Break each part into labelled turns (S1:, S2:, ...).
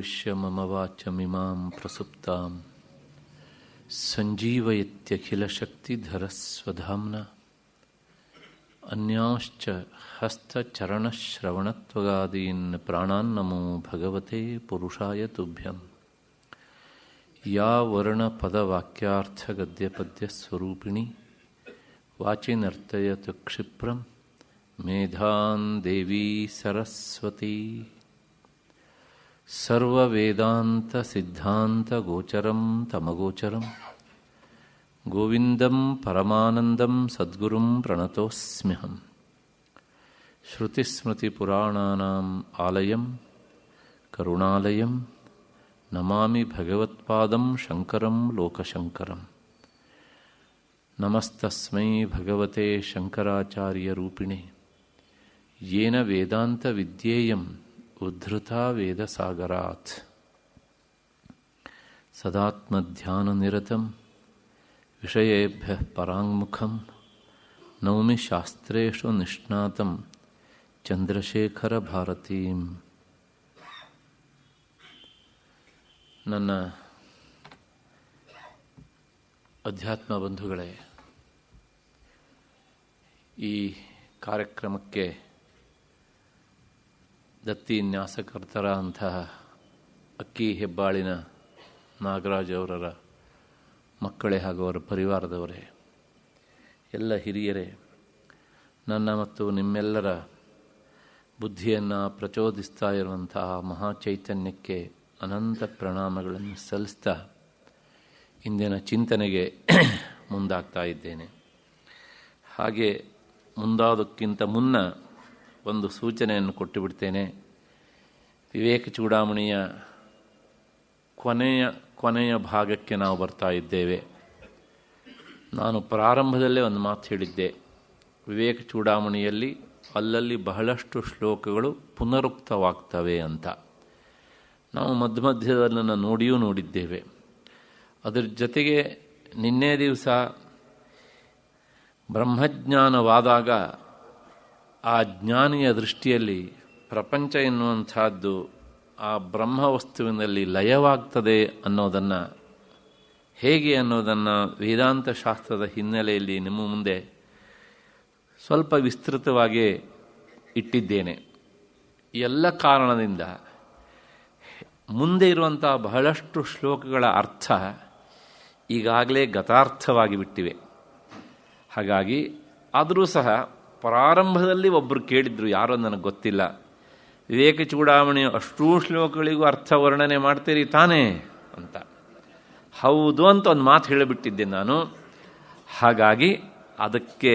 S1: ಪ್ರವಿಶ್ಯ ಮಮ ವಾಚಮಿಮಾಂ ಪ್ರಸುಪ್ತಾಂ ಸಂಜೀವಯತ್ಯಖಿಲಶಕ್ತಿಧರಸ್ವಧಾಮ್ನ ಅನ್ಯಾಂಶ್ಚ ಹಸ್ತಚರಣಶ್ರವಣತ್ವಗಾದೀನ್ ಪ್ರಾಣಾನ್ನಮೋ ಭಗವತೆ ಪುರುಷಾಯ ತುಭ್ಯಂ. ಯಾ ವರ್ಣಪದವಾಕ್ಯಾರ್ಥಗದ್ಯಪದ್ಯಸ್ವರೂಪಿಣಿ ವಾಚಿ ನರ್ತಯತು ಕ್ಷಿಪ್ರಂ ಮೇಧಾನ್ ದೇವಿ ಸರಸ್ವತಿ. ಸರ್ವವೇದಾಂತಸಿದ್ಧಾಂತಗೋಚರಂ ತಮಗೋಚರಂ ಗೋವಿಂದಂ ಪರಮಾನಂದಂ ಸದ್ಗುರುಂ ಪ್ರಣತೋಸ್ಮ್ಯಹಂ. ಶ್ರುತಿಸ್ಮೃತಿಪುರಾಣಾನಾಂ ಆಲಯಂ ಕರುಣಾಲಯಂ ನಮಾಮಿ ಭಗವತ್ಪಾದಂ ಶಂಕರಂ ಲೋಕಶಂಕರಂ. ನಮಸ್ತಸ್ಮೈ ಭಗವತೆ ಶಂಕರಾಚಾರ್ಯರೂಪಿಣೆ ಯೇನ ವೇದಾಂತವಿದ್ಯೇಯಂ ಉದ್ಧೃತಾ ವೇದಸಾಗರಾತ್. ಸದಾತ್ಮಧ್ಯಾನನಿರತಂ ವಿಷಯೇಭ್ಯಃ ಪರಾಂಗುಖಂ ನೌಮಿ ಶಾಸ್ತ್ರೇಷು ನಿಷ್ಣಾತಂ ಚಂದ್ರಶೇಖರ ಭಾರತೀಂ. ನನ್ನ ಅಧ್ಯಾತ್ಮ ಬಂಧುಗಳೇ, ಈ ಕಾರ್ಯಕ್ರಮಕ್ಕೆ ದತ್ತಿ ನ್ಯಾಸಕರ್ತರ ಅಂತಹ ಅಕ್ಕಿ ಹೆಬ್ಬಾಳಿನ ನಾಗರಾಜ್ ಅವರ ಮಕ್ಕಳೇ ಹಾಗೂ ಅವರ ಪರಿವಾರದವರೇ, ಎಲ್ಲ ಹಿರಿಯರೇ, ನನ್ನ ಮತ್ತು ನಿಮ್ಮೆಲ್ಲರ ಬುದ್ಧಿಯನ್ನು ಪ್ರಚೋದಿಸ್ತಾ ಇರುವಂತಹ ಮಹಾಚೈತನ್ಯಕ್ಕೆ ಅನಂತ ಪ್ರಣಾಮಗಳನ್ನು ಸಲ್ಲಿಸ್ತಾ ಇಂದಿನ ಚಿಂತನೆಗೆ ಮುಂದಾಗ್ತಾ ಇದ್ದೇನೆ. ಹಾಗೆ ಮುಂದಾದಕ್ಕಿಂತ ಮುನ್ನ ಒಂದು ಸೂಚನೆಯನ್ನು ಕೊಟ್ಟುಬಿಡ್ತೇನೆ. ವಿವೇಕ ಚೂಡಾಮಣಿಯ ಕೊನೆಯ ಭಾಗಕ್ಕೆ ನಾವು ಬರ್ತಾ ಇದ್ದೇವೆ. ನಾನು ಪ್ರಾರಂಭದಲ್ಲೇ ಒಂದು ಮಾತು ಹೇಳಿದ್ದೆ, ವಿವೇಕ ಚೂಡಾಮಣಿಯಲ್ಲಿ ಅಲ್ಲಲ್ಲಿ ಬಹಳಷ್ಟು ಶ್ಲೋಕಗಳು ಪುನರುಕ್ತವಾಗ್ತವೆ ಅಂತ. ನಾವು ಮಧ್ಯದಲ್ಲನ್ನು ನೋಡಿದ್ದೇವೆ. ಅದರ ಜೊತೆಗೆ ನಿನ್ನೆ ದಿವಸ ಬ್ರಹ್ಮಜ್ಞಾನವಾದಾಗ ಆ ಜ್ಞಾನಿಯ ದೃಷ್ಟಿಯಲ್ಲಿ ಪ್ರಪಂಚ ಎನ್ನುವಂಥದ್ದು ಆ ಬ್ರಹ್ಮವಸ್ತುವಿನಲ್ಲಿ ಲಯವಾಗ್ತದೆ ಅನ್ನೋದನ್ನು, ಹೇಗೆ ಅನ್ನೋದನ್ನು ವೇದಾಂತ ಶಾಸ್ತ್ರದ ಹಿನ್ನೆಲೆಯಲ್ಲಿ ನಿಮ್ಮ ಮುಂದೆ ಸ್ವಲ್ಪ ವಿಸ್ತೃತವಾಗಿ ಇಟ್ಟಿದ್ದೇನೆ. ಎಲ್ಲ ಕಾರಣದಿಂದ ಮುಂದೆ ಇರುವಂಥ ಬಹಳಷ್ಟು ಶ್ಲೋಕಗಳ ಅರ್ಥ ಈಗಾಗಲೇ ಗತಾರ್ಥವಾಗಿ ಬಿಟ್ಟಿವೆ. ಹಾಗಾಗಿ ಆದರೂ ಸಹ ಪ್ರಾರಂಭದಲ್ಲಿ ಒಬ್ಬರು ಕೇಳಿದ್ರು, ಯಾರೋ ನನಗೆ ಗೊತ್ತಿಲ್ಲ, ವಿವೇಕ ಚೂಡಾಮಣಿಯ ಅಷ್ಟೂ ಶ್ಲೋಕಗಳಿಗೂ ಅರ್ಥ ವರ್ಣನೆ ಮಾಡ್ತೀರಿ ತಾನೇ ಅಂತ. ಹೌದು ಅಂತ ಒಂದು ಮಾತು ಹೇಳಿಬಿಟ್ಟಿದ್ದೆ ನಾನು. ಹಾಗಾಗಿ ಅದಕ್ಕೆ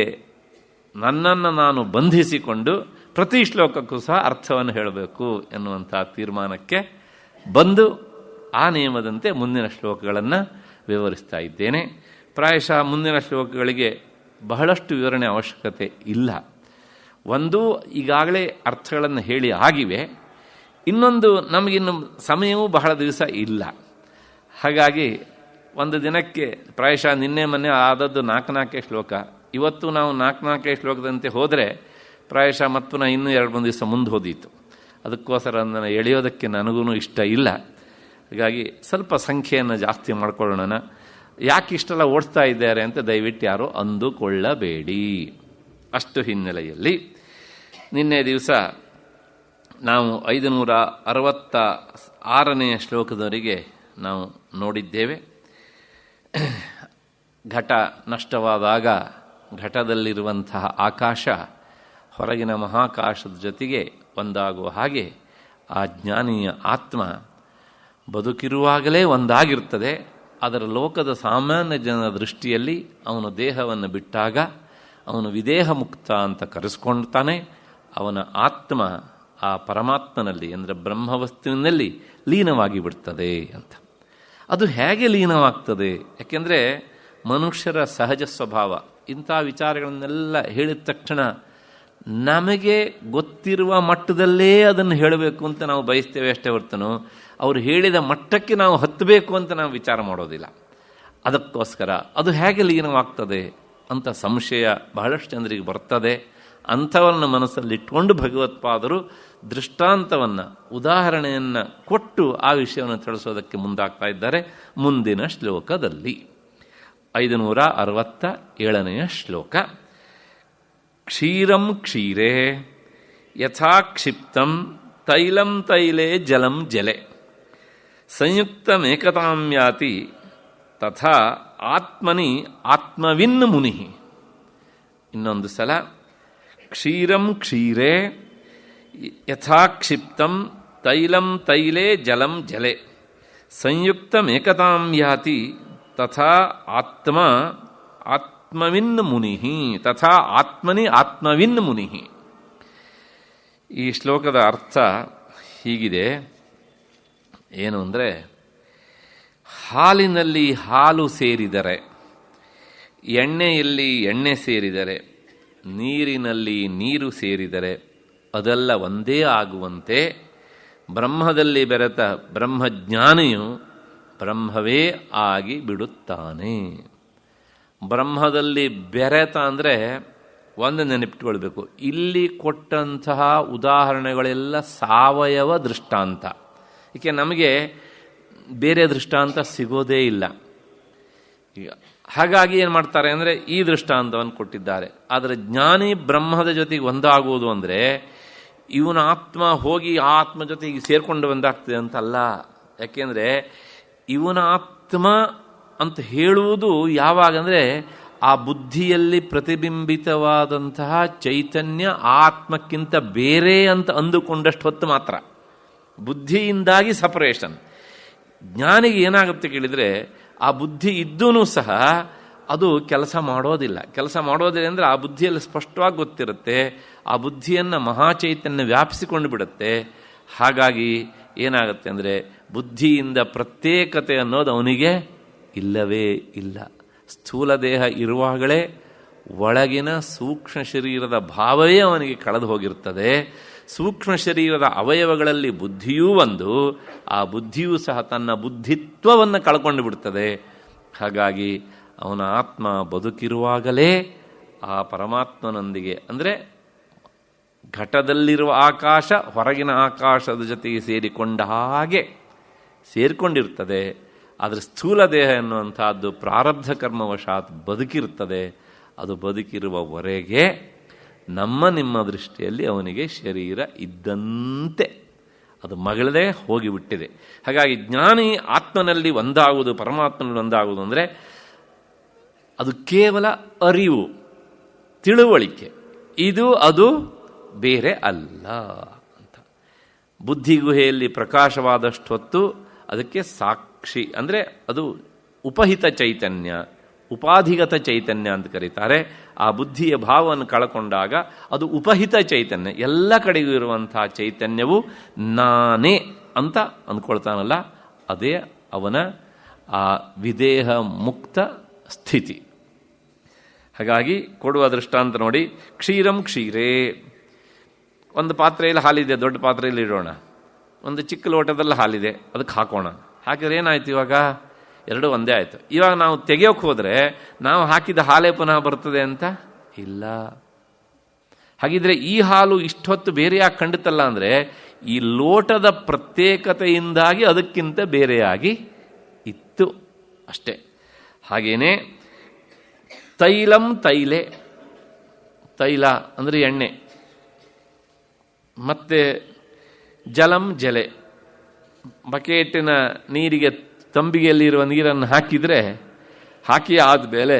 S1: ನನ್ನನ್ನು ನಾನು ಬಂಧಿಸಿಕೊಂಡು ಪ್ರತಿ ಶ್ಲೋಕಕ್ಕೂ ಸಹ ಅರ್ಥವನ್ನು ಹೇಳಬೇಕು ಎನ್ನುವಂಥ ತೀರ್ಮಾನಕ್ಕೆ ಬಂದು ಆ ನಿಯಮದಂತೆ ಮುಂದಿನ ಶ್ಲೋಕಗಳನ್ನು ವಿವರಿಸ್ತಾ ಇದ್ದೇನೆ. ಪ್ರಾಯಶಃ ಮುಂದಿನ ಶ್ಲೋಕಗಳಿಗೆ ಬಹಳಷ್ಟು ವಿವರಣೆ ಅವಶ್ಯಕತೆ ಇಲ್ಲ. ಒಂದು, ಈಗಾಗಲೇ ಅರ್ಥಗಳನ್ನು ಹೇಳಿ ಆಗಿವೆ. ಇನ್ನೊಂದು, ನಮಗಿನ್ನು ಸಮಯವೂ ಬಹಳ ದಿವಸ ಇಲ್ಲ. ಹಾಗಾಗಿ ಒಂದು ದಿನಕ್ಕೆ ಪ್ರಾಯಶಃ ನಿನ್ನೆ ಮೊನ್ನೆ ಆದದ್ದು 4 ಶ್ಲೋಕ. ಇವತ್ತು ನಾವು 4 ಶ್ಲೋಕದಂತೆ ಹೋದರೆ ಪ್ರಾಯಶಃ ಮತ್ತು ಇನ್ನೂ 2-3 ದಿವಸ ಮುಂದೆ ಹೋದೀತು. ಅದಕ್ಕೋಸ್ಕರ ಅದನ್ನು ಎಳೆಯೋದಕ್ಕೆ ನನಗೂ ಇಷ್ಟ ಇಲ್ಲ. ಹಾಗಾಗಿ ಸ್ವಲ್ಪ ಸಂಖ್ಯೆಯನ್ನು ಜಾಸ್ತಿ ಮಾಡ್ಕೊಳ್ಳೋಣ. ಯಾಕೆ ಇಷ್ಟೆಲ್ಲ ಓಡಿಸ್ತಾ ಇದ್ದಾರೆ ಅಂತ ದಯವಿಟ್ಟು ಯಾರು ಅಂದುಕೊಳ್ಳಬೇಡಿ. ಅಷ್ಟು ಹಿನ್ನೆಲೆಯಲ್ಲಿ ನಿನ್ನೆ ದಿವಸ ನಾವು 566ನೇ ಶ್ಲೋಕದವರೆಗೆ ನಾವು ನೋಡಿದ್ದೇವೆ. ಘಟ ನಷ್ಟವಾದಾಗ ಘಟದಲ್ಲಿರುವಂತಹ ಆಕಾಶ ಹೊರಗಿನ ಮಹಾಕಾಶದ ಜೊತೆಗೆ ಒಂದಾಗುವ ಹಾಗೆ ಆ ಜ್ಞಾನಿಯ ಆತ್ಮ ಬದುಕಿರುವಾಗಲೇ ಒಂದಾಗಿರ್ತದೆ. ಅದರ ಲೋಕದ ಸಾಮಾನ್ಯ ಜನರ ದೃಷ್ಟಿಯಲ್ಲಿ ಅವನು ದೇಹವನ್ನು ಬಿಟ್ಟಾಗ ಅವನು ವಿದೇಹ ಮುಕ್ತ ಅಂತ ಕರೆಸ್ಕೊಳ್ತಾನೆ. ಅವನ ಆತ್ಮ ಆ ಪರಮಾತ್ಮನಲ್ಲಿ ಅಂದರೆ ಬ್ರಹ್ಮವಸ್ತುವಿನಲ್ಲಿ ಲೀನವಾಗಿ ಬಿಡ್ತದೆ ಅಂತ. ಅದು ಹೇಗೆ ಲೀನವಾಗ್ತದೆ? ಯಾಕೆಂದರೆ ಮನುಷ್ಯರ ಸಹಜ ಸ್ವಭಾವ ಇಂಥ ವಿಚಾರಗಳನ್ನೆಲ್ಲ ಹೇಳಿದ ತಕ್ಷಣ ನಮಗೆ ಗೊತ್ತಿರುವ ಮಟ್ಟದಲ್ಲೇ ಅದನ್ನು ಹೇಳಬೇಕು ಅಂತ ನಾವು ಬಯಸ್ತೇವೆ ಅಷ್ಟೇ ಹೊರತನು ಅವರು ಹೇಳಿದ ಮಟ್ಟಕ್ಕೆ ನಾವು ಹತ್ತಬೇಕು ಅಂತ ನಾವು ವಿಚಾರ ಮಾಡೋದಿಲ್ಲ. ಅದಕ್ಕೋಸ್ಕರ ಅದು ಹೇಗೆ ಲೀನವಾಗ್ತದೆ ಅಂತ ಸಂಶಯ ಬಹಳಷ್ಟು ಜನರಿಗೆ ಬರ್ತದೆ. ಅಂಥವರನ್ನ ಮನಸ್ಸಲ್ಲಿಟ್ಕೊಂಡು ಭಗವತ್ಪಾದರು ದೃಷ್ಟಾಂತವನ್ನು ಉದಾಹರಣೆಯನ್ನು ಕೊಟ್ಟು ಆ ವಿಷಯವನ್ನು ತಿಳಿಸೋದಕ್ಕೆ ಮುಂದಾಗ್ತಾ ಇದ್ದಾರೆ ಮುಂದಿನ ಶ್ಲೋಕದಲ್ಲಿ. 567ನೇ ಶ್ಲೋಕ. ಕ್ಷೀರಂ ಕ್ಷೀರೇ ಯಥಾ ಕ್ಷಿಪ್ತಂ ತೈಲಂ ತೈಲೇ ಜಲಂ ಜಲೆ ಸಂಯುಕ್ತಮೇಕತಾಂ ಯಾತಿ ತಥಾ ಆತ್ಮನಿ ಆತ್ಮವಿನ್ ಮುನಿ. ಇನ್ನೊಂದು ಸಲ. ಕ್ಷೀರಂ ಕ್ಷೀರೇ ಯಥಾ ಕ್ಷಿಪ್ತಂ ತೈಲಂ ತೈಲೇ ಜಲಂ ಜಲೆ ಸಂಯುಕ್ತಮೇಕತಾಂ ಯಾತಿ ತಥಾ ಆತ್ಮ ಆತ್ಮವಿನ್ ಮುನಿ ತಥಾ ಆತ್ಮನಿ ಆತ್ಮವಿನ್ ಮುನಿ. ಈ ಶ್ಲೋಕದ ಅರ್ಥ ಹೀಗಿದೆ. ಏನು ಅಂದರೆ, ಹಾಲಿನಲ್ಲಿ ಹಾಲು ಸೇರಿದರೆ, ಎಣ್ಣೆಯಲ್ಲಿ ಎಣ್ಣೆ ಸೇರಿದರೆ, ನೀರಿನಲ್ಲಿ ನೀರು ಸೇರಿದರೆ ಅದೆಲ್ಲ ಒಂದೇ ಆಗುವಂತೆ ಬ್ರಹ್ಮದಲ್ಲಿ ಬೆರೆತ ಬ್ರಹ್ಮಜ್ಞಾನಿಯು ಬ್ರಹ್ಮವೇ ಆಗಿ ಬಿಡುತ್ತಾನೆ. ಬ್ರಹ್ಮದಲ್ಲಿ ಬೆರೆತ ಅಂದರೆ ಒಂದು ನೆನಪಿಟ್ಕೊಳ್ಬೇಕು, ಇಲ್ಲಿ ಕೊಟ್ಟಂತಹ ಉದಾಹರಣೆಗಳೆಲ್ಲ ಸಾವಯವ ದೃಷ್ಟಾಂತ. ಏಕೆ ನಮಗೆ ಬೇರೆ ದೃಷ್ಟಾಂತ ಸಿಗೋದೇ ಇಲ್ಲ. ಈಗ ಹಾಗಾಗಿ ಏನು ಮಾಡ್ತಾರೆ ಅಂದರೆ ಈ ದೃಷ್ಟಾಂತವನ್ನು ಕೊಟ್ಟಿದ್ದಾರೆ. ಆದರೆ ಜ್ಞಾನಿ ಬ್ರಹ್ಮದ ಜೊತೆಗೆ ಒಂದಾಗುವುದು ಅಂದರೆ ಇವನ ಆತ್ಮ ಹೋಗಿ ಆ ಆತ್ಮ ಜೊತೆಗೆ ಸೇರಿಕೊಂಡು ಒಂದಾಗ್ತದೆ ಅಂತಲ್ಲ. ಯಾಕೆಂದರೆ ಇವನ ಆತ್ಮ ಅಂತ ಹೇಳುವುದು ಯಾವಾಗಂದರೆ ಆ ಬುದ್ಧಿಯಲ್ಲಿ ಪ್ರತಿಬಿಂಬಿತವಾದಂತಹ ಚೈತನ್ಯ ಆ ಆತ್ಮಕ್ಕಿಂತ ಬೇರೆ ಅಂತ ಅಂದುಕೊಂಡಷ್ಟು ಹೊತ್ತು ಮಾತ್ರ. ಬುದ್ಧಿಯಿಂದಾಗಿ ಸಪರೇಷನ್. ಜ್ಞಾನಿಗೆ ಏನಾಗುತ್ತೆ ಕೇಳಿದರೆ, ಆ ಬುದ್ಧಿ ಇದ್ದೂ ಸಹ ಅದು ಕೆಲಸ ಮಾಡೋದಿಲ್ಲ. ಕೆಲಸ ಮಾಡೋದಿಲ್ಲ ಅಂದರೆ ಆ ಬುದ್ಧಿಯಲ್ಲಿ ಸ್ಪಷ್ಟವಾಗಿ ಗೊತ್ತಿರುತ್ತೆ, ಆ ಬುದ್ಧಿಯನ್ನು ಮಹಾಚೈತನ್ಯ ವ್ಯಾಪಿಸಿಕೊಂಡು ಬಿಡುತ್ತೆ. ಹಾಗಾಗಿ ಏನಾಗುತ್ತೆ ಅಂದರೆ ಬುದ್ಧಿಯಿಂದ ಪ್ರತ್ಯೇಕತೆ ಅನ್ನೋದು ಅವನಿಗೆ ಇಲ್ಲವೇ ಇಲ್ಲ. ಸ್ಥೂಲ ದೇಹ ಇರುವಾಗಲೇ ಒಳಗಿನ ಸೂಕ್ಷ್ಮ ಶರೀರದ ಭಾವವೇ ಅವನಿಗೆ ಕಳೆದು ಹೋಗಿರ್ತದೆ. ಸೂಕ್ಷ್ಮ ಶರೀರದ ಅವಯವಗಳಲ್ಲಿ ಬುದ್ಧಿಯೂ ಒಂದು, ಆ ಬುದ್ಧಿಯೂ ಸಹ ತನ್ನ ಬುದ್ಧಿತ್ವವನ್ನು ಕಳ್ಕೊಂಡು ಬಿಡ್ತದೆ. ಹಾಗಾಗಿ ಅವನ ಆತ್ಮ ಬದುಕಿರುವಾಗಲೇ ಆ ಪರಮಾತ್ಮನೊಂದಿಗೆ, ಅಂದರೆ ಘಟದಲ್ಲಿರುವ ಆಕಾಶ ಹೊರಗಿನ ಆಕಾಶದ ಜೊತೆಗೆ ಸೇರಿಕೊಂಡ ಹಾಗೆ ಸೇರಿಕೊಂಡಿರ್ತದೆ. ಆದರೆ ಸ್ಥೂಲ ದೇಹ ಎನ್ನುವಂಥದ್ದು ಪ್ರಾರಬ್ಧ ಕರ್ಮವಶಾತ್ ಬದುಕಿರ್ತದೆ. ಅದು ಬದುಕಿರುವವರೆಗೆ ನಿಮ್ಮ ದೃಷ್ಟಿಯಲ್ಲಿ ಅವನಿಗೆ ಶರೀರ ಇದ್ದಂತೆ, ಅದು ಮಗಳದೇ ಹೋಗಿಬಿಟ್ಟಿದೆ. ಹಾಗಾಗಿ ಜ್ಞಾನಿ ಆತ್ಮನಲ್ಲಿ ಒಂದಾಗುವುದು, ಪರಮಾತ್ಮನಲ್ಲಿ ಒಂದಾಗುವುದು ಅಂದರೆ ಅದು ಕೇವಲ ಅರಿವು, ತಿಳುವಳಿಕೆ. ಅದು ಬೇರೆ ಅಲ್ಲ ಅಂತ. ಬುದ್ಧಿಗುಹೆಯಲ್ಲಿ ಪ್ರಕಾಶವಾದಷ್ಟು ಹೊತ್ತು ಅದಕ್ಕೆ ಸಾಕ್ಷಿ, ಅಂದರೆ ಅದು ಉಪಹಿತ ಚೈತನ್ಯ, ಉಪಾಧಿಗತ ಚೈತನ್ಯ ಅಂತ ಕರೀತಾರೆ. ಆ ಬುದ್ಧಿಯ ಭಾವವನ್ನು ಕಳ್ಕೊಂಡಾಗ ಅದು ಉಪಹಿತ ಚೈತನ್ಯ, ಎಲ್ಲ ಕಡೆಗೂ ಇರುವಂತಹ ಚೈತನ್ಯವು ನಾನೇ ಅಂತ ಅಂದ್ಕೊಳ್ತಾನಲ್ಲ, ಅದೇ ಅವನ ಆ ವಿದೇಹ ಮುಕ್ತ ಸ್ಥಿತಿ. ಹಾಗಾಗಿ ಕೊಡುವ ದೃಷ್ಟಾಂತ ನೋಡಿ. ಕ್ಷೀರಂ ಕ್ಷೀರೇ, ಒಂದು ಪಾತ್ರೆಯಲ್ಲಿ ಹಾಲಿದೆ, ದೊಡ್ಡ ಪಾತ್ರೆಯಲ್ಲಿ ಇಡೋಣ. ಒಂದು ಚಿಕ್ಕ ಲೋಟದಲ್ಲಿ ಹಾಲಿದೆ, ಅದಕ್ಕೆ ಹಾಕೋಣ. ಹಾಕಿದ್ರೆ ಏನಾಯ್ತು? ಇವಾಗ ಎರಡು ಒಂದೇ ಆಯಿತು. ಇವಾಗ ನಾವು ತೆಗೆಯೋಕೆ ಹೋದರೆ ನಾವು ಹಾಕಿದ ಹಾಲೇ ಪುನಃ ಬರ್ತದೆ ಅಂತ ಇಲ್ಲ. ಹಾಗಿದ್ರೆ ಈ ಹಾಲು ಇಷ್ಟೊತ್ತು ಬೇರೆಯಾಗಿ ಕಂಡುತ್ತಲ್ಲ ಅಂದರೆ ಈ ಲೋಟದ ಪ್ರತ್ಯೇಕತೆಯಿಂದಾಗಿ ಅದಕ್ಕಿಂತ ಬೇರೆಯಾಗಿ ಇತ್ತು ಅಷ್ಟೇ. ಹಾಗೇನೆ ತೈಲಂ ತೈಲೆ, ತೈಲ ಅಂದರೆ ಎಣ್ಣೆ, ಮತ್ತೆ ಜಲಂ ಜಲೆ, ಬಕೆಟಿನ ನೀರಿಗೆ ತಂಬಿಗೆಯಲ್ಲಿರುವ ನೀರನ್ನು ಹಾಕಿ ಆದಮೇಲೆ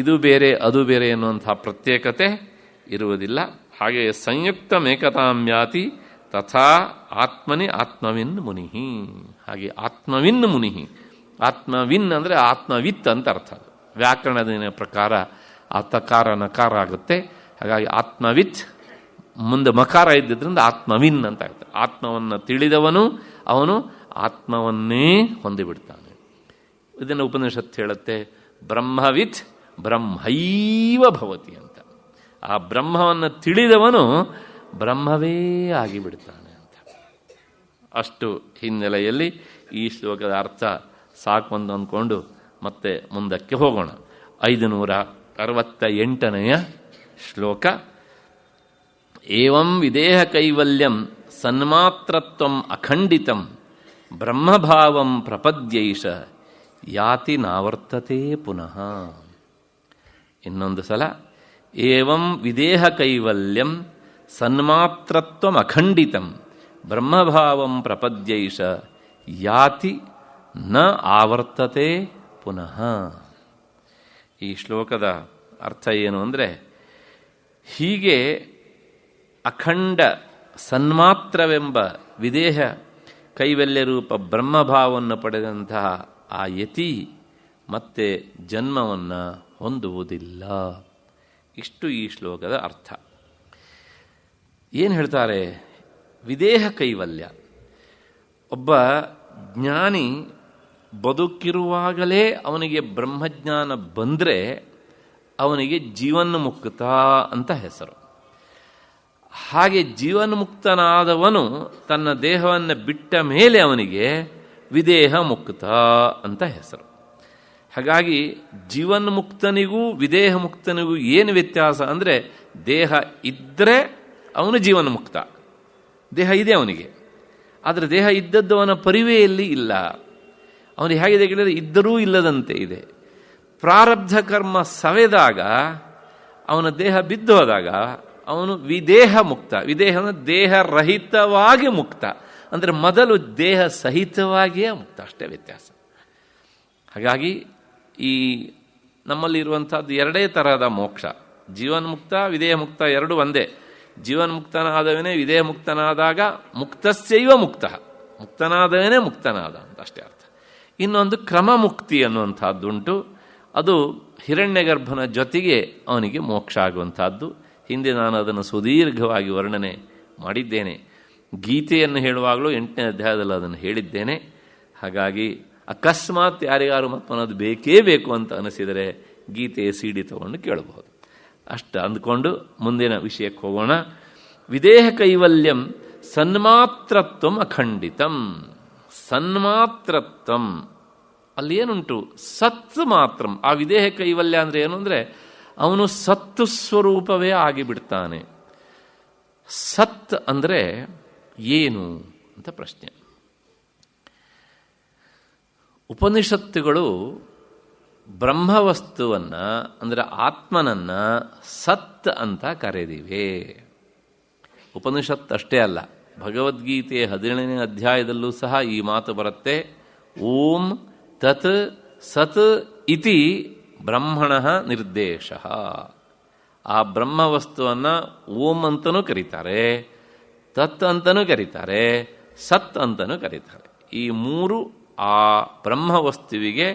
S1: ಇದು ಬೇರೆ ಅದು ಬೇರೆ ಎನ್ನುವಂಥ ಪ್ರತ್ಯೇಕತೆ ಇರುವುದಿಲ್ಲ. ಹಾಗೆ ಸಂಯುಕ್ತ ಮೇಕತಾಂ ಯಾತಿ ತಥಾ ಆತ್ಮನಿ ಆತ್ಮವಿನ್ ಮುನಿ. ಹಾಗೆ ಆತ್ಮವಿನ್ ಮುನಿ, ಆತ್ಮವಿನ್ ಅಂದರೆ ಆತ್ಮವಿತ್ ಅಂತ ಅರ್ಥ. ವ್ಯಾಕರಣದ ಪ್ರಕಾರ ಆ ತಕಾರ ನಕಾರ ಆಗುತ್ತೆ. ಹಾಗಾಗಿ ಆತ್ಮವಿತ್ ಮುಂದೆ ಮಕಾರ ಇದ್ದಿದ್ದರಿಂದ ಆತ್ಮವಿನ್ ಅಂತ ಆಗುತ್ತೆ. ಆತ್ಮವನ್ನು ತಿಳಿದವನು ಅವನು ಆತ್ಮವನ್ನೇ ಹೊಂದಿಬಿಡ್ತಾನೆ. ಇದನ್ನು ಉಪನಿಷತ್ತು ಹೇಳುತ್ತೆ, ಬ್ರಹ್ಮವಿತ್ ಬ್ರಹ್ಮೈವ ಭವತಿ ಅಂತ. ಆ ಬ್ರಹ್ಮವನ್ನು ತಿಳಿದವನು ಬ್ರಹ್ಮವೇ ಆಗಿಬಿಡ್ತಾನೆ ಅಂತ. ಅಷ್ಟು ಹಿನ್ನೆಲೆಯಲ್ಲಿ ಈ ಶ್ಲೋಕದ ಅರ್ಥ ಸಾಕು ಅಂತ ಅಂದ್ಕೊಂಡು ಮತ್ತೆ ಮುಂದಕ್ಕೆ ಹೋಗೋಣ. 568ನೇ ಶ್ಲೋಕ. ಏವಂ ವಿದೇಹ ಕೈವಲ್ಯಂ ಸನ್ಮಾತ್ರತ್ವಂ ಅಖಂಡಿತಂ ಬ್ರಹ್ಮಭಾವಂ ಪ್ರಪದ್ಯೈಷ ಯಾತಿ ನಾವರ್ತತೆ ಪುನಃ. ಇನ್ನೊಂದು ಸಲ, ಏವಂ ವಿದೇಹ ಕೈವಲ್ಯಂ ಸನ್ಮಾತ್ರತ್ವಂ ಅಖಂಡಿತಂ ಬ್ರಹ್ಮಭಾವಂ ಪ್ರಪದ್ಯೈಷ ಯಾತಿ ನ ಆವರ್ತತೆ ಪುನಃ. ಈ ಶ್ಲೋಕದ ಅರ್ಥ ಏನು ಅಂದರೆ, ಹೀಗೆ ಅಖಂಡ ಸನ್ಮಾತ್ರವೆಂಬ ವಿದೇಹ ಕೈವಲ್ಯ ರೂಪ ಬ್ರಹ್ಮಭಾವವನ್ನು ಪಡೆದಂತಹ ಆ ಯತಿ ಮತ್ತೆ ಜನ್ಮವನ್ನು ಹೊಂದುವುದಿಲ್ಲ. ಇಷ್ಟು ಈ ಶ್ಲೋಕದ ಅರ್ಥ. ಏನು ಹೇಳ್ತಾರೆ? ವಿದೇಹ ಕೈವಲ್ಯ, ಒಬ್ಬ ಜ್ಞಾನಿ ಬದುಕಿರುವಾಗಲೇ ಅವನಿಗೆ ಬ್ರಹ್ಮಜ್ಞಾನ ಬಂದರೆ ಅವನಿಗೆ ಜೀವನ್ಮುಕ್ತ ಅಂತ ಹೆಸರು. ಹಾಗೆ ಜೀವನ್ಮುಕ್ತನಾದವನು ತನ್ನ ದೇಹವನ್ನು ಬಿಟ್ಟ ಮೇಲೆ ಅವನಿಗೆ ವಿದೇಹ ಮುಕ್ತ ಅಂತ ಹೆಸರು. ಹಾಗಾಗಿ ಜೀವನ್ಮುಕ್ತನಿಗೂ ವಿದೇಹ ಮುಕ್ತನಿಗೂ ಏನು ವ್ಯತ್ಯಾಸ ಅಂದರೆ, ದೇಹ ಇದ್ದರೆ ಅವನು ಜೀವನ್ಮುಕ್ತ, ದೇಹ ಇದೆ ಅವನಿಗೆ. ಆದರೆ ದೇಹ ಇದ್ದದ್ದು ಅವನ ಪರಿವೆಯಲ್ಲಿ ಇಲ್ಲ. ಅವನಿಗೆ ಹೇಗಿದೆ ಕೇಳಿದರೆ ಇದ್ದರೂ ಇಲ್ಲದಂತೆ ಇದೆ. ಪ್ರಾರಬ್ಧ ಕರ್ಮ ಸವೆದಾಗ ಅವನ ದೇಹ ಬಿದ್ದು ಹೋದಾಗ ಅವನು ವಿದೇಹ ಮುಕ್ತ. ವಿದೇಹ ದೇಹರಹಿತವಾಗಿ ಮುಕ್ತ, ಅಂದರೆ ಮೊದಲು ದೇಹ ಸಹಿತವಾಗಿಯೇ ಮುಕ್ತ, ಅಷ್ಟೇ ವ್ಯತ್ಯಾಸ. ಹಾಗಾಗಿ ಈ ನಮ್ಮಲ್ಲಿರುವಂಥದ್ದು ಎರಡೇ ತರಹದ ಮೋಕ್ಷ, ಜೀವನ್ಮುಕ್ತ ವಿದೇಹ ಮುಕ್ತ ಎರಡೂ ಒಂದೇ. ಜೀವನ್ಮುಕ್ತನಾದವನೇ ವಿದೇಹ ಮುಕ್ತನಾದಾಗ ಮುಕ್ತಸ್ಯೈವ ಮುಕ್ತ, ಮುಕ್ತನಾದವನೇ ಮುಕ್ತನಾದ ಅಂತ ಅಷ್ಟೇ ಅರ್ಥ. ಇನ್ನೊಂದು ಕ್ರಮಮುಕ್ತಿ ಅನ್ನುವಂಥದ್ದುಂಟು, ಅದು ಹಿರಣ್ಯಗರ್ಭನ ಜೊತೆಗೆ ಅವನಿಗೆ ಮೋಕ್ಷ ಆಗುವಂಥದ್ದು. ಹಿಂದೆ ನಾನು ಅದನ್ನು ಸುದೀರ್ಘವಾಗಿ ವರ್ಣನೆ ಮಾಡಿದ್ದೇನೆ. ಗೀತೆಯನ್ನು ಹೇಳುವಾಗಲೂ 8ನೇ ಅಧ್ಯಾಯದಲ್ಲಿ ಅದನ್ನು ಹೇಳಿದ್ದೇನೆ. ಹಾಗಾಗಿ ಅಕಸ್ಮಾತ್ ಯಾರಿಗಾರು ಮತ್ತೊಂದು ಬೇಕೇ ಬೇಕು ಅಂತ ಅನಿಸಿದರೆ ಗೀತೆಯ CD ತಗೊಂಡು ಕೇಳಬಹುದು. ಅಷ್ಟು ಅಂದ್ಕೊಂಡು ಮುಂದಿನ ವಿಷಯಕ್ಕೆ ಹೋಗೋಣ. ವಿದೇಹ ಕೈವಲ್ಯಂ ಸನ್ಮಾತ್ರತ್ವಂ ಅಖಂಡಿತಂ. ಸನ್ಮಾತ್ರತ್ವಂ ಅಲ್ಲಿ ಏನುಂಟು? ಸತ್ ಮಾತ್ರಂ. ಆ ವಿದೇಹ ಕೈವಲ್ಯ ಅಂದರೆ ಏನು ಅಂದರೆ, ಅವನು ಸತ್ತು ಸ್ವರೂಪವೇ ಆಗಿಬಿಡ್ತಾನೆ. ಸತ್ ಅಂದರೆ ಏನು ಅಂತ ಪ್ರಶ್ನೆ. ಉಪನಿಷತ್ತುಗಳು ಬ್ರಹ್ಮವಸ್ತುವನ್ನು ಅಂದರೆ ಆತ್ಮನನ್ನು ಸತ್ ಅಂತ ಕರೆದಿವೆ. ಉಪನಿಷತ್ ಅಷ್ಟೇ ಅಲ್ಲ, ಭಗವದ್ಗೀತೆಯ 17ನೇ ಅಧ್ಯಾಯದಲ್ಲೂ ಸಹ ಈ ಮಾತು ಬರುತ್ತೆ. ಓಂ ತತ್ ಸತ್ ಇತಿ ಬ್ರಹ್ಮಣ ನಿರ್ದೇಶ. ಆ ಬ್ರಹ್ಮವಸ್ತುವನ್ನು ಓಂ ಅಂತನೂ ಕರೀತಾರೆ, ತತ್ ಅಂತನೂ ಕರೀತಾರೆ, ಸತ್ ಅಂತನೂ ಕರೀತಾರೆ. ಈ ಮೂರು ಆ ಬ್ರಹ್ಮವಸ್ತುವಿಗೆ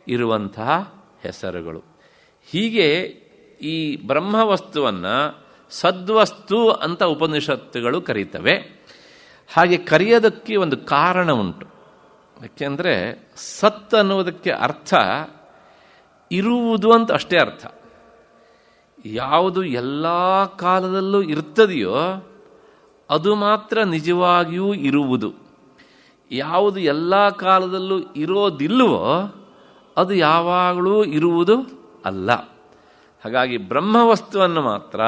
S1: ಇರುವಂತಹ ಹೆಸರುಗಳು. ಹೀಗೆ ಈ ಬ್ರಹ್ಮವಸ್ತುವನ್ನು ಸದ್ವಸ್ತು ಅಂತ ಉಪನಿಷತ್ತುಗಳು ಕರೀತವೆ. ಹಾಗೆ ಕರೆಯೋದಕ್ಕೆ ಒಂದು ಕಾರಣ ಉಂಟು. ಯಾಕೆಂದರೆ ಸತ್ ಅನ್ನೋದಕ್ಕೆ ಅರ್ಥ ಇರುವುದು ಅಂತ ಅಷ್ಟೇ ಅರ್ಥ. ಯಾವುದು ಎಲ್ಲ ಕಾಲದಲ್ಲೂ ಇರ್ತದೆಯೋ ಅದು ಮಾತ್ರ ನಿಜವಾಗಿಯೂ ಇರುವುದು. ಯಾವುದು ಎಲ್ಲ ಕಾಲದಲ್ಲೂ ಇರೋದಿಲ್ಲವೋ ಅದು ಯಾವಾಗಲೂ ಇರುವುದು ಅಲ್ಲ. ಹಾಗಾಗಿ ಬ್ರಹ್ಮವಸ್ತುವನ್ನು ಮಾತ್ರ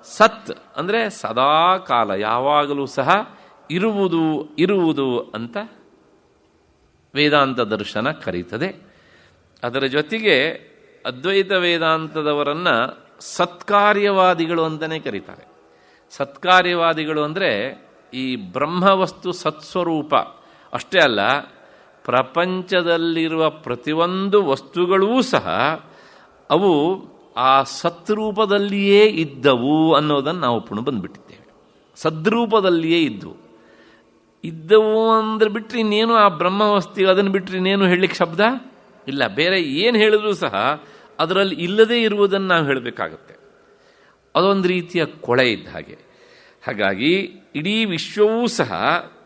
S1: ಸತ್ ಅಂದರೆ ಸದಾ ಕಾಲ ಯಾವಾಗಲೂ ಸಹ ಇರುವುದು ಅಂತ ವೇದಾಂತ ದರ್ಶನ ಕರೀತದೆ. ಅದರ ಜೊತೆಗೆ ಅದ್ವೈತ ವೇದಾಂತದವರನ್ನು ಸತ್ಕಾರ್ಯವಾದಿಗಳು ಅಂತಲೇ ಕರೀತಾರೆ. ಸತ್ಕಾರ್ಯವಾದಿಗಳು ಅಂದರೆ ಈ ಬ್ರಹ್ಮವಸ್ತು ಸತ್ಸ್ವರೂಪ ಅಷ್ಟೇ ಅಲ್ಲ, ಪ್ರಪಂಚದಲ್ಲಿರುವ ಪ್ರತಿಯೊಂದು ವಸ್ತುಗಳೂ ಸಹ ಅವು ಆ ಸತ್ರೂಪದಲ್ಲಿಯೇ ಇದ್ದವು ಅನ್ನೋದನ್ನು ನಾವು ಬಂದುಬಿಟ್ಟಿದ್ದೇವೆ. ಸದ್ರೂಪದಲ್ಲಿಯೇ ಇದ್ದವು ಅಂದ್ರೆ ಬಿಟ್ಟರೆ ಇನ್ನೇನು ಆ ಬ್ರಹ್ಮವಸ್ತು ಅದನ್ನು ಬಿಟ್ಟರೆ ಇನ್ನೇನು ಹೇಳಲಿಕ್ಕೆ ಶಬ್ದ ಇಲ್ಲ. ಬೇರೆ ಏನು ಹೇಳಿದ್ರೂ ಸಹ ಅದರಲ್ಲಿ ಇಲ್ಲದೇ ಇರುವುದನ್ನು ನಾವು ಹೇಳಬೇಕಾಗತ್ತೆ. ಅದೊಂದು ರೀತಿಯ ಕೊಳೆ ಇದ್ದ ಹಾಗೆ. ಹಾಗಾಗಿ ಇಡೀ ವಿಶ್ವವೂ ಸಹ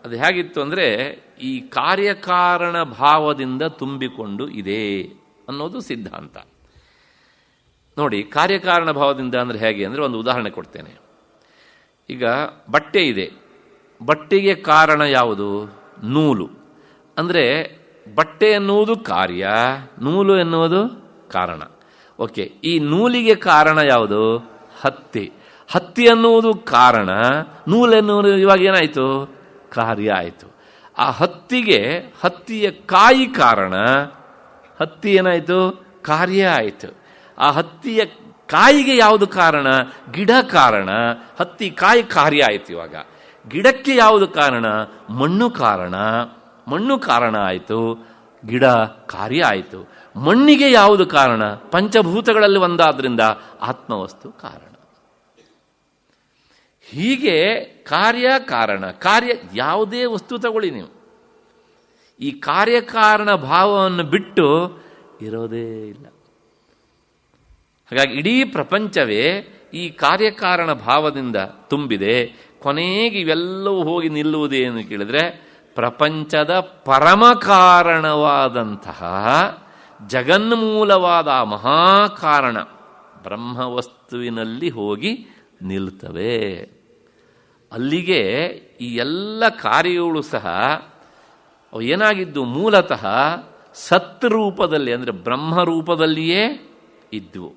S1: ಅದು ಹೇಗಿತ್ತು ಅಂದರೆ ಈ ಕಾರ್ಯಕಾರಣ ಭಾವದಿಂದ ತುಂಬಿಕೊಂಡು ಇದೆ ಅನ್ನೋದು ಸಿದ್ಧಾಂತ. ನೋಡಿ, ಕಾರ್ಯಕಾರಣ ಭಾವದಿಂದ ಅಂದರೆ ಹೇಗೆ ಅಂದರೆ ಒಂದು ಉದಾಹರಣೆ ಕೊಡ್ತೇನೆ. ಈಗ ಬಟ್ಟೆ ಇದೆ, ಬಟ್ಟೆಗೆ ಕಾರಣ ಯಾವುದು? ನೂಲು. ಅಂದರೆ ಬಟ್ಟೆ ಎನ್ನುವುದು ಕಾರ್ಯ, ನೂಲು ಎನ್ನುವುದು ಕಾರಣ. ಓಕೆ, ಈ ನೂಲಿಗೆ ಕಾರಣ ಯಾವುದು? ಹತ್ತಿ. ಹತ್ತಿ ಅನ್ನುವುದು ಕಾರಣ, ನೂಲೆನ್ನುವುದು ಇವಾಗ ಏನಾಯಿತು? ಕಾರ್ಯ ಆಯಿತು. ಆ ಹತ್ತಿಯ ಕಾಯಿ ಕಾರಣ, ಹತ್ತಿ ಏನಾಯಿತು? ಕಾರ್ಯ ಆಯಿತು. ಆ ಹತ್ತಿಯ ಕಾಯಿಗೆ ಯಾವುದು ಕಾರಣ? ಗಿಡ ಕಾರಣ. ಹತ್ತಿ ಕಾಯಿ ಕಾರ್ಯ ಆಯಿತು. ಇವಾಗ ಗಿಡಕ್ಕೆ ಯಾವುದು ಕಾರಣ? ಮಣ್ಣು ಕಾರಣ. ಮಣ್ಣು ಕಾರಣ ಆಯಿತು, ಗಿಡ ಕಾರ್ಯ ಆಯಿತು. ಮಣ್ಣಿಗೆ ಯಾವುದು ಕಾರಣ? ಪಂಚಭೂತಗಳಲ್ಲಿ ಒಂದಾದ್ರಿಂದ ಆತ್ಮವಸ್ತು ಕಾರಣ. ಹೀಗೆ ಕಾರ್ಯ ಕಾರಣ. ಕಾರ್ಯ ಯಾವುದೇ ವಸ್ತು ತಗೊಳ್ಳಿ ನೀವು, ಈ ಕಾರ್ಯಕಾರಣ ಭಾವವನ್ನು ಬಿಟ್ಟು ಇರೋದೇ ಇಲ್ಲ. ಹಾಗಾಗಿ ಇಡೀ ಪ್ರಪಂಚವೇ ಈ ಕಾರ್ಯಕಾರಣ ಭಾವದಿಂದ ತುಂಬಿದೆ. ಕೊನೆಗೆ ಇವೆಲ್ಲವೂ ಹೋಗಿ ನಿಲ್ಲುವುದೇನು ಕೇಳಿದ್ರೆ, ಪ್ರಪಂಚದ ಪರಮ ಕಾರಣವಾದಂತಹ ಜಗನ್ಮೂಲವಾದ ಮಹಾಕಾರಣ ಬ್ರಹ್ಮವಸ್ತುವಿನಲ್ಲಿ ಹೋಗಿ ನಿಲ್ತವೆ. ಅಲ್ಲಿಗೆ ಈ ಎಲ್ಲ ಕಾರ್ಯಗಳು ಸಹ ಅವು ಏನಾಗಿದ್ದು? ಮೂಲತಃ ಸತ್ ರೂಪದಲ್ಲಿ, ಅಂದರೆ ಬ್ರಹ್ಮರೂಪದಲ್ಲಿಯೇ ಇದ್ವು.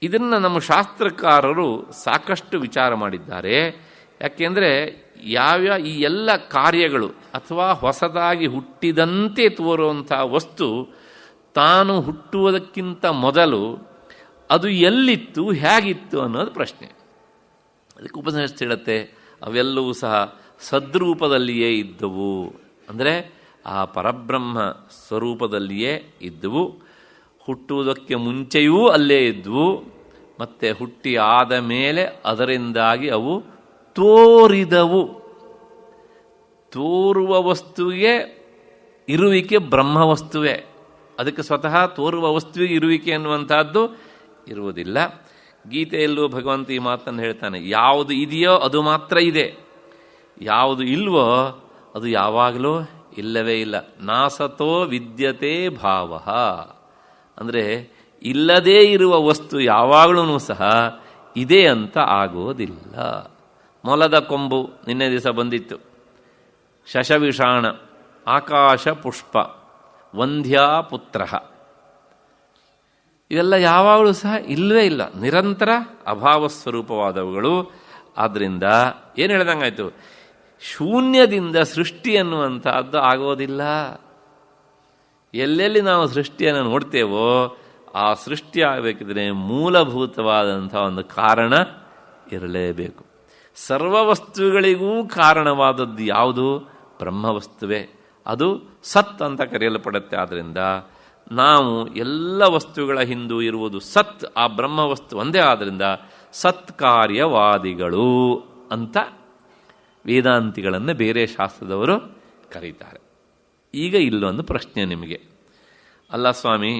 S1: ಇದನ್ನು ನಮ್ಮ ಶಾಸ್ತ್ರಕಾರರು ಸಾಕಷ್ಟು ವಿಚಾರ ಮಾಡಿದ್ದಾರೆ. ಯಾಕೆಂದರೆ ಈ ಎಲ್ಲ ಕಾರ್ಯಗಳು ಅಥವಾ ಹೊಸದಾಗಿ ಹುಟ್ಟಿದಂತೆ ತೋರುವಂಥ ವಸ್ತು ತಾನು ಹುಟ್ಟುವುದಕ್ಕಿಂತ ಮೊದಲು ಅದು ಎಲ್ಲಿತ್ತು, ಹೇಗಿತ್ತು ಅನ್ನೋದು ಪ್ರಶ್ನೆ. ಅದಕ್ಕೆ ಉಪನಿಷತ್ತು ಹೇಳುತ್ತೆ ಅವೆಲ್ಲವೂ ಸಹ ಸದ್ರೂಪದಲ್ಲಿಯೇ ಇದ್ದವು. ಅಂದರೆ ಆ ಪರಬ್ರಹ್ಮ ಸ್ವರೂಪದಲ್ಲಿಯೇ ಇದ್ದವು. ಹುಟ್ಟುವುದಕ್ಕೆ ಮುಂಚೆಯೂ ಅಲ್ಲೇ ಇದ್ದವು, ಮತ್ತು ಹುಟ್ಟಿ ಆದ ಮೇಲೆ ಅದರಿಂದಾಗಿ ಅವು ತೋರಿದವು. ತೋರುವ ವಸ್ತುವಿಗೆ ಇರುವಿಕೆ ಬ್ರಹ್ಮವಸ್ತುವೇ. ಅದಕ್ಕೆ ಸ್ವತಃ ತೋರುವ ವಸ್ತುವಿಗೆ ಇರುವಿಕೆ ಅನ್ನುವಂಥದ್ದು ಇರುವುದಿಲ್ಲ. ಗೀತೆಯಲ್ಲೂ ಭಗವಂತ ಈ ಮಾತನ್ನು ಹೇಳ್ತಾನೆ, ಯಾವುದು ಇದೆಯೋ ಅದು ಮಾತ್ರ ಇದೆ, ಯಾವುದು ಇಲ್ವೋ ಅದು ಯಾವಾಗಲೂ ಇಲ್ಲವೇ ಇಲ್ಲ. ನಾಸತೋ ವಿದ್ಯತೆ ಭಾವ. ಅಂದರೆ ಇಲ್ಲದೇ ಇರುವ ವಸ್ತು ಯಾವಾಗಲೂ ಸಹ ಇದೆ ಅಂತ ಆಗೋದಿಲ್ಲ. ಮೊಲದ ಕೊಂಬು ನಿನ್ನೆ ದಿವಸ ಬಂದಿತ್ತು, ಶಶವಿಷಾಣ, ಆಕಾಶ ಪುಷ್ಪ, ವಂದ್ಯಾ ಪುತ್ರ, ಇವೆಲ್ಲ ಯಾವಾಗಲೂ ಸಹ ಇಲ್ಲವೇ ಇಲ್ಲ, ನಿರಂತರ ಅಭಾವ ಸ್ವರೂಪವಾದವುಗಳು. ಆದ್ದರಿಂದ ಏನು ಹೇಳ್ದಂಗಾಯ್ತು? ಶೂನ್ಯದಿಂದ ಸೃಷ್ಟಿ ಅನ್ನುವಂಥದ್ದು ಆಗೋದಿಲ್ಲ. ಎಲ್ಲೆಲ್ಲಿ ನಾವು ಸೃಷ್ಟಿಯನ್ನು ನೋಡ್ತೇವೋ ಆ ಸೃಷ್ಟಿ ಆಗಬೇಕಿದ್ರೆ ಮೂಲಭೂತವಾದಂಥ ಒಂದು ಕಾರಣ ಇರಲೇಬೇಕು. ಸರ್ವ ವಸ್ತುಗಳಿಗೂ ಕಾರಣವಾದದ್ದು ಯಾವುದು? ಬ್ರಹ್ಮವಸ್ತುವೇ. ಅದು ಸತ್ ಅಂತ ಕರೆಯಲ್ಪಡುತ್ತೆ. ಆದ್ದರಿಂದ ನಾವು ಎಲ್ಲ ವಸ್ತುಗಳ ಹಿಂದೂ ಇರುವುದು ಸತ್, ಆ ಬ್ರಹ್ಮವಸ್ತು ಒಂದೇ. ಆದ್ದರಿಂದ ಸತ್ಕಾರ್ಯವಾದಿಗಳು ಅಂತ ವೇದಾಂತಿಗಳನ್ನು ಬೇರೆ ಶಾಸ್ತ್ರದವರು ಕರೀತಾರೆ. ಈಗ ಇಲ್ಲೊಂದು ಪ್ರಶ್ನೆ ನಿಮಗೆ. ಅಲ್ಲ ಸ್ವಾಮಿ,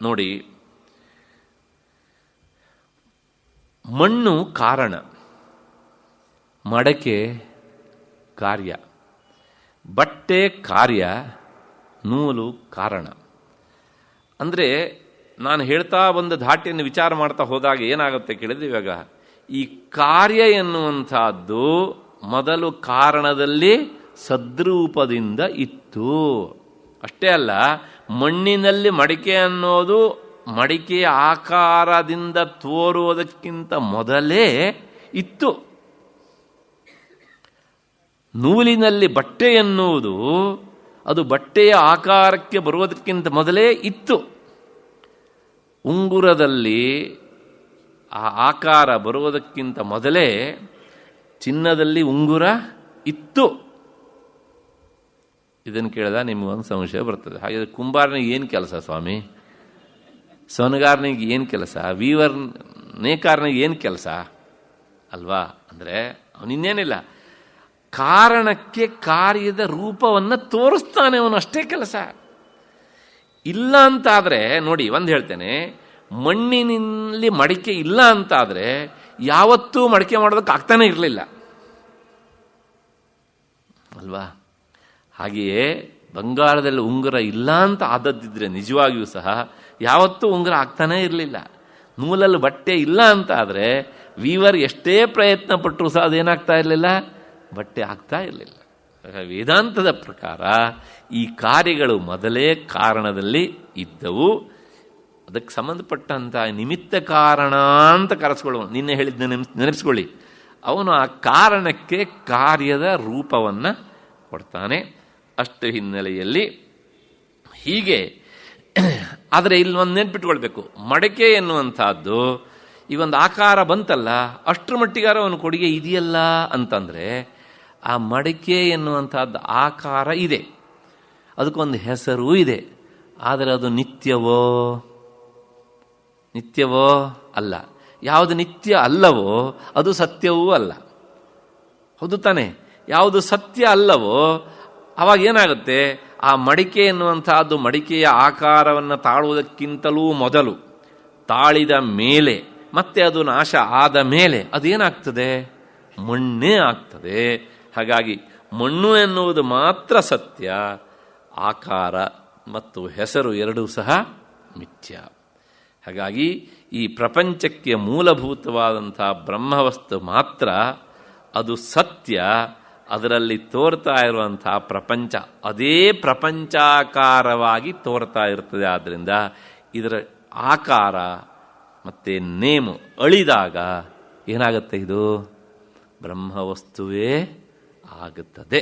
S1: ನೋಡಿ, ಮಣ್ಣು ಕಾರಣ, ಮಡಕೆ ಕಾರ್ಯ, ಬಟ್ಟೆ ಕಾರ್ಯ, ನೂಲು ಕಾರಣ. ಅಂದರೆ ನಾನು ಹೇಳ್ತಾ ಬಂದ ಧಾಟಿಯನ್ನು ವಿಚಾರ ಮಾಡ್ತಾ ಹೋದಾಗ ಏನಾಗುತ್ತೆ ಕೇಳಿದ್ರೆ, ಇವಾಗ ಈ ಕಾರ್ಯ ಎನ್ನುವಂಥದ್ದು ಮೊದಲು ಕಾರಣದಲ್ಲಿ ಸದ್ರೂಪದಿಂದ ಇತ್ತು. ಅಷ್ಟೇ ಅಲ್ಲ, ಮಣ್ಣಿನಲ್ಲಿ ಮಡಿಕೆ ಅನ್ನೋದು ಮಡಿಕೆಯ ಆಕಾರದಿಂದ ತೋರುವುದಕ್ಕಿಂತ ಮೊದಲೇ ಇತ್ತು. ನೂಲಿನಲ್ಲಿ ಬಟ್ಟೆ ಎನ್ನುವುದು ಅದು ಬಟ್ಟೆಯ ಆಕಾರಕ್ಕೆ ಬರುವುದಕ್ಕಿಂತ ಮೊದಲೇ ಇತ್ತು. ಉಂಗುರದಲ್ಲಿ ಆ ಆಕಾರ ಬರುವುದಕ್ಕಿಂತ ಮೊದಲೇ ಚಿನ್ನದಲ್ಲಿ ಉಂಗುರ ಇತ್ತು. ಇದನ್ನು ಕೇಳಿದ ನಿಮಗೊಂದು ಸಂಶಯ ಬರ್ತದೆ. ಹಾಗಾದರೆ ಕುಂಬಾರನಿಗೆ ಏನು ಕೆಲಸ ಸ್ವಾಮಿ? ಸೊನಗಾರನಿಗೆ ಏನು ಕೆಲಸ? ವೀವರ್ ನೇಕಾರನಿಗೆ ಏನು ಕೆಲಸ ಅಲ್ವಾ? ಅಂದರೆ ಅವನಿನ್ನೇನಿಲ್ಲ, ಕಾರಣಕ್ಕೆ ಕಾರ್ಯದ ರೂಪವನ್ನು ತೋರಿಸ್ತಾನೆ ಅವನು, ಅಷ್ಟೇ ಕೆಲಸ. ಇಲ್ಲ ಅಂತಾದರೆ ನೋಡಿ, ಒಂದು ಹೇಳ್ತೇನೆ, ಮಣ್ಣಿನಲ್ಲಿ ಮಡಿಕೆ ಇಲ್ಲ ಅಂತಾದರೆ ಯಾವತ್ತೂ ಮಡಿಕೆ ಮಾಡೋದಕ್ಕೆ ಆಗ್ತಾನೆ ಇರಲಿಲ್ಲ ಅಲ್ವಾ? ಹಾಗೆಯೇ ಬಂಗಾರದಲ್ಲಿ ಉಂಗುರ ಇಲ್ಲ ಅಂತ ಆದದ್ದಿದ್ರೆ ನಿಜವಾಗಿಯೂ ಸಹ ಯಾವತ್ತೂ ಉಂಗುರ ಆಗ್ತಾನೇ ಇರಲಿಲ್ಲ. ನೂಲಲ್ಲಿ ಬಟ್ಟೆ ಇಲ್ಲ ಅಂತ ಆದರೆ ವೀವರ್ ಎಷ್ಟೇ ಪ್ರಯತ್ನ ಪಟ್ಟರೂ ಸಹ ಅದೇನಾಗ್ತಾ ಇರಲಿಲ್ಲ, ಬಟ್ಟೆ ಆಗ್ತಾ ಇರಲಿಲ್ಲ. ವೇದಾಂತದ ಪ್ರಕಾರ ಈ ಕಾರ್ಯಗಳು ಮೊದಲೇ ಕಾರಣದಲ್ಲಿ ಇದ್ದವು. ಅದಕ್ಕೆ ಸಂಬಂಧಪಟ್ಟಂಥ ನಿಮಿತ್ತ ಕಾರಣ ಅಂತ ಕರೆಸ್ಕೊಳ್ಳುವ. ನಿನ್ನೆ ಹೇಳಿದ್ದ ನೆನಪಿಸ್ಕೊಳ್ಳಿ, ಅವನು ಆ ಕಾರಣಕ್ಕೆ ಕಾರ್ಯದ ರೂಪವನ್ನು ಕೊಡ್ತಾನೆ. ಅಷ್ಟು ಹಿನ್ನೆಲೆಯಲ್ಲಿ ಹೀಗೆ. ಆದರೆ ಇಲ್ಲಿ ಒಂದು ನೆನ್ಪಿಟ್ಕೊಳ್ಬೇಕು, ಮಡಕೆ ಎನ್ನುವಂಥದ್ದು ಈ ಒಂದು ಆಕಾರ ಬಂತಲ್ಲ, ಅಷ್ಟರ ಮಟ್ಟಿಗಾರ ಅವನು ಕೊಡುಗೆ ಇದೆಯಲ್ಲ ಅಂತಂದರೆ, ಆ ಮಡಕೆ ಎನ್ನುವಂಥದ್ದು ಆಕಾರ ಇದೆ, ಅದಕ್ಕೊಂದು ಹೆಸರು ಇದೆ. ಆದರೆ ಅದು ನಿತ್ಯವೋ ಅಲ್ಲ. ಯಾವುದು ನಿತ್ಯ ಅಲ್ಲವೋ ಅದು ಸತ್ಯವೂ ಅಲ್ಲ. ಹೌದು ತಾನೆ? ಯಾವುದು ಸತ್ಯ ಅಲ್ಲವೋ ಆವಾಗ ಏನಾಗುತ್ತೆ, ಆ ಮಡಿಕೆ ಎನ್ನುವಂಥದ್ದು ಮಡಿಕೆಯ ಆಕಾರವನ್ನು ತಾಳುವುದಕ್ಕಿಂತಲೂ ಮೊದಲು ತಾಳಿದ ಮೇಲೆ ಮತ್ತೆ ಅದು ನಾಶ ಆದ ಮೇಲೆ ಅದೇನಾಗ್ತದೆ, ಮಣ್ಣೇ ಆಗ್ತದೆ. ಹಾಗಾಗಿ ಮಣ್ಣು ಎನ್ನುವುದು ಮಾತ್ರ ಸತ್ಯ, ಆಕಾರ ಮತ್ತು ಹೆಸರು ಎರಡೂ ಸಹ ಮಿಥ್ಯ. ಹಾಗಾಗಿ ಈ ಪ್ರಪಂಚಕ್ಕೆ ಮೂಲಭೂತವಾದಂಥ ಬ್ರಹ್ಮವಸ್ತು ಮಾತ್ರ ಅದು ಸತ್ಯ. ಅದರಲ್ಲಿ ತೋರ್ತಾ ಇರುವಂಥ ಪ್ರಪಂಚ ಅದೇ ಪ್ರಪಂಚಾಕಾರವಾಗಿ ತೋರ್ತಾ ಇರ್ತದೆ. ಆದ್ದರಿಂದ ಇದರ ಆಕಾರ ಮತ್ತು ನೇಮು ಅಳಿದಾಗ ಏನಾಗುತ್ತೆ, ಇದು ಬ್ರಹ್ಮವಸ್ತುವೇ ಆಗುತ್ತದೆ.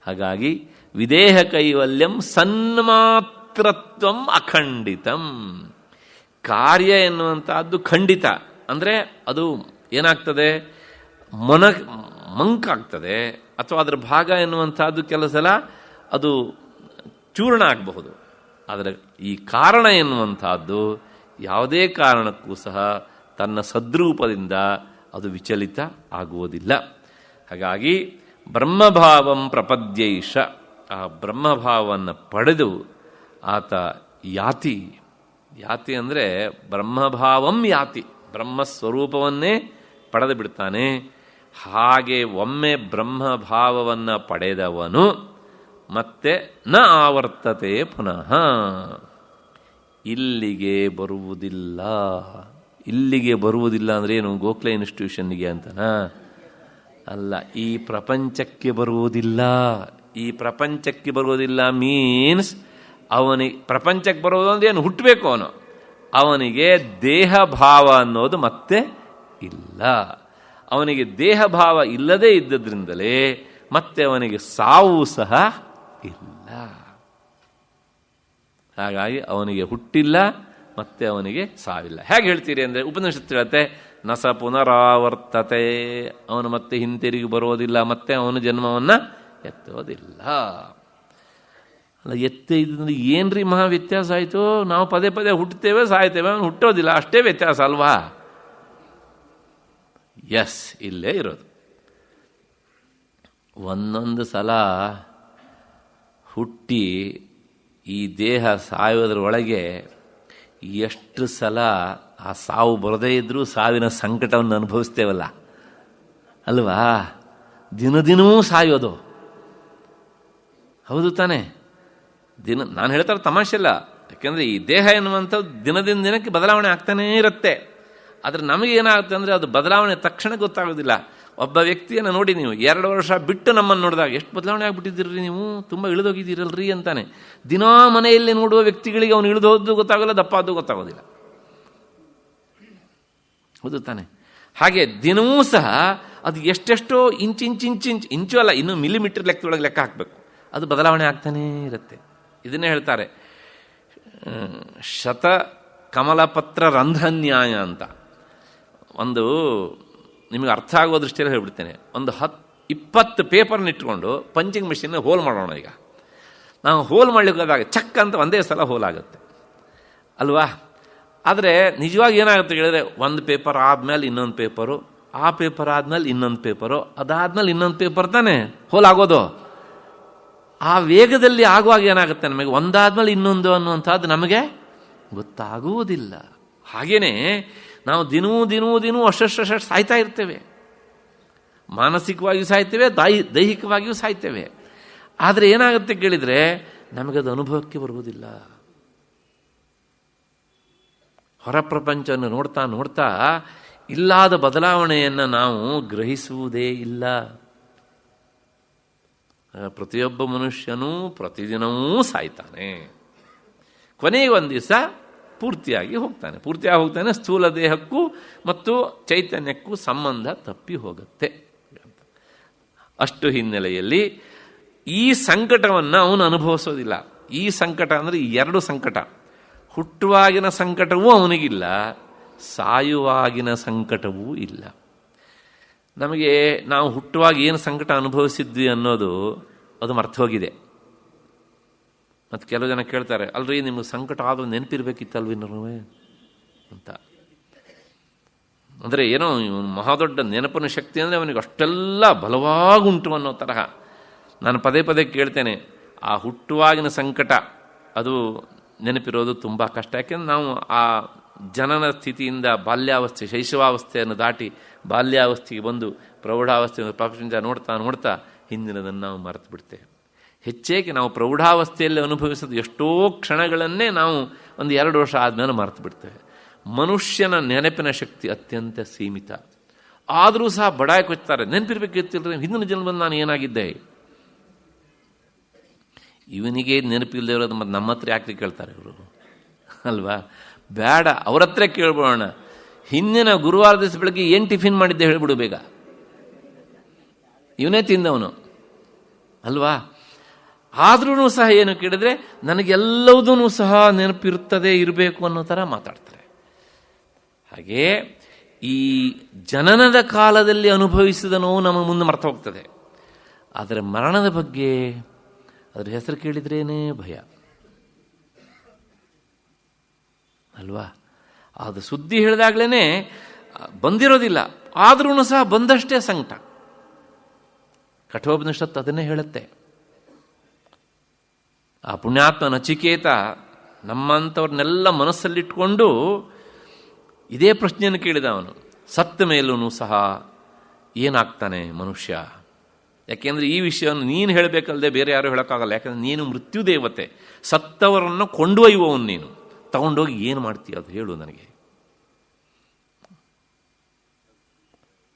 S1: ಹಾಗಾಗಿ ವಿದೇಹ ಕೈವಲ್ಯಂ ಸನ್ಮಾತ್ರತ್ವಂ ಅಖಂಡಿತಂ. ಕಾರ್ಯ ಎನ್ನುವಂಥದ್ದು ಖಂಡಿತ ಅಂದರೆ ಅದು ಏನಾಗ್ತದೆ, ಮಂಕಾಗ್ತದೆ, ಅಥವಾ ಅದರ ಭಾಗ ಎನ್ನುವಂಥದ್ದು ಕೆಲವು ಸಲ ಅದು ಚೂರ್ಣ ಆಗಬಹುದು. ಆದರೆ ಈ ಕಾರಣ ಎನ್ನುವಂಥದ್ದು ಯಾವುದೇ ಕಾರಣಕ್ಕೂ ಸಹ ತನ್ನ ಸದ್ರೂಪದಿಂದ ಅದು ವಿಚಲಿತ ಆಗುವುದಿಲ್ಲ. ಹಾಗಾಗಿ ಬ್ರಹ್ಮಭಾವಂ ಪ್ರಪದ್ಯೈಷ, ಆ ಬ್ರಹ್ಮಭಾವವನ್ನು ಪಡೆದು ಆತ ಯಾತಿ. ಯಾತಿ ಅಂದರೆ ಬ್ರಹ್ಮಭಾವಂ ಯಾತಿ, ಬ್ರಹ್ಮಸ್ವರೂಪವನ್ನೇ ಪಡೆದು ಬಿಡ್ತಾನೆ. ಹಾಗೆ ಒಮ್ಮೆ ಬ್ರಹ್ಮಭಾವವನ್ನು ಪಡೆದವನು ಮತ್ತೆ ನ ಆವರ್ತತೆ ಪುನಃ, ಇಲ್ಲಿಗೆ ಬರುವುದಿಲ್ಲ. ಇಲ್ಲಿಗೆ ಬರುವುದಿಲ್ಲ ಅಂದರೆ ಏನು, ಗೋಖಲೆ ಇನ್ಸ್ಟಿಟ್ಯೂಷನ್ಗೆ ಅಂತನಾ? ಅಲ್ಲ, ಈ ಪ್ರಪಂಚಕ್ಕೆ ಬರುವುದಿಲ್ಲ. ಈ ಪ್ರಪಂಚಕ್ಕೆ ಬರುವುದಿಲ್ಲ ಮೀನ್ಸ್ ಅವನಿಗೆ ಪ್ರಪಂಚಕ್ಕೆ ಬರುವುದು ಅಂದ್ರೆ ಏನು, ಹುಟ್ಟಬೇಕು ಅವನಿಗೆ ದೇಹ ಭಾವ ಅನ್ನೋದು ಮತ್ತೆ ಇಲ್ಲ. ಅವನಿಗೆ ದೇಹ ಭಾವ ಇಲ್ಲದೇ ಇದ್ದದ್ರಿಂದಲೇ ಮತ್ತೆ ಅವನಿಗೆ ಸಾವು ಸಹ ಇಲ್ಲ. ಹಾಗಾಗಿ ಅವನಿಗೆ ಹುಟ್ಟಿಲ್ಲ ಮತ್ತೆ ಅವನಿಗೆ ಸಾವಿಲ್ಲ. ಹೇಗೆ ಹೇಳ್ತೀರಿ ಅಂದರೆ ಉಪನಿಷತ್ತು ಹೇಳುತ್ತೆ, ನಸ ಪುನರಾವರ್ತತೆ, ಅವನು ಮತ್ತೆ ಹಿಂತಿರುಗಿ ಬರೋದಿಲ್ಲ, ಮತ್ತೆ ಅವನು ಜನ್ಮವನ್ನು ಎತ್ತೋದಿಲ್ಲ. ಅಲ್ಲ, ಎತ್ತಿದ್ರೆ ಏನ್ರಿ ಮಹಾ ವ್ಯತ್ಯಾಸ ಆಯಿತು? ನಾವು ಪದೇ ಪದೇ ಹುಟ್ಟುತ್ತೇವೆ, ಸಾಯ್ತೇವೆ, ಅವನು ಹುಟ್ಟೋದಿಲ್ಲ, ಅಷ್ಟೇ ವ್ಯತ್ಯಾಸ ಅಲ್ವಾ? ಎಸ್, ಇಲ್ಲೇ ಇರೋದು. ಒಂದೊಂದು ಸಲ ಹುಟ್ಟಿ ಈ ದೇಹ ಸಾಯೋದ್ರೊಳಗೆ ಎಷ್ಟು ಸಲ ಆ ಸಾವು ಬರದೇ ಇದ್ರೂ ಸಾವಿನ ಸಂಕಟವನ್ನು ಅನುಭವಿಸ್ತೇವಲ್ಲ ಅಲ್ವಾ? ದಿನದಿನವೂ ಸಾಯೋದು, ಹೌದು ತಾನೆ? ನಾನು ಹೇಳ್ತಾರೆ ತಮಾಷೆ ಅಲ್ಲ, ಯಾಕೆಂದರೆ ಈ ದೇಹ ಎನ್ನುವಂಥದ್ದು ದಿನದಿಂದ ದಿನಕ್ಕೆ ಬದಲಾವಣೆ ಆಗ್ತಾನೇ ಇರುತ್ತೆ. ಆದರೆ ನಮಗೇನಾಗುತ್ತೆ ಅಂದರೆ ಅದು ಬದಲಾವಣೆ ತಕ್ಷಣ ಗೊತ್ತಾಗೋದಿಲ್ಲ. ಒಬ್ಬ ವ್ಯಕ್ತಿಯನ್ನು ನೋಡಿ ನೀವು 2 ವರ್ಷ ಬಿಟ್ಟು ನಮ್ಮನ್ನು ನೋಡಿದಾಗ ಎಷ್ಟು ಬದಲಾವಣೆ ಆಗ್ಬಿಟ್ಟಿದ್ದೀರಿ, ನೀವು ತುಂಬ ಇಳಿದೋಗಿದ್ದೀರಲ್ರಿ ಅಂತಾನೆ. ದಿನಾ ಮನೆಯಲ್ಲಿ ನೋಡುವ ವ್ಯಕ್ತಿಗಳಿಗೆ ಅವನು ಇಳಿದು ಹೋದ್ದು ಗೊತ್ತಾಗೋಲ್ಲ, ದಪ್ಪ ಆದ್ದು ಗೊತ್ತಾಗೋದಿಲ್ಲ, ಹೌದು ತಾನೆ? ಹಾಗೆ ದಿನವೂ ಸಹ ಅದು ಎಷ್ಟೆಷ್ಟೋ ಇಂಚು ಅಲ್ಲ, ಇನ್ನು ಮಿಲಿಮೀಟರ್ ಲೆಕ್ಕದೊಳಗೆ ಲೆಕ್ಕ ಹಾಕಬೇಕು, ಅದು ಬದಲಾವಣೆ ಆಗ್ತಾನೇ ಇರುತ್ತೆ. ಇದನ್ನೇ ಹೇಳ್ತಾರೆ ಶತ ಕಮಲಪತ್ರ ರಂಧ್ರನ್ಯಾಯ ಅಂತ. ಒಂದು ನಿಮಗೆ ಅರ್ಥ ಆಗುವ ದೃಷ್ಟಿಯಲ್ಲಿ ಹೇಳ್ಬಿಡ್ತೇನೆ. ಒಂದು 20 ಪೇಪರ್ನ ಇಟ್ಕೊಂಡು ಪಂಚಿಂಗ್ ಮಿಷಿನ್ ಹೋಲ್ ಮಾಡೋಣ. ಈಗ ನಾವು ಹೋಲ್ ಮಾಡ್ಲಿಕ್ಕೆ ಹೋದಾಗ ಚಕ್ ಅಂತ ಒಂದೇ ಸಲ ಹೋಲ್ ಆಗುತ್ತೆ ಅಲ್ವಾ? ಆದರೆ ನಿಜವಾಗಿ ಏನಾಗುತ್ತೆ ಹೇಳಿದ್ರೆ, ಒಂದು ಪೇಪರ್ ಆದಮೇಲೆ ಇನ್ನೊಂದು ಪೇಪರು, ಆ ಪೇಪರ್ ಆದಮೇಲೆ ಇನ್ನೊಂದು ಪೇಪರು, ಅದಾದಮೇಲೆ ಇನ್ನೊಂದು ಪೇಪರ್ ತಾನೆ ಹೋಲ್ ಆಗೋದು. ಆ ವೇಗದಲ್ಲಿ ಆಗುವಾಗ ಏನಾಗುತ್ತೆ, ನಮಗೆ ಒಂದಾದ್ಮೇಲೆ ಇನ್ನೊಂದು ಅನ್ನುವಂಥದ್ದು ನಮಗೆ ಗೊತ್ತಾಗುವುದಿಲ್ಲ. ಹಾಗೇನೆ ನಾವು ದಿನವೂ ಅಷ್ಟು ಸಾಯ್ತಾ ಇರ್ತೇವೆ. ಮಾನಸಿಕವಾಗಿಯೂ ಸಾಯ್ತೇವೆ, ದೈಹಿಕವಾಗಿಯೂ ಸಾಯ್ತೇವೆ. ಆದರೆ ಏನಾಗುತ್ತೆ ಕೇಳಿದರೆ ನಮಗದು ಅನುಭವಕ್ಕೆ ಬರುವುದಿಲ್ಲ. ಹೊರ ಪ್ರಪಂಚವನ್ನು ನೋಡ್ತಾ ನೋಡ್ತಾ ಇಲ್ಲಾದ ಬದಲಾವಣೆಯನ್ನು ನಾವು ಗ್ರಹಿಸುವುದೇ ಇಲ್ಲ. ಪ್ರತಿಯೊಬ್ಬ ಮನುಷ್ಯನೂ ಪ್ರತಿದಿನವೂ ಸಾಯ್ತಾನೆ. ಕೊನೆಗೆ ಒಂದು ದಿವಸ ಪೂರ್ತಿಯಾಗಿ ಹೋಗ್ತಾನೆ. ಸ್ಥೂಲ ದೇಹಕ್ಕೂ ಮತ್ತು ಚೈತನ್ಯಕ್ಕೂ ಸಂಬಂಧ ತಪ್ಪಿ ಹೋಗುತ್ತೆ. ಅಷ್ಟು ಹಿನ್ನೆಲೆಯಲ್ಲಿ ಈ ಸಂಕಟವನ್ನು ಅವನು ಅನುಭವಿಸೋದಿಲ್ಲ. ಈ ಸಂಕಟ ಅಂದರೆ ಎರಡು ಸಂಕಟ. ಹುಟ್ಟುವಾಗಿನ ಸಂಕಟವೂ ಅವನಿಗಿಲ್ಲ, ಸಾಯುವಾಗಿನ ಸಂಕಟವೂ ಇಲ್ಲ. ನಮಗೆ ನಾವು ಹುಟ್ಟುವಾಗ ಏನು ಸಂಕಟ ಅನುಭವಿಸಿದ್ವಿ ಅನ್ನೋದು ಅದು ಮರ್ತೋಗಿದೆ. ಮತ್ತು ಕೆಲವು ಜನ ಕೇಳ್ತಾರೆ, ಅಲ್ರಿ ನಿಮಗೆ ಸಂಕಟ ಆದರೂ ನೆನಪಿರ್ಬೇಕಿತ್ತಲ್ವಿ ನರುವೆ ಅಂತ. ಅಂದರೆ ಏನೋ ಮಹಾದೊಡ್ಡ ನೆನಪಿನ ಶಕ್ತಿ ಅಂದರೆ ಅವನಿಗೆ ಅಷ್ಟೆಲ್ಲ ಬಲವಾಗುಂಟು ಅನ್ನೋ ತರಹ. ನಾನು ಪದೇ ಪದೇ ಕೇಳ್ತೇನೆ, ಆ ಹುಟ್ಟುವಾಗಿನ ಸಂಕಟ ಅದು ನೆನಪಿರೋದು ತುಂಬ ಕಷ್ಟ. ಯಾಕೆಂದ್ರೆ ನಾವು ಆ ಜನನ ಸ್ಥಿತಿಯಿಂದ ಬಾಲ್ಯಾವಸ್ಥೆ, ಶೈಶವಾವಸ್ಥೆಯನ್ನು ದಾಟಿ ಬಾಲ್ಯಾವಸ್ಥೆಗೆ ಬಂದು ಪ್ರೌಢಾವಸ್ಥೆಯನ್ನು ಪ್ರಪಂಚ ನೋಡ್ತಾ ಹಿಂದಿನದನ್ನು ನಾವು ಮರೆತು ಬಿಡ್ತೇವೆ. ಹೆಚ್ಚೇಕೆ ನಾವು ಪ್ರೌಢಾವಸ್ಥೆಯಲ್ಲಿ ಅನುಭವಿಸೋದು ಎಷ್ಟೋ ಕ್ಷಣಗಳನ್ನೇ ನಾವು ಒಂದು 2 ವರ್ಷ ಆದಮೇಲೆ ಮರೆತು ಬಿಡ್ತೇವೆ. ಮನುಷ್ಯನ ನೆನಪಿನ ಶಕ್ತಿ ಅತ್ಯಂತ ಸೀಮಿತ. ಆದರೂ ಸಹ ಬಡಾಯಿ ಕೊಚ್ತಾರೆ, ನೆನಪಿರ್ಬೇಕಿತ್ತಿಲ್ರಿ ಹಿಂದಿನ ಜನ್ಮದಲ್ಲಿ ನಾನು ಏನಾಗಿದ್ದೆ. ಇವನಿಗೆ ನೆನಪಿಲ್ಲದೆ ಇರೋದು ಮತ್ತು ನಮ್ಮ ಹತ್ರ ಯಾಕೆ ಕೇಳ್ತಾರೆ ಇವರು ಅಲ್ವಾ? ಬೇಡ, ಅವ್ರ ಹತ್ರ ಕೇಳ್ಬೋಣ. ಹಿಂದಿನ ಗುರುವಾರ ದಿವಸ ಬೆಳಗ್ಗೆ ಏನು ಟಿಫಿನ್ ಮಾಡಿದ್ದೆ ಹೇಳ್ಬಿಡು ಬೇಗ. ಇವನೇ ತಿಂದವನು ಅಲ್ವಾ? ಆದ್ರೂ ಸಹ ಏನು ಕೇಳಿದ್ರೆ ನನಗೆಲ್ಲವುದೂ ಸಹ ನೆನಪಿರುತ್ತದೆ ಇರಬೇಕು ಅನ್ನೋ ಥರ ಮಾತಾಡ್ತಾರೆ. ಹಾಗೇ ಈ ಜನನದ ಕಾಲದಲ್ಲಿ ಅನುಭವಿಸಿದ ನೋವು ನಮಗೆ ಮುಂದೆ ಮರ್ತ ಹೋಗ್ತದೆ. ಆದರೆ ಮರಣದ ಬಗ್ಗೆ ಅದರ ಹೆಸರು ಕೇಳಿದ್ರೇನೇ ಭಯ ಅಲ್ವಾ? ಅದು ಸುದ್ದಿ ಹೇಳಿದಾಗ್ಲೇ ಬಂದಿರೋದಿಲ್ಲ, ಆದ್ರೂ ಸಹ ಬಂದಷ್ಟೇ ಸಂಕಟ. ಕಠೋಪನಿಷತ್ತು ಅದನ್ನೇ ಹೇಳುತ್ತೆ. ಆ ಪುಣ್ಯಾತ್ಮ ನಚಿಕೇತ ನಮ್ಮಂಥವ್ರನ್ನೆಲ್ಲ ಮನಸ್ಸಲ್ಲಿಟ್ಕೊಂಡು ಇದೇ ಪ್ರಶ್ನೆಯನ್ನು ಕೇಳಿದ ಅವನು. ಸತ್ತ ಮೇಲೂ ಸಹ ಏನಾಗ್ತಾನೆ ಮನುಷ್ಯ? ಯಾಕೆಂದರೆ ಈ ವಿಷಯವನ್ನು ನೀನು ಹೇಳಬೇಕಲ್ಲದೆ ಬೇರೆ ಯಾರು ಹೇಳೋಕ್ಕಾಗಲ್ಲ. ಯಾಕಂದರೆ ನೀನು ಮೃತ್ಯು ದೇವತೆ, ಸತ್ತವರನ್ನು ಕೊಂಡೊಯ್ಯುವವನು. ನೀನು ತಗೊಂಡೋಗಿ ಏನು ಮಾಡ್ತೀಯ ಅದು ಹೇಳು ನನಗೆ.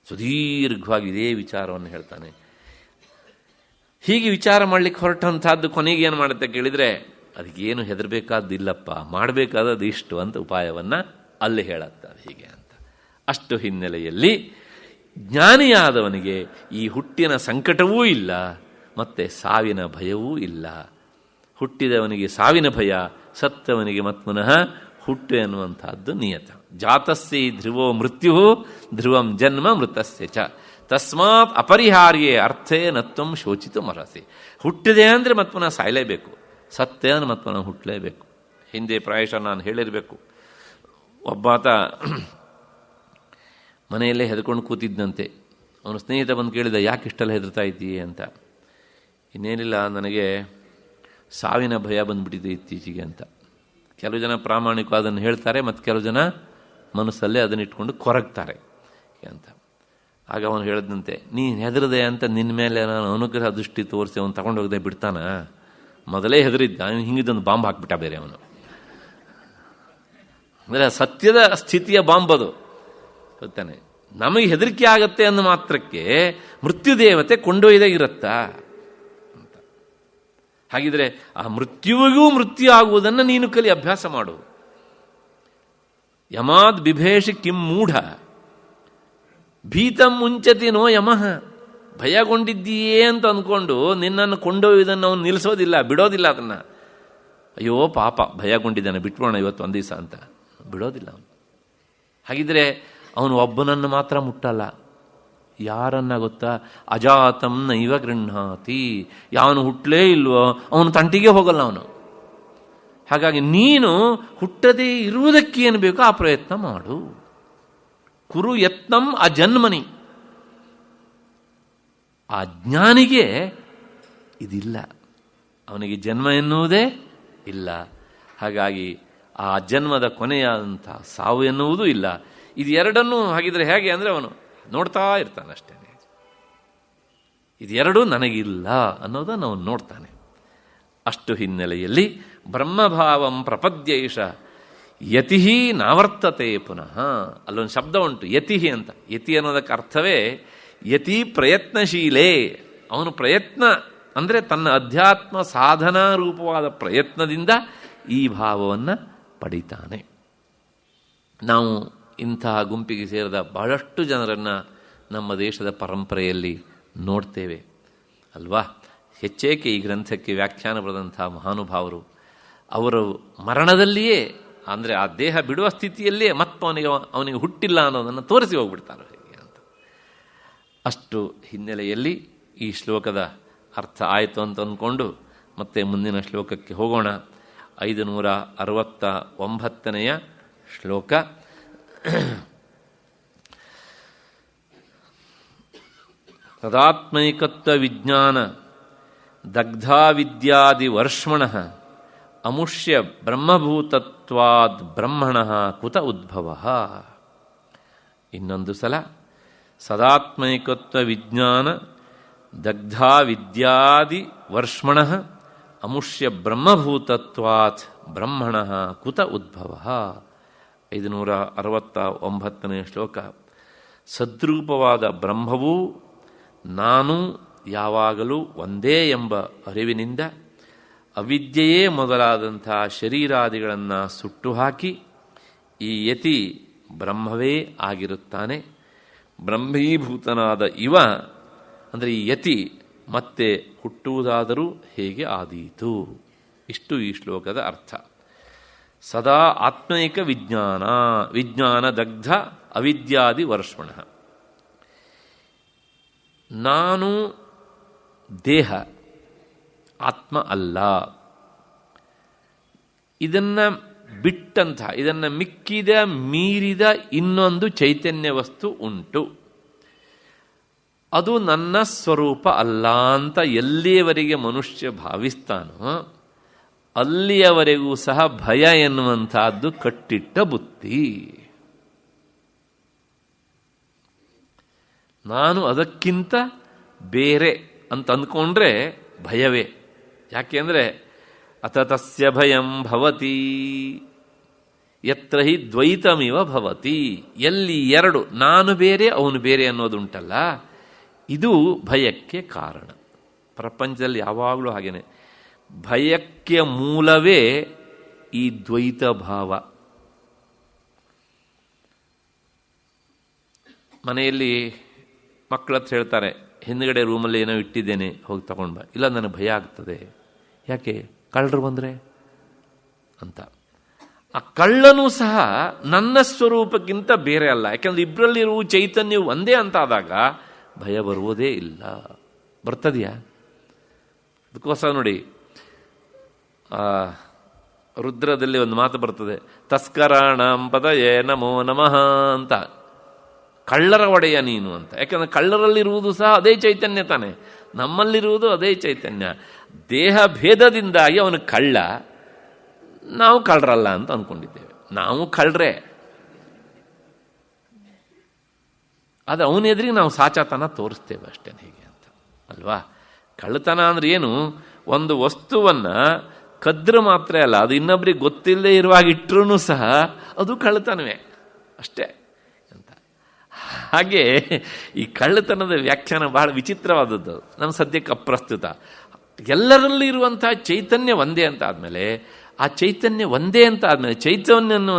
S1: ಸುದೀರ್ಘವಾಗಿ ಇದೇ ವಿಚಾರವನ್ನು ಹೇಳ್ತಾನೆ. ಹೀಗೆ ವಿಚಾರ ಮಾಡಲಿಕ್ಕೆ ಹೊರಟಂಥದ್ದು ಕೊನೆಗೆ ಏನು ಮಾಡುತ್ತೆ ಕೇಳಿದರೆ, ಅದಕ್ಕೇನು ಹೆದರಬೇಕಾದಿಲ್ಲಪ್ಪ, ಮಾಡಬೇಕಾದದ್ದು ಇಷ್ಟು ಅಂತ ಉಪಾಯವನ್ನು ಅಲ್ಲಿ ಹೇಳುತ್ತಾರೆ ಹೀಗೆ ಅಂತ. ಅಷ್ಟು ಹಿನ್ನೆಲೆಯಲ್ಲಿ ಜ್ಞಾನಿಯಾದವನಿಗೆ ಈ ಹುಟ್ಟಿನ ಸಂಕಟವೂ ಇಲ್ಲ, ಮತ್ತು ಸಾವಿನ ಭಯವೂ ಇಲ್ಲ. ಹುಟ್ಟಿದವನಿಗೆ ಸಾವಿನ ಭಯ, ಸತ್ತವನಿಗೆ ಮತ್ಪುನಃ ಹುಟ್ಟು ಎನ್ನುವಂಥದ್ದು ನಿಯತ. ಜಾತಸ್ಯ ಧ್ರುವೋ ಮೃತ್ಯು ಧ್ರುವಂ ಜನ್ಮ ಮೃತಸ್ಯ ಚ ತಸ್ಮಾತ್ ಅಪರಿಹಾರ್ಯೇ ಅರ್ಥೇ ನತ್ವಂ ಶೋಚಿತು ಮರಸಿ. ಹುಟ್ಟಿದೆ ಅಂದರೆ ಮತ್ಪುನಃ ಸಾಯಲೇಬೇಕು, ಸತ್ತೆ ಅಂದರೆ ಮತ್ಪುನಃ ಹುಟ್ಟಲೇಬೇಕು. ಹಿಂದೆ ಪ್ರಾಯಶಃ ನಾನು ಹೇಳಿರಬೇಕು, ಒಬ್ಬಾತ ಮನೆಯಲ್ಲೇ ಹೆದರ್ಕೊಂಡು ಕೂತಿದ್ದಂತೆ. ಅವನು ಸ್ನೇಹಿತ ಬಂದು ಕೇಳಿದ, ಯಾಕೆ ಇಷ್ಟೆಲ್ಲ ಹೆದರ್ತಾ ಇದ್ದೀಯೆ ಅಂತ. ಇನ್ನೇನಿಲ್ಲ, ನನಗೆ ಸಾವಿನ ಭಯ ಬಂದುಬಿಟ್ಟಿದೆ ಇತ್ತೀಚೆಗೆ ಅಂತ. ಕೆಲವು ಜನ ಪ್ರಾಮಾಣಿಕವಾಗಿ ಅದನ್ನು ಹೇಳ್ತಾರೆ, ಮತ್ತು ಕೆಲವು ಜನ ಮನಸ್ಸಲ್ಲೇ ಅದನ್ನು ಇಟ್ಕೊಂಡು ಕೊರಗ್ತಾರೆ ಅಂತ. ಆಗ ಅವನು ಹೇಳಿದಂತೆ, ನೀನು ಹೆದರದೆ ಅಂತ ನಿನ್ನ ಮೇಲೆ ನಾನು ಅನುಗ್ರಹ ದೃಷ್ಟಿ ತೋರಿಸಿ ಅವನು ತಗೊಂಡೋಗದೆ ಬಿಡ್ತಾನ? ಮೊದಲೇ ಹೆದರಿದ್ದ, ಅವನು ಹಿಂಗಿದ್ದೊಂದು ಬಾಂಬ್ ಹಾಕ್ಬಿಟ್ಟ ಬೇರೆ ಅವನು. ಅಂದರೆ ಸತ್ಯದ ಸ್ಥಿತಿಯ ಬಾಂಬ್ ಅದು ಗೊತ್ತಾನೆ. ನಮಗೆ ಹೆದರಿಕೆ ಆಗತ್ತೆ ಅಂದ ಮಾತ್ರಕ್ಕೆ ಮೃತ್ಯುದೇವತೆ ಕೊಂಡೊಯ್ದೇ ಇರುತ್ತಾ ಅಂತ. ಹಾಗಿದ್ರೆ ಆ ಮೃತ್ಯುವಿಗೂ ಮೃತ್ಯು ಆಗುವುದನ್ನು ನೀನು ಕಲಿ, ಅಭ್ಯಾಸ ಮಾಡು. ಯಮಾದ್ ಬಿಭೇಷಿ ಕಿಂ ಮೂಢ ಭೀತಂ ಮುಂಚತಿ ನೋ ಯಮಃ. ಭಯಗೊಂಡಿದ್ದೀಯೇ ಅಂತ ಅಂದ್ಕೊಂಡು ನಿನ್ನನ್ನು ಕೊಂಡೊಯ್ಯುವುದನ್ನು ಅವನು ನಿಲ್ಲಿಸೋದಿಲ್ಲ, ಬಿಡೋದಿಲ್ಲ ಅದನ್ನು. ಅಯ್ಯೋ ಪಾಪ ಭಯಗೊಂಡಿದ್ದಾನೆ, ಬಿಟ್ಬೋಣ ಇವತ್ತು ಒಂದು ದಿವಸ ಅಂತ ಬಿಡೋದಿಲ್ಲ ಅವನು. ಹಾಗಿದ್ರೆ ಅವನು ಒಬ್ಬನನ್ನು ಮಾತ್ರ ಮುಟ್ಟಲ್ಲ. ಯಾರನ್ನ ಗೊತ್ತಾ? ಅಜಾತಂ ನೈವ ಗೃಹಾತಿ. ಯಾವನು ಹುಟ್ಟಲೇ ಇಲ್ವೋ ಅವನು ತಂಟಿಗೆ ಹೋಗಲ್ಲ ಅವನು. ಹಾಗಾಗಿ ನೀನು ಹುಟ್ಟದೇ ಇರುವುದಕ್ಕೆ ಏನು ಬೇಕೋ ಆ ಪ್ರಯತ್ನ ಮಾಡು. ಕುರು ಯತ್ನಂ ಅಜನ್ಮನಿ. ಆ ಜ್ಞಾನಿಗೆ ಇದಿಲ್ಲ, ಅವನಿಗೆ ಜನ್ಮ ಎನ್ನುವುದೇ ಇಲ್ಲ. ಹಾಗಾಗಿ ಆ ಜನ್ಮದ ಕೊನೆಯಾದಂಥ ಸಾವು ಎನ್ನುವುದೂ ಇಲ್ಲ. ಇದು ಎರಡನ್ನೂ ಹಾಗಿದ್ರೆ ಹೇಗೆ ಅಂದರೆ ಅವನು ನೋಡ್ತಾ ಇರ್ತಾನೆ ಅಷ್ಟೇ. ಇದೆರಡೂ ನನಗಿಲ್ಲ ಅನ್ನೋದನ್ನು ಅವನು ನೋಡ್ತಾನೆ. ಅಷ್ಟು ಹಿನ್ನೆಲೆಯಲ್ಲಿ ಬ್ರಹ್ಮಭಾವಂ ಪ್ರಪದ್ಯೈಷ ಯತಿ ನಾವರ್ತತೆ ಪುನಃ. ಅಲ್ಲೊಂದು ಶಬ್ದ ಉಂಟು ಯತಿ ಅಂತ. ಯತಿ ಅನ್ನೋದಕ್ಕೆ ಅರ್ಥವೇ ಯತಿ ಪ್ರಯತ್ನಶೀಲೇ. ಅವನು ಪ್ರಯತ್ನ ಅಂದರೆ ತನ್ನ ಅಧ್ಯಾತ್ಮ ಸಾಧನಾ ರೂಪವಾದ ಪ್ರಯತ್ನದಿಂದ ಈ ಭಾವವನ್ನು ಪಡಿತಾನೆ. ನಾವು ಇಂತಹ ಗುಂಪಿಗೆ ಸೇರಿದ ಬಹಳಷ್ಟು ಜನರನ್ನು ನಮ್ಮ ದೇಶದ ಪರಂಪರೆಯಲ್ಲಿ ನೋಡ್ತೇವೆ ಅಲ್ವಾ. ಹೆಚ್ಚೇಕೆ ಈ ಗ್ರಂಥಕ್ಕೆ ವ್ಯಾಖ್ಯಾನ ಬರೆದಂಥ ಮಹಾನುಭಾವರು ಅವರು ಮರಣದಲ್ಲಿಯೇ, ಅಂದರೆ ಆ ದೇಹ ಬಿಡುವ ಸ್ಥಿತಿಯಲ್ಲೇ ಮತ್ತೆ ಅವನಿಗೆ ಹುಟ್ಟಿಲ್ಲ ಅನ್ನೋದನ್ನು ತೋರಿಸಿ ಹೋಗ್ಬಿಡ್ತಾರೆ ಹೇಗೆ ಅಂತ. ಅಷ್ಟು ಹಿನ್ನೆಲೆಯಲ್ಲಿ ಈ ಶ್ಲೋಕದ ಅರ್ಥ ಆಯಿತು ಅಂತ ಅಂದ್ಕೊಂಡು ಮತ್ತೆ ಮುಂದಿನ ಶ್ಲೋಕಕ್ಕೆ ಹೋಗೋಣ. 569ನೇ ಶ್ಲೋಕ. ತದಾತ್ಮೈಕತ್ವ ವಿಜ್ಞಾನ ದಗ್ಧಾವಿದ್ಯಾದಿ ವರ್ಷಮಣಃ ಅಮುಷ್ಯ ಬ್ರಹ್ಮಭೂತತ್ವಾದ್ ಬ್ರಹ್ಮಣಃ ಕುತ ಉದ್ಭವಃ. ಇನ್ನೊಂದು ಸಲ. ಸದಾತ್ಮೈಕತ್ವ ವಿಜ್ಞಾನ ದಗ್ಧಾವಿದ್ಯಾದಿ ವರ್ಷಮಣಃ ಅಮುಷ್ಯ ಬ್ರಹ್ಮಭೂತತ್ವಾತ್ ಬ್ರಹ್ಮಣಃ ಕುತ ಉದ್ಭವಃ. 569ನೇ ಶ್ಲೋಕ. ಸದ್ರೂಪವಾದ ಬ್ರಹ್ಮವೂ ನಾನು ಯಾವಾಗಲೂ ಒಂದೇ ಎಂಬ ಅರಿವಿನಿಂದ ಅವಿದ್ಯೆಯೇ ಮೊದಲಾದಂಥ ಶರೀರಾದಿಗಳನ್ನು ಸುಟ್ಟು ಹಾಕಿ ಈ ಯತಿ ಬ್ರಹ್ಮವೇ ಆಗಿರುತ್ತಾನೆ. ಬ್ರಹ್ಮೀಭೂತನಾದ ಇವ, ಅಂದರೆ ಈ ಯತಿ ಮತ್ತೆ ಹುಟ್ಟುವುದಾದರೂ ಹೇಗೆ ಆದೀತು? ಇಷ್ಟು ಈ ಶ್ಲೋಕದ ಅರ್ಥ. ಸದಾ ಆತ್ಮೈಕ ವಿಜ್ಞಾನ ದಗ್ಧ ಅವಿದ್ಯಾದಿ ವರ್ಷಮಣಃ. ನಾನು ದೇಹ, ಆತ್ಮ ಅಲ್ಲ. ಇದನ್ನು ಬಿಟ್ಟಂತಹ, ಇದನ್ನು ಮಿಕ್ಕಿದ ಮೀರಿದ ಇನ್ನೊಂದು ಚೈತನ್ಯ ವಸ್ತು ಉಂಟು. ಅದು ನನ್ನ ಸ್ವರೂಪ ಅಲ್ಲ ಅಂತ ಎಲ್ಲಿಯವರೆಗೆ ಮನುಷ್ಯ ಭಾವಿಸ್ತಾನೋ ಅಲ್ಲಿಯವರೆಗೂ ಸಹ ಭಯ ಎನ್ನುವಂತಹದ್ದು ಕಟ್ಟಿಟ್ಟ ಬುತ್ತಿ. ನಾನು ಅದಕ್ಕಿಂತ ಬೇರೆ ಅಂತ ಅಂದ್ಕೊಂಡ್ರೆ ಭಯವೇ. ಯಾಕೆಂದರೆ ಅತತಸ್ಯ ಭಯಂ ಭವತಿ ಯತ್ರ ಹಿ ದ್ವೈತಮಿವ ಭವತಿ. ಎಲ್ಲಿ ಎರಡು, ನಾನು ಬೇರೆ ಅವನು ಬೇರೆ ಅನ್ನೋದುಂಟಲ್ಲ, ಇದು ಭಯಕ್ಕೆ ಕಾರಣ. ಪ್ರಪಂಚದಲ್ಲಿ ಯಾವಾಗಲೂ ಹಾಗೇನೆ. ಭಯಕ್ಕೆ ಮೂಲವೇ ಈ ದ್ವೈತ ಭಾವ. ಮನೆಯಲ್ಲಿ ಮಕ್ಕಳ ಹತ್ರ ಹೇಳ್ತಾರೆ, ಹಿಂದ್ಗಡೆ ರೂಮಲ್ಲಿ ಏನೋ ಇಟ್ಟಿದ್ದೇನೆ, ಹೋಗಿ ತಗೊಂಡು ಬಾ. ಇಲ್ಲ, ನನಗೆ ಭಯ ಆಗ್ತದೆ. ಯಾಕೆ? ಕಳ್ಳರು ಬಂದರೆ ಅಂತ. ಆ ಕಳ್ಳನೂ ಸಹ ನನ್ನ ಸ್ವರೂಪಕ್ಕಿಂತ ಬೇರೆ ಅಲ್ಲ. ಯಾಕೆಂದ್ರೆ ಇಬ್ಬರಲ್ಲಿರುವ ಚೈತನ್ಯವು ಒಂದೇ ಅಂತ ಆದಾಗ ಭಯ ಬರುವುದೇ ಇಲ್ಲ. ಬರ್ತದೆಯಾ? ಅದಕ್ಕೋಸ್ಕರ ನೋಡಿ, ರುದ್ರದಲ್ಲಿ ಒಂದು ಮಾತು ಬರ್ತದೆ, ತಸ್ಕರಾಣಂ ಪದಯೇ ನಮೋ ನಮಃ ಅಂತ. ಕಳ್ಳರ ಒಡೆಯ ನೀನು ಅಂತ. ಯಾಕಂದ್ರೆ ಕಳ್ಳರಲ್ಲಿರುವುದು ಸಹ ಅದೇ ಚೈತನ್ಯ ತಾನೆ, ನಮ್ಮಲ್ಲಿರುವುದು ಅದೇ ಚೈತನ್ಯ. ದೇಹ ಭೇದದಿಂದಾಗಿ ಅವನು ಕಳ್ಳ, ನಾವು ಕಳ್ಳರಲ್ಲ ಅಂತ ಅಂದ್ಕೊಂಡಿದ್ದೇವೆ. ನಾವು ಕಳ್ಳರೇ, ಅದು ಅವನ ಎದುರಿಗೆ ನಾವು ಸಾಚಾತನ ತೋರಿಸ್ತೇವೆ ಅಷ್ಟೇ, ಹೇಗೆ ಅಂತ ಅಲ್ವಾ. ಕಳ್ಳತನ ಅಂದ್ರೆ ಏನು? ಒಂದು ವಸ್ತುವನ್ನು ಕದ್ರೆ ಮಾತ್ರ ಅಲ್ಲ, ಅದು ಇನ್ನೊಬ್ರಿಗೆ ಗೊತ್ತಿಲ್ಲದೆ ಇರುವಾಗ ಇಟ್ಟರೂ ಸಹ ಅದು ಕಳ್ಳತನವೇ ಅಷ್ಟೇ ಅಂತ. ಹಾಗೆ ಈ ಕಳ್ಳತನದ ವ್ಯಾಖ್ಯಾನ ಬಹಳ ವಿಚಿತ್ರವಾದದ್ದು, ನಮ್ಮ ಸದ್ಯಕ್ಕೆ ಅಪ್ರಸ್ತುತ. ಎಲ್ಲರಲ್ಲಿ ಇರುವಂತಹ ಚೈತನ್ಯ ಒಂದೇ ಅಂತ ಆದಮೇಲೆ, ಆ ಚೈತನ್ಯ ಒಂದೇ ಅಂತ ಆದಮೇಲೆ ಚೈತನ್ಯವನ್ನು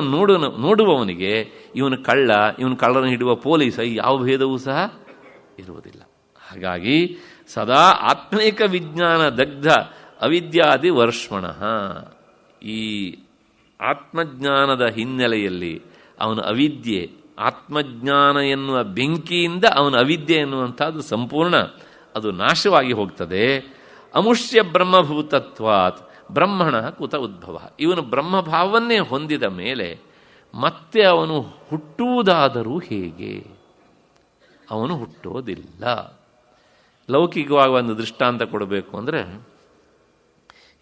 S1: ನೋಡುವವನಿಗೆ ಇವನು ಕಳ್ಳ, ಇವನು ಕಳ್ಳರನ್ನು ಹಿಡುವ ಪೊಲೀಸ, ಯಾವ ಭೇದವೂ ಸಹ ಇರುವುದಿಲ್ಲ. ಹಾಗಾಗಿ ಸದಾ ಆತ್ಮೈಕ ವಿಜ್ಞಾನ ದಗ್ಧ ಅವಿದ್ಯಾದಿ ವರ್ಷಮಣಃ. ಈ ಆತ್ಮಜ್ಞಾನದ ಹಿನ್ನೆಲೆಯಲ್ಲಿ ಅವನ ಅವಿದ್ಯೆ, ಆತ್ಮಜ್ಞಾನ ಎನ್ನುವ ಬೆಂಕಿಯಿಂದ ಅವನ ಅವಿದ್ಯೆ ಎನ್ನುವಂಥದ್ದು ಸಂಪೂರ್ಣ ಅದು ನಾಶವಾಗಿ ಹೋಗ್ತದೆ. ಅಮುಷ್ಯ ಬ್ರಹ್ಮಭೂತತ್ವಾತ್ ಬ್ರಹ್ಮಣ ಕುತ ಉದ್ಭವ. ಇವನು ಬ್ರಹ್ಮಭಾವನ್ನೇ ಹೊಂದಿದ ಮೇಲೆ ಮತ್ತೆ ಅವನು ಹುಟ್ಟುವುದಾದರೂ ಹೇಗೆ? ಅವನು ಹುಟ್ಟೋದಿಲ್ಲ. ಲೌಕಿಕವಾಗಿ ಒಂದು ದೃಷ್ಟಾಂತ ಕೊಡಬೇಕು ಅಂದರೆ,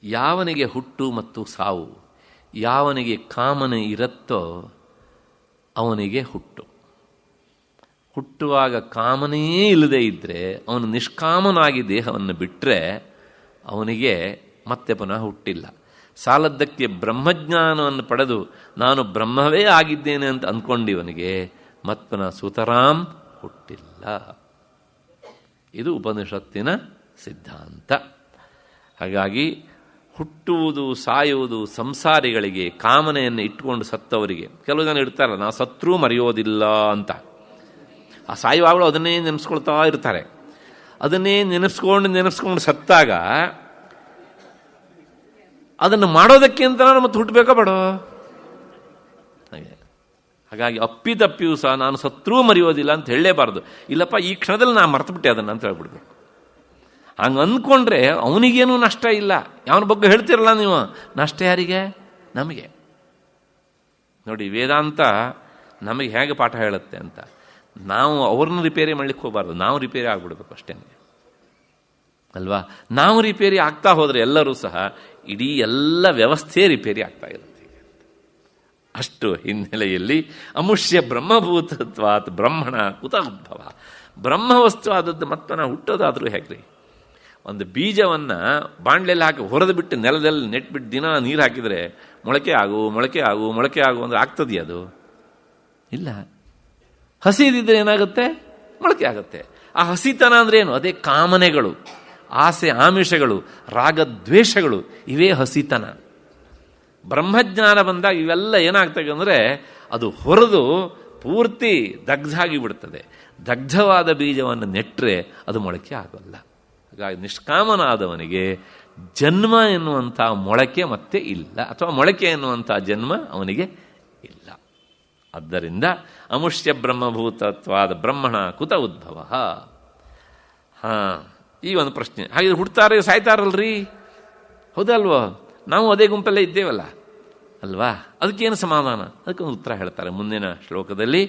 S1: ಯಾವನಿಗೆ ಹುಟ್ಟು ಮತ್ತು ಸಾವು, ಯಾವನಿಗೆ ಕಾಮನೆ ಇರುತ್ತೋ ಅವನಿಗೆ ಹುಟ್ಟು. ಹುಟ್ಟುವಾಗ ಕಾಮನೆಯೇ ಇಲ್ಲದೆ ಇದ್ದರೆ, ಅವನು ನಿಷ್ಕಾಮನಾಗಿ ದೇಹವನ್ನು ಬಿಟ್ಟರೆ ಅವನಿಗೆ ಮತ್ತೆ ಪುನಃ ಹುಟ್ಟಿಲ್ಲ. ಸಾಲದ್ದಕ್ಕೆ ಬ್ರಹ್ಮಜ್ಞಾನವನ್ನು ಪಡೆದು ನಾನು ಬ್ರಹ್ಮವೇ ಆಗಿದ್ದೇನೆ ಅಂತ ಅಂದ್ಕೊಂಡಿವನಿಗೆ ಮತ್ತೆ ಪುನಃ ಸುತರಾಂ ಹುಟ್ಟಿಲ್ಲ. ಇದು ಉಪನಿಷತ್ತಿನ ಸಿದ್ಧಾಂತ. ಹಾಗಾಗಿ ಹುಟ್ಟುವುದು ಸಾಯುವುದು ಸಂಸಾರಿಗಳಿಗೆ, ಕಾಮನೆಯನ್ನು ಇಟ್ಕೊಂಡು ಸತ್ತವರಿಗೆ. ಕೆಲವು ಜನ ಇರ್ತಾರಲ್ಲ, ನಾವು ಸತ್ರೂ ಮರೆಯೋದಿಲ್ಲ ಅಂತ. ಆ ಸಾಯುವಾಗಲೂ ಅದನ್ನೇ ನೆನೆಸ್ಕೊಳ್ತಾ ಇರ್ತಾರೆ. ಅದನ್ನೇ ನೆನೆಸ್ಕೊಂಡು ಸತ್ತಾಗ ಅದನ್ನು ಮಾಡೋದಕ್ಕೆ ಅಂತ ಮತ್ತೆ ಹುಟ್ಟಬೇಕೋ ಬೇಡೋ? ಹಾಗಾಗಿ ಅಪ್ಪಿತಪ್ಪಿಯೂ ಸಹ ನಾನು ಸತ್ರೂ ಮರೆಯೋದಿಲ್ಲ ಅಂತ ಹೇಳಲೇಬಾರ್ದು. ಇಲ್ಲಪ್ಪ ಈ ಕ್ಷಣದಲ್ಲಿ ನಾನು ಮರ್ತುಬಿಟ್ಟೆ ಅದನ್ನು ಅಂತ ಹೇಳ್ಬಿಡ್ಬೇಕು. ಹಂಗೆ ಅಂದ್ಕೊಂಡ್ರೆ ಅವನಿಗೇನೂ ನಷ್ಟ ಇಲ್ಲ. ಯಾವನ ಬಗ್ಗೆ ಹೇಳ್ತಿರಲ್ಲ ನೀವು, ನಷ್ಟ ಯಾರಿಗೆ? ನಮಗೆ. ನೋಡಿ, ವೇದಾಂತ ನಮಗೆ ಹೇಗೆ ಪಾಠ ಹೇಳುತ್ತೆ ಅಂತ. ನಾವು ಅವ್ರನ್ನ ರಿಪೇರಿ ಮಾಡ್ಲಿಕ್ಕೆ ಹೋಗಬಾರ್ದು, ನಾವು ರಿಪೇರಿ ಆಗ್ಬಿಡ್ಬೇಕು ಅಷ್ಟೇ ಅಲ್ವಾ? ನಾವು ರಿಪೇರಿ ಆಗ್ತಾ ಹೋದರೆ ಎಲ್ಲರೂ ಸಹ ಇಡೀ ಎಲ್ಲ ವ್ಯವಸ್ಥೆ ರಿಪೇರಿ ಆಗ್ತಾ ಇರುತ್ತೆ. ಅಷ್ಟು ಹಿನ್ನೆಲೆಯಲ್ಲಿ ಅಮುಷ್ಯ ಬ್ರಹ್ಮಭೂತತ್ವಾತ್ ಬ್ರಹ್ಮಣ ಕುತ ಉದ್ಭವ. ಬ್ರಹ್ಮವಸ್ತು ಆದದ್ದು ಮತ್ತನ ಹುಟ್ಟೋದಾದರೂ ಹೇಗ್ರಿ? ಒಂದು ಬೀಜವನ್ನು ಬಾಂಡ್ಲೆಲ್ಲ ಹಾಕಿ ಹೊರದು ಬಿಟ್ಟು ನೆಲದಲ್ಲಿ ನೆಟ್ಬಿಟ್ಟು ದಿನ ನೀರು ಹಾಕಿದರೆ ಮೊಳಕೆ ಆಗು ಅಂದರೆ ಆಗ್ತದೆಯಾ? ಅದು ಇಲ್ಲ. ಹಸಿದಿದ್ರೆ ಏನಾಗುತ್ತೆ? ಮೊಳಕೆ ಆಗುತ್ತೆ. ಆ ಹಸಿತನ ಅಂದರೆ ಏನು? ಅದೇ ಕಾಮನೆಗಳು, ಆಸೆ ಆಮಿಷಗಳು, ರಾಗದ್ವೇಷಗಳು, ಇವೇ ಹಸಿತನ. ಬ್ರಹ್ಮಜ್ಞಾನ ಬಂದಾಗ ಇವೆಲ್ಲ ಏನಾಗ್ತದೆ ಅಂದರೆ ಅದು ಹೊರದು ಪೂರ್ತಿ ದಗ್ಧ ಆಗಿಬಿಡ್ತದೆ. ದಗ್ಧವಾದ ಬೀಜವನ್ನು ನೆಟ್ಟರೆ ಅದು ಮೊಳಕೆ ಆಗೋಲ್ಲ. ಹಾಗಾಗಿ ನಿಷ್ಕಾಮನಾದವನಿಗೆ ಜನ್ಮ ಎನ್ನುವಂಥ ಮೊಳಕೆ ಮತ್ತೆ ಇಲ್ಲ, ಅಥವಾ ಮೊಳಕೆ ಎನ್ನುವಂಥ ಜನ್ಮ ಅವನಿಗೆ ಇಲ್ಲ. ಆದ್ದರಿಂದ ಅಮುಷ್ಯ ಬ್ರಹ್ಮಭೂತತ್ವಾದ ಬ್ರಹ್ಮಣ ಕುತ ಉದ್ಭವ. ಈ ಒಂದು ಪ್ರಶ್ನೆ. ಹಾಗೆ ಹುಡ್ತಾರೆ ಸಾಯ್ತಾರಲ್ರಿ, ಹೌದಲ್ವೋ? ನಾವು ಅದೇ ಗುಂಪಲ್ಲೇ ಇದ್ದೇವಲ್ಲ ಅಲ್ವಾ? ಅದಕ್ಕೇನು ಸಮಾಧಾನ? ಅದಕ್ಕೊಂದು ಉತ್ತರ ಹೇಳ್ತಾರೆ ಮುಂದಿನ ಶ್ಲೋಕದಲ್ಲಿ.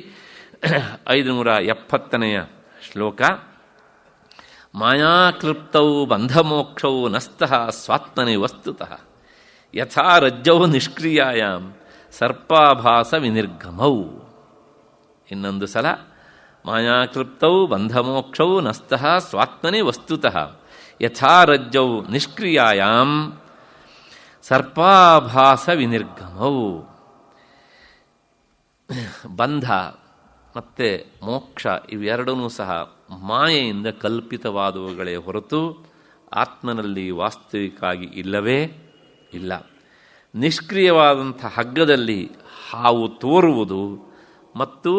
S1: 570ನೇ ಶ್ಲೋಕ. ಮಾಯಾಕ್ಲೃಪ್ತೌ ಬಂಧಮೋಕ್ಷೌ ನಸ್ತಃ ಸ್ವಾತ್ಮನಿ ವಸ್ತುತಃ ಯಥಾ ರಜ್ಜೌ ನಿಷ್ಕ್ರಿಯಾಯಾಂ ಸರ್ಪಾಭಾಸ ವಿನಿರ್ಗಮೌ. ಇನ್ನೊಂದು ಸಲ. ಮಾಯಾಕ್ಲೃಪ್ತೌ ಬಂಧಮೋಕ್ಷೌ ನಸ್ತಃ ಸ್ವಾತ್ಮನಿ ವಸ್ತುತಃ ಯಥಾ ರಜ್ಜೌ ನಿಷ್ಕ್ರಿಯಾಯಾಂ ಸರ್ಪಾಭಾಸ ವಿನಿರ್ಗಮೌ. ಬಂಧ ಮತ್ತು ಮೋಕ್ಷ ಇವೆರಡೂ ಸಹ ಮಾಯೆಯಿಂದ ಕಲ್ಪಿತವಾದವುಗಳೇ ಹೊರತು ಆತ್ಮನಲ್ಲಿ ವಾಸ್ತವಿಕವಾಗಿ ಇಲ್ಲವೇ ಇಲ್ಲ. ನಿಷ್ಕ್ರಿಯವಾದಂಥ ಹಗ್ಗದಲ್ಲಿ ಹಾವು ತೋರುವುದು ಮತ್ತು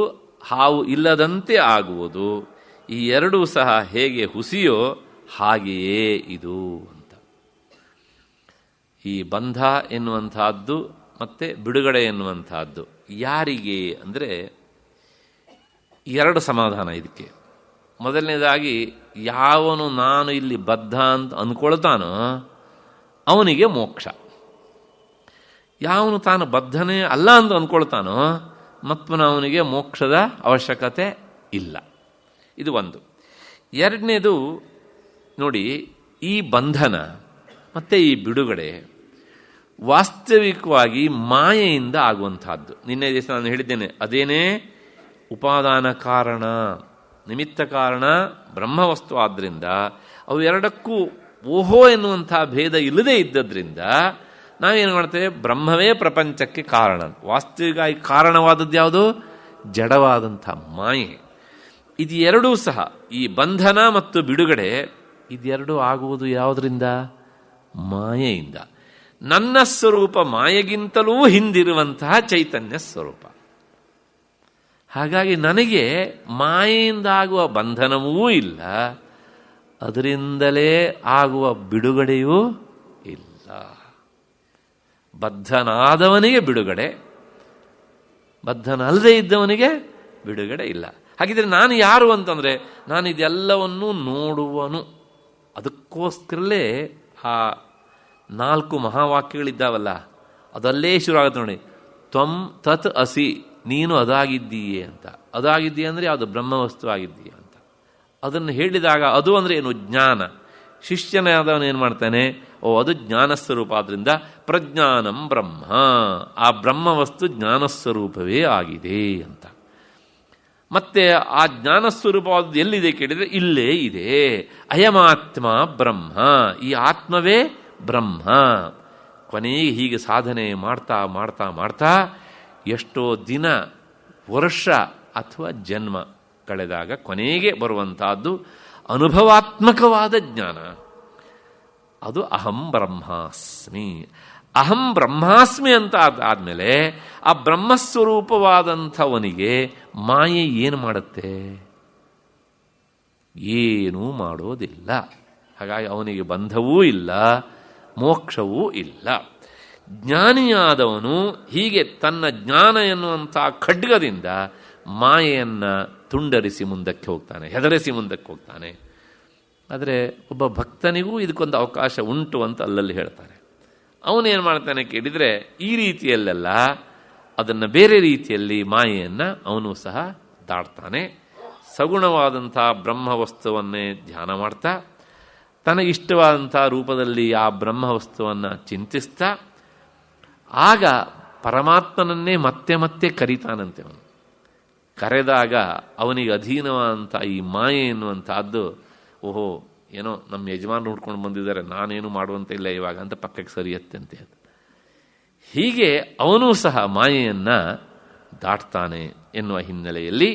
S1: ಹಾವು ಇಲ್ಲದಂತೆ ಆಗುವುದು, ಈ ಎರಡೂ ಸಹ ಹೇಗೆ ಹುಸಿಯೋ ಹಾಗೆಯೇ ಇದು ಅಂತ. ಈ ಬಂಧ ಎನ್ನುವಂತಹದ್ದು ಮತ್ತು ಬಿಡುಗಡೆ ಎನ್ನುವಂತಹದ್ದು ಯಾರಿಗೆ ಅಂದರೆ ಎರಡು ಸಮಾಧಾನ ಇದಕ್ಕೆ. ಮೊದಲನೇದಾಗಿ, ಯಾವನು ನಾನು ಇಲ್ಲಿ ಬದ್ಧ ಅಂತ ಅಂದ್ಕೊಳ್ತಾನೋ ಅವನಿಗೆ ಮೋಕ್ಷ. ಯಾವನು ತಾನು ಬದ್ಧನೇ ಅಲ್ಲ ಅಂತ ಅಂದ್ಕೊಳ್ತಾನೋ ಮತ್ತು ಅವನಿಗೆ ಮೋಕ್ಷದ ಅವಶ್ಯಕತೆ ಇಲ್ಲ. ಇದು ಒಂದು. ಎರಡನೇದು ನೋಡಿ, ಈ ಬಂಧನ ಮತ್ತು ಈ ಬಿಡುಗಡೆ ವಾಸ್ತವಿಕವಾಗಿ ಮಾಯೆಯಿಂದ ಆಗುವಂತಹದ್ದು. ನಿನ್ನೆ ದಿವಸ ನಾನು ಹೇಳಿದ್ದೇನೆ, ಅದೇನೇ ಉಪಾದಾನ ಕಾರಣ, ನಿಮಿತ್ತ ಕಾರಣ ಬ್ರಹ್ಮವಸ್ತು ಆದ್ದರಿಂದ ಅವು ಎರಡಕ್ಕೂ ಓಹೋ ಎನ್ನುವಂಥ ಭೇದ ಇಲ್ಲದೇ ಇದ್ದದ್ರಿಂದ ನಾವೇನು ಮಾಡ್ತೇವೆ? ಬ್ರಹ್ಮವೇ ಪ್ರಪಂಚಕ್ಕೆ ಕಾರಣ. ವಾಸ್ತವಿಕವಾಗಿ ಕಾರಣವಾದದ್ದು ಯಾವುದು? ಜಡವಾದಂಥ ಮಾಯೆ. ಇದು ಎರಡೂ ಸಹ, ಈ ಬಂಧನ ಮತ್ತು ಬಿಡುಗಡೆ ಇದೆರಡೂ ಆಗುವುದು ಯಾವುದರಿಂದ? ಮಾಯೆಯಿಂದ. ನನ್ನ ಸ್ವರೂಪ ಮಾಯೆಗಿಂತಲೂ ಹಿಂದಿರುವಂತಹ ಚೈತನ್ಯ ಸ್ವರೂಪ. ಹಾಗಾಗಿ ನನಗೆ ಮಾಯೆಯಿಂದ ಆಗುವ ಬಂಧನವೂ ಇಲ್ಲ, ಅದರಿಂದಲೇ ಆಗುವ ಬಿಡುಗಡೆಯೂ ಇಲ್ಲ. ಬದ್ಧನಾದವನಿಗೆ ಬಿಡುಗಡೆ, ಬದ್ಧನಲ್ಲದೆ ಇದ್ದವನಿಗೆ ಬಿಡುಗಡೆ ಇಲ್ಲ. ಹಾಗಿದ್ರೆ ನಾನು ಯಾರು ಅಂತಂದರೆ, ನಾನು ಇದೆಲ್ಲವನ್ನೂ ನೋಡುವನು. ಅದಕ್ಕೋಸ್ಕರಲೇ ಆ 4 ಮಹಾವಾಕ್ಯಗಳಿದ್ದಾವಲ್ಲ, ಅದಲ್ಲೇ ಶುರು ಆಗುತ್ತೆ ನೋಡಿ. ತ್ವಂ ತತ್ ಅಸಿ, ನೀನು ಅದಾಗಿದ್ದೀಯೆ ಅಂತ. ಅದಾಗಿದ್ದೀಯ ಅಂದರೆ ಅದು ಬ್ರಹ್ಮವಸ್ತು ಆಗಿದ್ದೀಯ ಅಂತ. ಅದನ್ನು ಹೇಳಿದಾಗ ಅದು ಅಂದರೆ ಏನು? ಜ್ಞಾನ. ಶಿಷ್ಯನಾದವನು ಏನು ಮಾಡ್ತಾನೆ? ಅದು ಜ್ಞಾನಸ್ವರೂಪ. ಆದ್ದರಿಂದ ಪ್ರಜ್ಞಾನಂ ಬ್ರಹ್ಮ, ಆ ಬ್ರಹ್ಮವಸ್ತು ಜ್ಞಾನಸ್ವರೂಪವೇ ಆಗಿದೆ ಅಂತ. ಮತ್ತೆ ಆ ಜ್ಞಾನಸ್ವರೂಪವಾದದ್ದು ಎಲ್ಲಿದೆ ಕೇಳಿದರೆ ಇಲ್ಲೇ ಇದೆ. ಅಯಮಾತ್ಮ ಬ್ರಹ್ಮ, ಈ ಆತ್ಮವೇ ಬ್ರಹ್ಮ. ಕೊನೆಗೆ ಹೀಗೆ ಸಾಧನೆ ಮಾಡ್ತಾ ಮಾಡ್ತಾ ಮಾಡ್ತಾ ಎಷ್ಟೋ ದಿನ, ವರ್ಷ ಅಥವಾ ಜನ್ಮ ಕಳೆದಾಗ ಕೊನೆಗೆ ಬರುವಂತಹದ್ದು ಅನುಭವಾತ್ಮಕವಾದ ಜ್ಞಾನ. ಅದು ಅಹಂ ಬ್ರಹ್ಮಾಸ್ಮಿ. ಅಹಂ ಬ್ರಹ್ಮಾಸ್ಮಿ ಅಂತ ಆದಮೇಲೆ ಆ ಬ್ರಹ್ಮಸ್ವರೂಪವಾದಂಥವನಿಗೆ ಮಾಯೆ ಏನು ಮಾಡುತ್ತೆ? ಏನೂ ಮಾಡೋದಿಲ್ಲ. ಹಾಗಾಗಿ ಅವನಿಗೆ ಬಂಧವೂ ಇಲ್ಲ, ಮೋಕ್ಷವೂ ಇಲ್ಲ. ಜ್ಞಾನಿಯಾದವನು ಹೀಗೆ ತನ್ನ ಜ್ಞಾನ ಎನ್ನುವಂಥ ಖಡ್ಗದಿಂದ ಮಾಯೆಯನ್ನು ತುಂಡರಿಸಿ ಮುಂದಕ್ಕೆ ಹೋಗ್ತಾನೆ, ಹೆದರಿಸಿ ಮುಂದಕ್ಕೆ ಹೋಗ್ತಾನೆ. ಆದರೆ ಒಬ್ಬ ಭಕ್ತನಿಗೂ ಇದಕ್ಕೊಂದು ಅವಕಾಶ ಉಂಟು ಅಂತ ಅಲ್ಲಲ್ಲಿ ಹೇಳ್ತಾರೆ. ಅವನೇನು ಮಾಡ್ತಾನೆ ಕೇಳಿದರೆ, ಈ ರೀತಿಯಲ್ಲೆಲ್ಲ ಅದನ್ನು ಬೇರೆ ರೀತಿಯಲ್ಲಿ ಮಾಯೆಯನ್ನು ಅವನು ಸಹ ದಾಟ್ತಾನೆ. ಸಗುಣವಾದಂಥ ಬ್ರಹ್ಮವಸ್ತುವನ್ನೇ ಧ್ಯಾನ ಮಾಡ್ತಾ, ತನಗಿಷ್ಟವಾದಂಥ ರೂಪದಲ್ಲಿ ಆ ಬ್ರಹ್ಮವಸ್ತುವನ್ನು ಚಿಂತಿಸ್ತಾ, ಆಗ ಪರಮಾತ್ಮನನ್ನೇ ಮತ್ತೆ ಮತ್ತೆ ಕರೀತಾನಂತೆ. ಅವನು ಕರೆದಾಗ ಅವನಿಗೆ ಅಧೀನವಾದಂಥ ಈ ಮಾಯೆ ಎನ್ನುವಂಥದ್ದು, ಓಹೋ ಏನೋ ನಮ್ಮ ಯಜಮಾನರು ಹುಡ್ಕೊಂಡು ಬಂದಿದ್ದಾರೆ, ನಾನೇನು ಮಾಡುವಂತ ಇಲ್ಲ ಇವಾಗ ಅಂತ ಪಕ್ಕಕ್ಕೆ ಸರಿಯತ್ತಂತೆ. ಅದು ಹೀಗೆ ಅವನೂ ಸಹ ಮಾಯೆಯನ್ನು ದಾಟ್ತಾನೆ ಎನ್ನುವ ಹಿನ್ನೆಲೆಯಲ್ಲಿ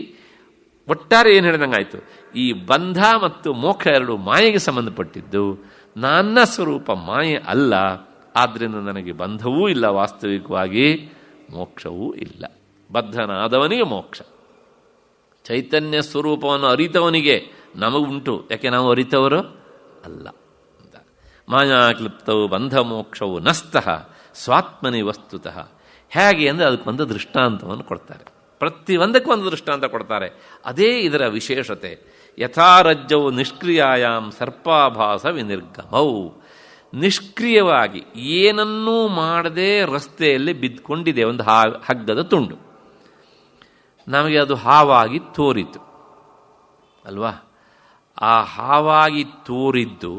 S1: ಒಟ್ಟಾರೆ ಏನು ಹೇಳಿದಂಗಾಯಿತು, ಈ ಬಂಧ ಮತ್ತು ಮೋಕ್ಷ ಎರಡು ಮಾಯೆಗೆ ಸಂಬಂಧಪಟ್ಟಿದ್ದು. ನನ್ನ ಸ್ವರೂಪ ಮಾಯೆ ಅಲ್ಲ, ಆದ್ದರಿಂದ ನನಗೆ ಬಂಧವೂ ಇಲ್ಲ, ವಾಸ್ತವಿಕವಾಗಿ ಮೋಕ್ಷವೂ ಇಲ್ಲ. ಬದ್ಧನಾದವನಿಗೆ ಮೋಕ್ಷ, ಚೈತನ್ಯ ಸ್ವರೂಪವನ್ನು ಅರಿತವನಿಗೆ ನಮಗುಂಟು, ಯಾಕೆ ನಾವು ಅರಿತವರು ಅಲ್ಲ ಅಂತ. ಮಾಯಾಕ್ಲಿಪ್ತವು ಬಂಧ ಮೋಕ್ಷವು ನಸ್ತಃ ಸ್ವಾತ್ಮನಿ ವಸ್ತುತಃ. ಹೇಗೆ ಅಂದರೆ ಅದಕ್ಕೊಂದು ದೃಷ್ಟಾಂತವನ್ನು ಕೊಡ್ತಾರೆ. ಪ್ರತಿಯೊಂದಕ್ಕೂ ಒಂದು ದೃಷ್ಟಾಂತ ಕೊಡ್ತಾರೆ. ಅದೇ ಇದರ ವಿಶೇಷತೆ. ಯಥಾರಜ್ಜವು ನಿಷ್ಕ್ರಿಯಾಯಾಮ್ ಸರ್ಪಾಭಾಸ ವಿನಿರ್ಗಮೌ. ನಿಷ್ಕ್ರಿಯವಾಗಿ ಏನನ್ನೂ ಮಾಡದೆ ರಸ್ತೆಯಲ್ಲಿ ಬಿದ್ದುಕೊಂಡಿದೆ ಒಂದು ಹಗ್ಗದ ತುಂಡು. ನಮಗೆ ಅದು ಹಾವಾಗಿ ತೋರಿತು ಅಲ್ವಾ? ಆ ಹಾವಾಗಿ ತೋರಿದ್ದು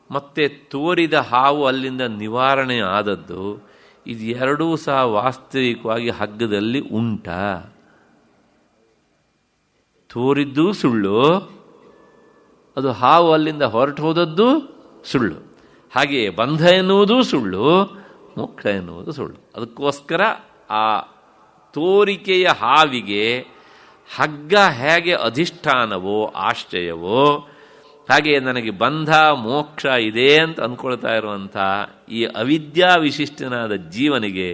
S1: ಮತ್ತೆ ತೋರಿದ ಹಾವು ಅಲ್ಲಿಂದ ನಿವಾರಣೆ ಆದದ್ದು, ಇದು ಎರಡೂ ಸಹ ವಾಸ್ತವಿಕವಾಗಿ ಹಗ್ಗದಲ್ಲಿ ಉಂಟಾ? ತೋರಿದ್ದು ಸುಳ್ಳು, ಅದು ಹಾವು ಅಲ್ಲಿಂದ ಹೊರಟು ಹೋದದ್ದು ಸುಳ್ಳು. ಹಾಗೆಯೇ ಬಂಧ ಎನ್ನುವುದು ಸುಳ್ಳು, ಮೋಕ್ಷ ಎನ್ನುವುದು ಸುಳ್ಳು. ಅದಕ್ಕೋಸ್ಕರ ಆ ತೋರಿಕೆಯ ಹಾವಿಗೆ ಹಗ್ಗ ಹೇಗೆ ಅಧಿಷ್ಠಾನವೋ ಆಶ್ರಯವೋ, ಹಾಗೆ ನನಗೆ ಬಂಧ ಮೋಕ್ಷ ಇದೆ ಅಂತ ಅಂದ್ಕೊಳ್ತಾ ಇರುವಂಥ ಈ ಅವಿದ್ಯಾ ವಿಶಿಷ್ಟನಾದ ಜೀವನಿಗೆ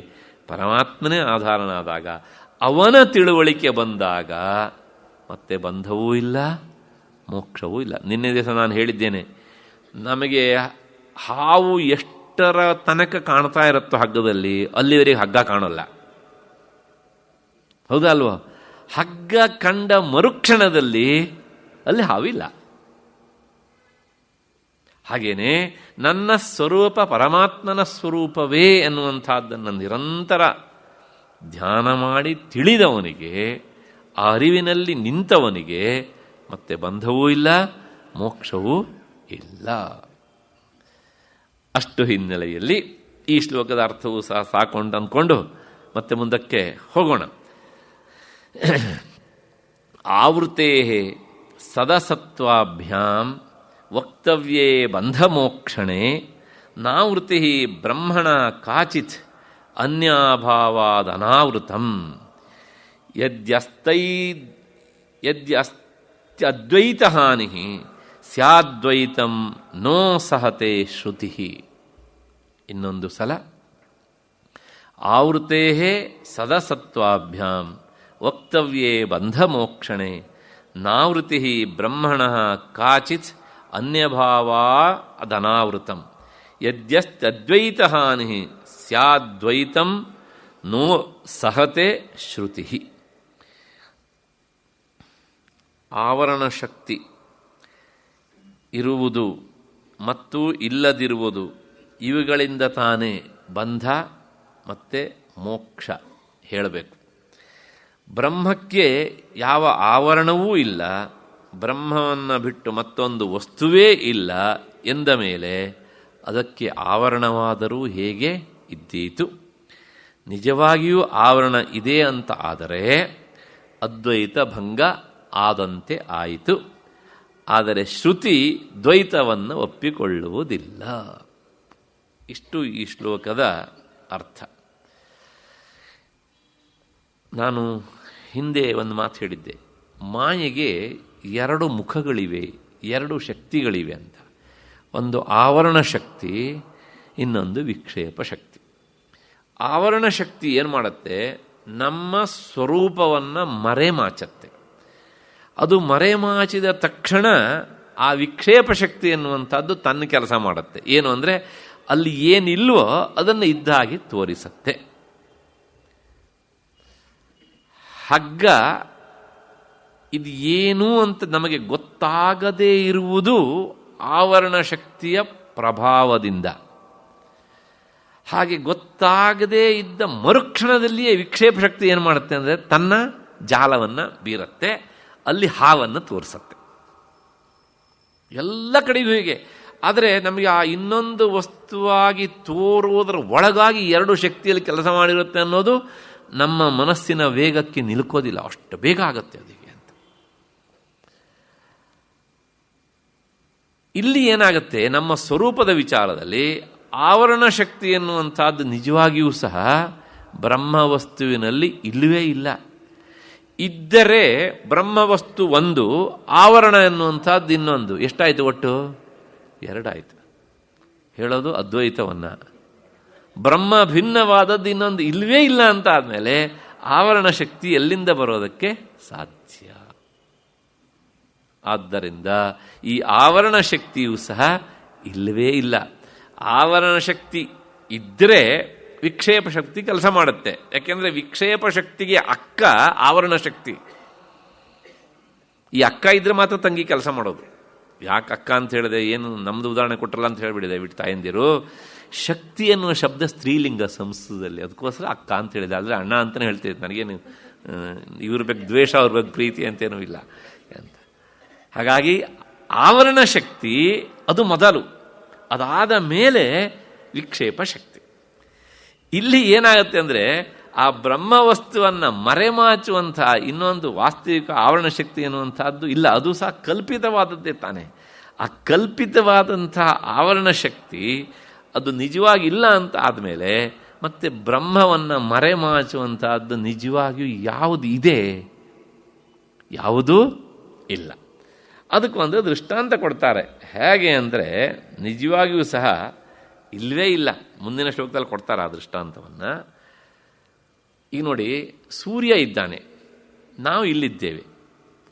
S1: ಪರಮಾತ್ಮನೇ ಆಧಾರನಾದಾಗ, ಅವನ ತಿಳುವಳಿಕೆ ಬಂದಾಗ ಮತ್ತೆ ಬಂಧವೂ ಇಲ್ಲ, ಮೋಕ್ಷವೂ ಇಲ್ಲ. ನಿನ್ನೆ ದಿವಸ ನಾನು ಹೇಳಿದ್ದೇನೆ, ನಮಗೆ ಹಾವು ಎಷ್ಟರ ತನಕ ಕಾಣ್ತಾ ಇರುತ್ತೋ ಹಗ್ಗದಲ್ಲಿ, ಅಲ್ಲಿವರೆಗೆ ಹಗ್ಗ ಕಾಣೋಲ್ಲ. ಹೌದಾ ಅಲ್ವಾ? ಹಗ್ಗ ಕಂಡ ಮರುಕ್ಷಣದಲ್ಲಿ ಅಲ್ಲಿ ಹಾವಿಲ್ಲ. ಹಾಗೇನೆ ನನ್ನ ಸ್ವರೂಪ ಪರಮಾತ್ಮನ ಸ್ವರೂಪವೇ ಎನ್ನುವಂಥದ್ದನ್ನು ನಿರಂತರ ಧ್ಯಾನ ಮಾಡಿ ತಿಳಿದವನಿಗೆ, ಆ ಅರಿವಿನಲ್ಲಿ ನಿಂತವನಿಗೆ ಮತ್ತೆ ಬಂಧವೂ ಇಲ್ಲ, ಮೋಕ್ಷವೂ ಇಲ್ಲ. ಅಷ್ಟು ಹಿನ್ನೆಲೆಯಲ್ಲಿ ಈ ಶ್ಲೋಕದ ಅರ್ಥವೂ ಸಹ ಸಾಕೊಂಡು ಅಂದ್ಕೊಂಡು ಮತ್ತೆ ಮುಂದಕ್ಕೆ ಹೋಗೋಣ. ಆವೃತೆ ಸದಸತ್ವಾಭ್ಯಾಂ ವಕ್ತವ್ಯೇ ಬಂಧಮೋಕ್ಷಣೆ ನಾವೃತಿ ಬ್ರಹ್ಮಣ ಕಾಚಿತ್ ಅನ್ಯಾಭಾವಾದನಾವೃತಂ ಯದ್ಯದ್ವೈತಹಾನಿ ಸ್ಯಾದ್ವೈತಂ ನೋ ಸಹತೆ ಶ್ರುತಿ. ಇನ್ನೊಂದು ಸಲ, ಆವೃತೆ ಸದಸತ್ವಾಭ್ಯಾಂ ವಕ್ತವ್ಯೇ ಬಂಧಮೋಕ್ಷಣೆ ನಾವೃತಿ ಬ್ರಹ್ಮಣ ಕಾಚಿತ್ ಅನ್ಯಭಾವಾ ಅದನಾವೃತಂ ಯದ್ಯದ್ವೈತಹಾನಿ ಸ್ಯಾದ್ವೈತಂ ನೋ ಸಹತೆ ಶ್ರುತಿ. ಆವರಣ ಶಕ್ತಿ ಇರುವುದು ಮತ್ತು ಇಲ್ಲದಿರುವುದು, ಇವುಗಳಿಂದ ತಾನೇ ಬಂಧ ಮತ್ತು ಮೋಕ್ಷ ಹೇಳಬೇಕು. ಬ್ರಹ್ಮಕ್ಕೆ ಯಾವ ಆವರಣವೂ ಇಲ್ಲ, ಬ್ರಹ್ಮವನ್ನು ಬಿಟ್ಟು ಮತ್ತೊಂದು ವಸ್ತುವೇ ಇಲ್ಲ ಎಂದ ಮೇಲೆ ಅದಕ್ಕೆ ಆವರಣವಾದರೂ ಹೇಗೆ ಇದ್ದೀತು? ನಿಜವಾಗಿಯೂ ಆವರಣ ಇದೆ ಅಂತ ಆದರೆ ಅದ್ವೈತ ಭಂಗ ಆದಂತೆ ಆಯಿತು. ಆದರೆ ಶ್ರುತಿ ದ್ವೈತವನ್ನು ಒಪ್ಪಿಕೊಳ್ಳುವುದಿಲ್ಲ. ಇಷ್ಟು ಈ ಶ್ಲೋಕದ ಅರ್ಥ. ನಾನು ಹಿಂದೆ ಒಂದು ಮಾತು ಹೇಳಿದ್ದೆ, ಮಾಯೆಗೆ ಎರಡು ಮುಖಗಳಿವೆ, ಎರಡು ಶಕ್ತಿಗಳಿವೆ ಅಂತ. ಒಂದು ಆವರಣ ಶಕ್ತಿ, ಇನ್ನೊಂದು ವಿಕ್ಷೇಪ ಶಕ್ತಿ. ಆವರಣ ಶಕ್ತಿ ಏನು ಮಾಡುತ್ತೆ? ನಮ್ಮ ಸ್ವರೂಪವನ್ನು ಮರೆಮಾಚತ್ತೆ. ಅದು ಮರೆಮಾಚಿದ ತಕ್ಷಣ ಆ ವಿಕ್ಷೇಪ ಶಕ್ತಿ ಎನ್ನುವಂಥದ್ದು ತನ್ನ ಕೆಲಸ ಮಾಡುತ್ತೆ. ಏನು ಅಂದರೆ ಅಲ್ಲಿ ಏನಿಲ್ವೋ ಅದನ್ನು ಇದ್ದಾಗಿ ತೋರಿಸತ್ತೆ. ಹಗ್ಗ ಇದು ಏನು ಅಂತ ನಮಗೆ ಗೊತ್ತಾಗದೇ ಇರುವುದು ಆವರಣ ಶಕ್ತಿಯ ಪ್ರಭಾವದಿಂದ. ಹಾಗೆ ಗೊತ್ತಾಗದೇ ಇದ್ದ ಮರುಕ್ಷಣದಲ್ಲಿಯೇ ವಿಕ್ಷೇಪ ಶಕ್ತಿ ಏನು ಮಾಡುತ್ತೆ ಅಂದರೆ ತನ್ನ ಜಾಲವನ್ನು ಬೀರುತ್ತೆ, ಅಲ್ಲಿ ಹಾವನ್ನು ತೋರಿಸತ್ತೆ. ಎಲ್ಲ ಕಡೆಗೂ ಹೀಗೆ. ಆದರೆ ನಮಗೆ ಆ ಇನ್ನೊಂದು ವಸ್ತುವಾಗಿ ತೋರುವುದರ ಒಳಗಾಗಿ ಎರಡು ಶಕ್ತಿಯಲ್ಲಿ ಕೆಲಸ ಮಾಡಿರುತ್ತೆ ಅನ್ನೋದು ನಮ್ಮ ಮನಸ್ಸಿನ ವೇಗಕ್ಕೆ ನಿಲ್ಕೋದಿಲ್ಲ, ಅಷ್ಟು ಬೇಗ ಆಗುತ್ತೆ ಅದಕ್ಕೆ ಅಂತ. ಇಲ್ಲಿ ಏನಾಗುತ್ತೆ, ನಮ್ಮ ಸ್ವರೂಪದ ವಿಚಾರದಲ್ಲಿ ಆವರಣ ಶಕ್ತಿ ಎನ್ನುವಂಥದ್ದು ನಿಜವಾಗಿಯೂ ಸಹ ಬ್ರಹ್ಮವಸ್ತುವಿನಲ್ಲಿ ಇಲ್ಲವೇ ಇಲ್ಲ. ಇದ್ದರೆ ಬ್ರಹ್ಮವಸ್ತು ಒಂದು, ಆವರಣ ಎನ್ನುವಂಥದ್ದು ಇನ್ನೊಂದು. ಎಷ್ಟಾಯಿತು? ಒಟ್ಟು ಎರಡಾಯಿತು. ಹೇಳೋದು ಅದ್ವೈತವನ್ನು. ಬ್ರಹ್ಮ ಭಿನ್ನವಾದದ್ದು ಇನ್ನೊಂದು ಇಲ್ಲವೇ ಇಲ್ಲ ಅಂತ ಆದಮೇಲೆ ಆವರಣ ಶಕ್ತಿ ಎಲ್ಲಿಂದ ಬರೋದಕ್ಕೆ ಸಾಧ್ಯ? ಆದ್ದರಿಂದ ಈ ಆವರಣ ಶಕ್ತಿಯೂ ಸಹ ಇಲ್ಲವೇ ಇಲ್ಲ. ಆವರಣ ಶಕ್ತಿ ಇದ್ದರೆ ವಿಕ್ಷೇಪ ಶಕ್ತಿ ಕೆಲಸ ಮಾಡುತ್ತೆ. ಯಾಕೆಂದರೆ ವಿಕ್ಷೇಪ ಶಕ್ತಿಗೆ ಅಕ್ಕ ಆವರಣ ಶಕ್ತಿ. ಈ ಅಕ್ಕ ಇದ್ರೆ ಮಾತ್ರ ತಂಗಿ ಕೆಲಸ ಮಾಡೋದು. ಯಾಕೆ ಅಕ್ಕ ಅಂತ ಹೇಳಿದೆ? ಏನು ನಮ್ಮದು ಉದಾಹರಣೆ ಕೊಟ್ಟರಲ್ಲ ಅಂತ ಹೇಳಿಬಿಡಿದೆ ಬಿಟ್ಟು ತಾಯಂದಿರು. ಶಕ್ತಿ ಎನ್ನುವ ಶಬ್ದ ಸ್ತ್ರೀಲಿಂಗ ಸಂಸ್ಕೃತದಲ್ಲಿ, ಅದಕ್ಕೋಸ್ಕರ ಅಕ್ಕ ಅಂತ ಹೇಳಿದೆ. ಆದರೆ ಅಣ್ಣ ಅಂತಲೇ ಹೇಳ್ತಿದ್ದೆ. ನನಗೇನು ಇವ್ರ ಬಗ್ಗೆ ದ್ವೇಷ, ಅವ್ರ ಬಗ್ಗೆ ಪ್ರೀತಿ ಅಂತೇನೂ ಇಲ್ಲ ಅಂತ. ಹಾಗಾಗಿ ಆವರಣ ಶಕ್ತಿ ಅದು ಮೊದಲು, ಅದಾದ ಮೇಲೆ ವಿಕ್ಷೇಪ ಶಕ್ತಿ. ಇಲ್ಲಿ ಏನಾಗುತ್ತೆ ಅಂದರೆ ಆ ಬ್ರಹ್ಮವಸ್ತುವನ್ನು ಮರೆಮಾಚುವಂತಹ ಇನ್ನೊಂದು ವಾಸ್ತವಿಕ ಆವರಣ ಶಕ್ತಿ ಎನ್ನುವಂಥದ್ದು ಇಲ್ಲ. ಅದು ಸಹ ಕಲ್ಪಿತವಾದದ್ದೇ ತಾನೆ. ಆ ಕಲ್ಪಿತವಾದಂತಹ ಆವರಣ ಶಕ್ತಿ ಅದು ನಿಜವಾಗಿ ಇಲ್ಲ ಅಂತ ಆದಮೇಲೆ ಮತ್ತೆ ಬ್ರಹ್ಮವನ್ನು ಮರೆಮಾಚುವಂತಹದ್ದು ನಿಜವಾಗಿಯೂ ಯಾವುದು ಇದೆ? ಯಾವುದೂ ಇಲ್ಲ. ಅದಕ್ಕೊಂದು ದೃಷ್ಟಾಂತ ಕೊಡ್ತಾರೆ. ಹೇಗೆ ಅಂದರೆ ನಿಜವಾಗಿಯೂ ಸಹ ಇಲ್ಲವೇ ಇಲ್ಲ. ಮುಂದಿನ ಶ್ಲೋಕದಲ್ಲಿ ಕೊಡ್ತಾರೆ ಆ ದೃಷ್ಟಾಂತವನ್ನು. ಈಗ ನೋಡಿ, ಸೂರ್ಯ ಇದ್ದಾನೆ, ನಾವು ಇಲ್ಲಿದ್ದೇವೆ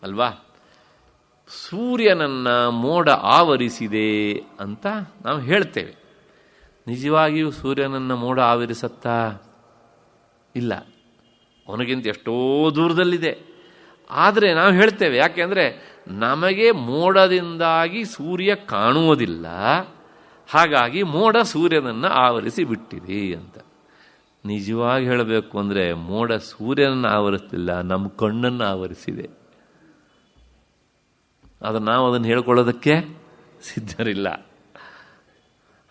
S1: ಅಲ್ವಾ? ಸೂರ್ಯನನ್ನು ಮೋಡ ಆವರಿಸಿದೆ ಅಂತ ನಾವು ಹೇಳ್ತೇವೆ. ನಿಜವಾಗಿಯೂ ಸೂರ್ಯನನ್ನು ಮೋಡ ಆವರಿಸತ್ತಾ? ಇಲ್ಲ, ಅವನಿಗಿಂತ ಎಷ್ಟೋ ದೂರದಲ್ಲಿದೆ. ಆದರೆ ನಾವು ಹೇಳ್ತೇವೆ. ಯಾಕೆಂದರೆ ನಮಗೆ ಮೋಡದಿಂದಾಗಿ ಸೂರ್ಯ ಕಾಣುವುದಿಲ್ಲ, ಹಾಗಾಗಿ ಮೋಡ ಸೂರ್ಯನನ್ನು ಆವರಿಸಿ ಬಿಟ್ಟಿದೆ ಅಂತ. ನಿಜವಾಗಿ ಹೇಳಬೇಕು ಅಂದರೆ ಮೋಡ ಸೂರ್ಯನನ್ನು ಆವರಿಸಲಿಲ್ಲ, ನಮ್ಮ ಕಣ್ಣನ್ನು ಆವರಿಸಿದೆ. ಆದರೆ ನಾವು ಅದನ್ನು ಹೇಳ್ಕೊಳ್ಳೋದಕ್ಕೆ ಸಿದ್ಧರಿಲ್ಲ.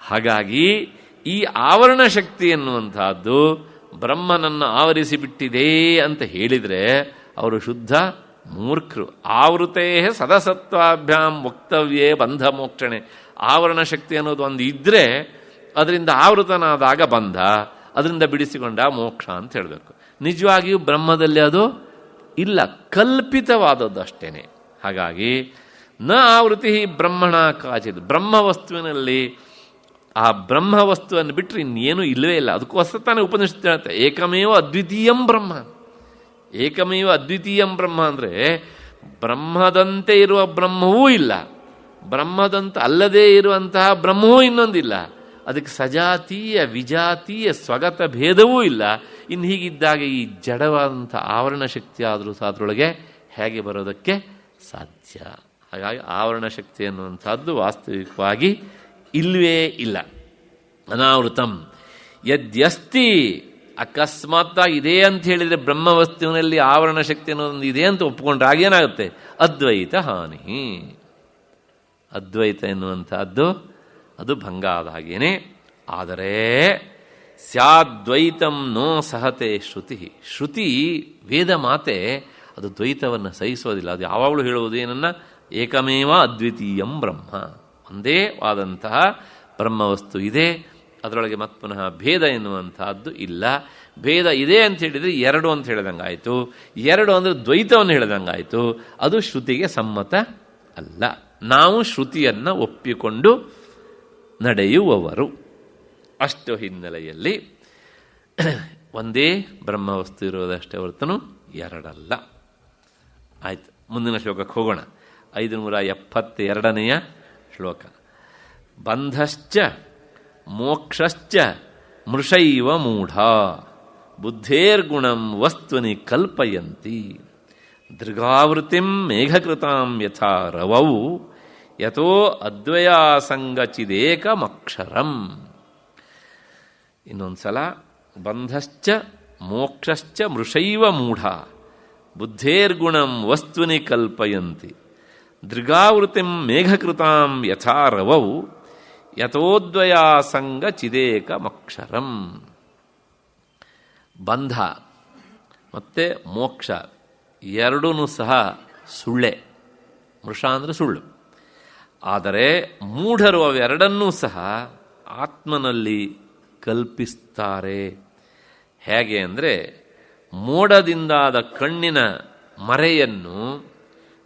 S1: ಹಾಗಾಗಿ ಈ ಆವರಣ ಶಕ್ತಿ ಎನ್ನುವಂತಹದ್ದು ಬ್ರಹ್ಮನನ್ನು ಆವರಿಸಿಬಿಟ್ಟಿದೆ ಅಂತ ಹೇಳಿದರೆ ಅವರು ಶುದ್ಧ ಮೂರ್ಖರು. ಆವೃತೇ ಸದಸತ್ವಾಭ್ಯಾಂ ವಕ್ತವ್ಯೇ ಬಂಧ ಮೋಕ್ಷಣೆ. ಆವರಣ ಶಕ್ತಿ ಅನ್ನೋದು ಒಂದು ಇದ್ದರೆ ಅದರಿಂದ ಆವೃತನಾದಾಗ ಬಂಧ, ಅದರಿಂದ ಬಿಡಿಸಿಕೊಂಡ ಮೋಕ್ಷ ಅಂತ ಹೇಳಬೇಕು. ನಿಜವಾಗಿಯೂ ಬ್ರಹ್ಮದಲ್ಲಿ ಅದು ಇಲ್ಲ, ಕಲ್ಪಿತವಾದದ್ದು ಅಷ್ಟೇನೆ. ಹಾಗಾಗಿ ನ ಆವೃತಿ ಬ್ರಹ್ಮಣ ಕಾಚಿತ್. ಬ್ರಹ್ಮವಸ್ತುವಿನಲ್ಲಿ ಆ ಬ್ರಹ್ಮವಸ್ತುವನ್ನು ಬಿಟ್ಟರೆ ಇನ್ನೇನು ಇಲ್ಲವೇ ಇಲ್ಲ. ಅದಕ್ಕೋಸ್ಕರ ತಾನೇ ಉಪನಿಷತ್ತು ಹೇಳುತ್ತೆ ಏಕಮೇವ ಅದ್ವಿತೀಯಂ ಬ್ರಹ್ಮ. ಏಕಮೇವ ಅದ್ವಿತೀಯಂ ಬ್ರಹ್ಮ ಅಂದರೆ ಬ್ರಹ್ಮದಂತೆ ಇರುವ ಬ್ರಹ್ಮವೂ ಇಲ್ಲ, ಬ್ರಹ್ಮದಂತ ಅಲ್ಲದೇ ಇರುವಂತಹ ಬ್ರಹ್ಮವೂ ಇನ್ನೊಂದಿಲ್ಲ. ಅದಕ್ಕೆ ಸಜಾತೀಯ ವಿಜಾತೀಯ ಸ್ವಗತ ಭೇದವೂ ಇಲ್ಲ. ಇನ್ನು ಹೀಗಿದ್ದಾಗ ಈ ಜಡವಾದಂಥ ಆವರಣ ಶಕ್ತಿ ಆದರೂ ಸಹ ಅದರೊಳಗೆ ಹೇಗೆ ಬರೋದಕ್ಕೆ ಸಾಧ್ಯ? ಹಾಗಾಗಿ ಆವರಣ ಶಕ್ತಿ ಅನ್ನುವಂಥದ್ದು ವಾಸ್ತವಿಕವಾಗಿ ಇಲ್ಲವೇ ಇಲ್ಲ. ಅನಾವೃತಂ ಯದ್ಯಸ್ತಿ, ಅಕಸ್ಮಾತ್ ಇದೆ ಅಂತ ಹೇಳಿದರೆ ಬ್ರಹ್ಮವಸ್ತುವಿನಲ್ಲಿ ಆವರಣ ಶಕ್ತಿ ಅನ್ನೋದೊಂದು ಇದೆ ಅಂತ ಒಪ್ಪಿಕೊಂಡ್ರೆ ಆಗೇನಾಗುತ್ತೆ? ಅದ್ವೈತ ಹಾನಿ. ಅದ್ವೈತ ಎನ್ನುವಂಥದ್ದು ಅದು ಭಂಗ ಆದ ಹಾಗೇನೆ. ಆದರೆ ಸ್ಯಾದ್ವೈತಂ ನೋ ಸಹತೆ ಶ್ರುತಿ. ಶ್ರುತಿ ವೇದ ಮಾತೆ ಅದು ದ್ವೈತವನ್ನು ಸಹಿಸೋದಿಲ್ಲ. ಅದು ಯಾವಾಗಲೂ ಹೇಳುವುದು ಏನನ್ನ? ಏಕಮೇವ ಅದ್ವಿತೀಯಂ ಬ್ರಹ್ಮ. ಒಂದೇ ಆದಂತಹ ಬ್ರಹ್ಮವಸ್ತು ಇದೆ, ಅದರೊಳಗೆ ಮತ್ತೆ ಪುನಃ ಭೇದ ಎನ್ನುವಂತಹದ್ದು ಇಲ್ಲ. ಭೇದ ಇದೆ ಅಂತ ಹೇಳಿದರೆ ಎರಡು ಅಂತ ಹೇಳಿದಂಗಾಯಿತು, ಎರಡು ಅಂದರೆ ದ್ವೈತವನ್ನು ಹೇಳಿದಂಗಾಯಿತು. ಅದು ಶ್ರುತಿಗೆ ಸಮ್ಮತ ಅಲ್ಲ. ನಾವು ಶ್ರುತಿಯನ್ನು ಒಪ್ಪಿಕೊಂಡು ನಡೆಯುವವರು. ಅಷ್ಟು ಹಿನ್ನೆಲೆಯಲ್ಲಿ ಒಂದೇ ಬ್ರಹ್ಮವಸ್ತು ಇರೋದಷ್ಟೇ ಹೊರತನು ಎರಡಲ್ಲ. ಆಯ್ತು, ಮುಂದಿನ ಶ್ಲೋಕಕ್ಕೆ ಹೋಗೋಣ. 572ನೆಯ ಶ್ಲೋಕ. ಬಂಧಶ್ಚ ಮೋಕ್ಷಶ್ಚ ಮೃಷೈವ ಮೂಢ ಬುದ್ಧೇರ್ಗುಣಂ ವಸ್ತುನಿ ಕಲ್ಪಯಂತಿ ದೃಗಾವೃತಿಂ ಮೇಘಕೃತಾಂ ಯಥಾ ರವೌ ಯಥೋ ಅದ್ವಯಾಸಂಗಚಿದೇಕಮಕ್ಷರಂ. ಇನ್ನೊಂದ್ಸಲ. ಬಂಧಶ್ಚ ಮೋಕ್ಷಶ್ಚ ಮೃಷೈವ ಮೂಢ ಬುದ್ಧೇರ್ಗುಣಂ ವಸ್ತುನಿ ಕಲ್ಪಯಂತಿ ದೃಗಾವೃತಿಂ ಮೇಘಕೃತಾಂ ಯಥಾ ರವೌ ಯಥೋದ್ವಯಾಸಂಗಚಿದೇಕಮಕ್ಷರಂ. ಬಂಧ ಮತ್ತು ಮೋಕ್ಷ ಎರಡೂ ಸಹ ಸುಳ್ಳೆ. ಮೃಷ ಅಂದರೆ ಸುಳ್ಳು. ಆದರೆ ಮೂಢರು ಅವೆರಡನ್ನೂ ಸಹ ಆತ್ಮನಲ್ಲಿ ಕಲ್ಪಿಸ್ತಾರೆ. ಹೇಗೆ ಅಂದರೆ, ಮೋಡದಿಂದಾದ ಕಣ್ಣಿನ ಮರೆಯನ್ನು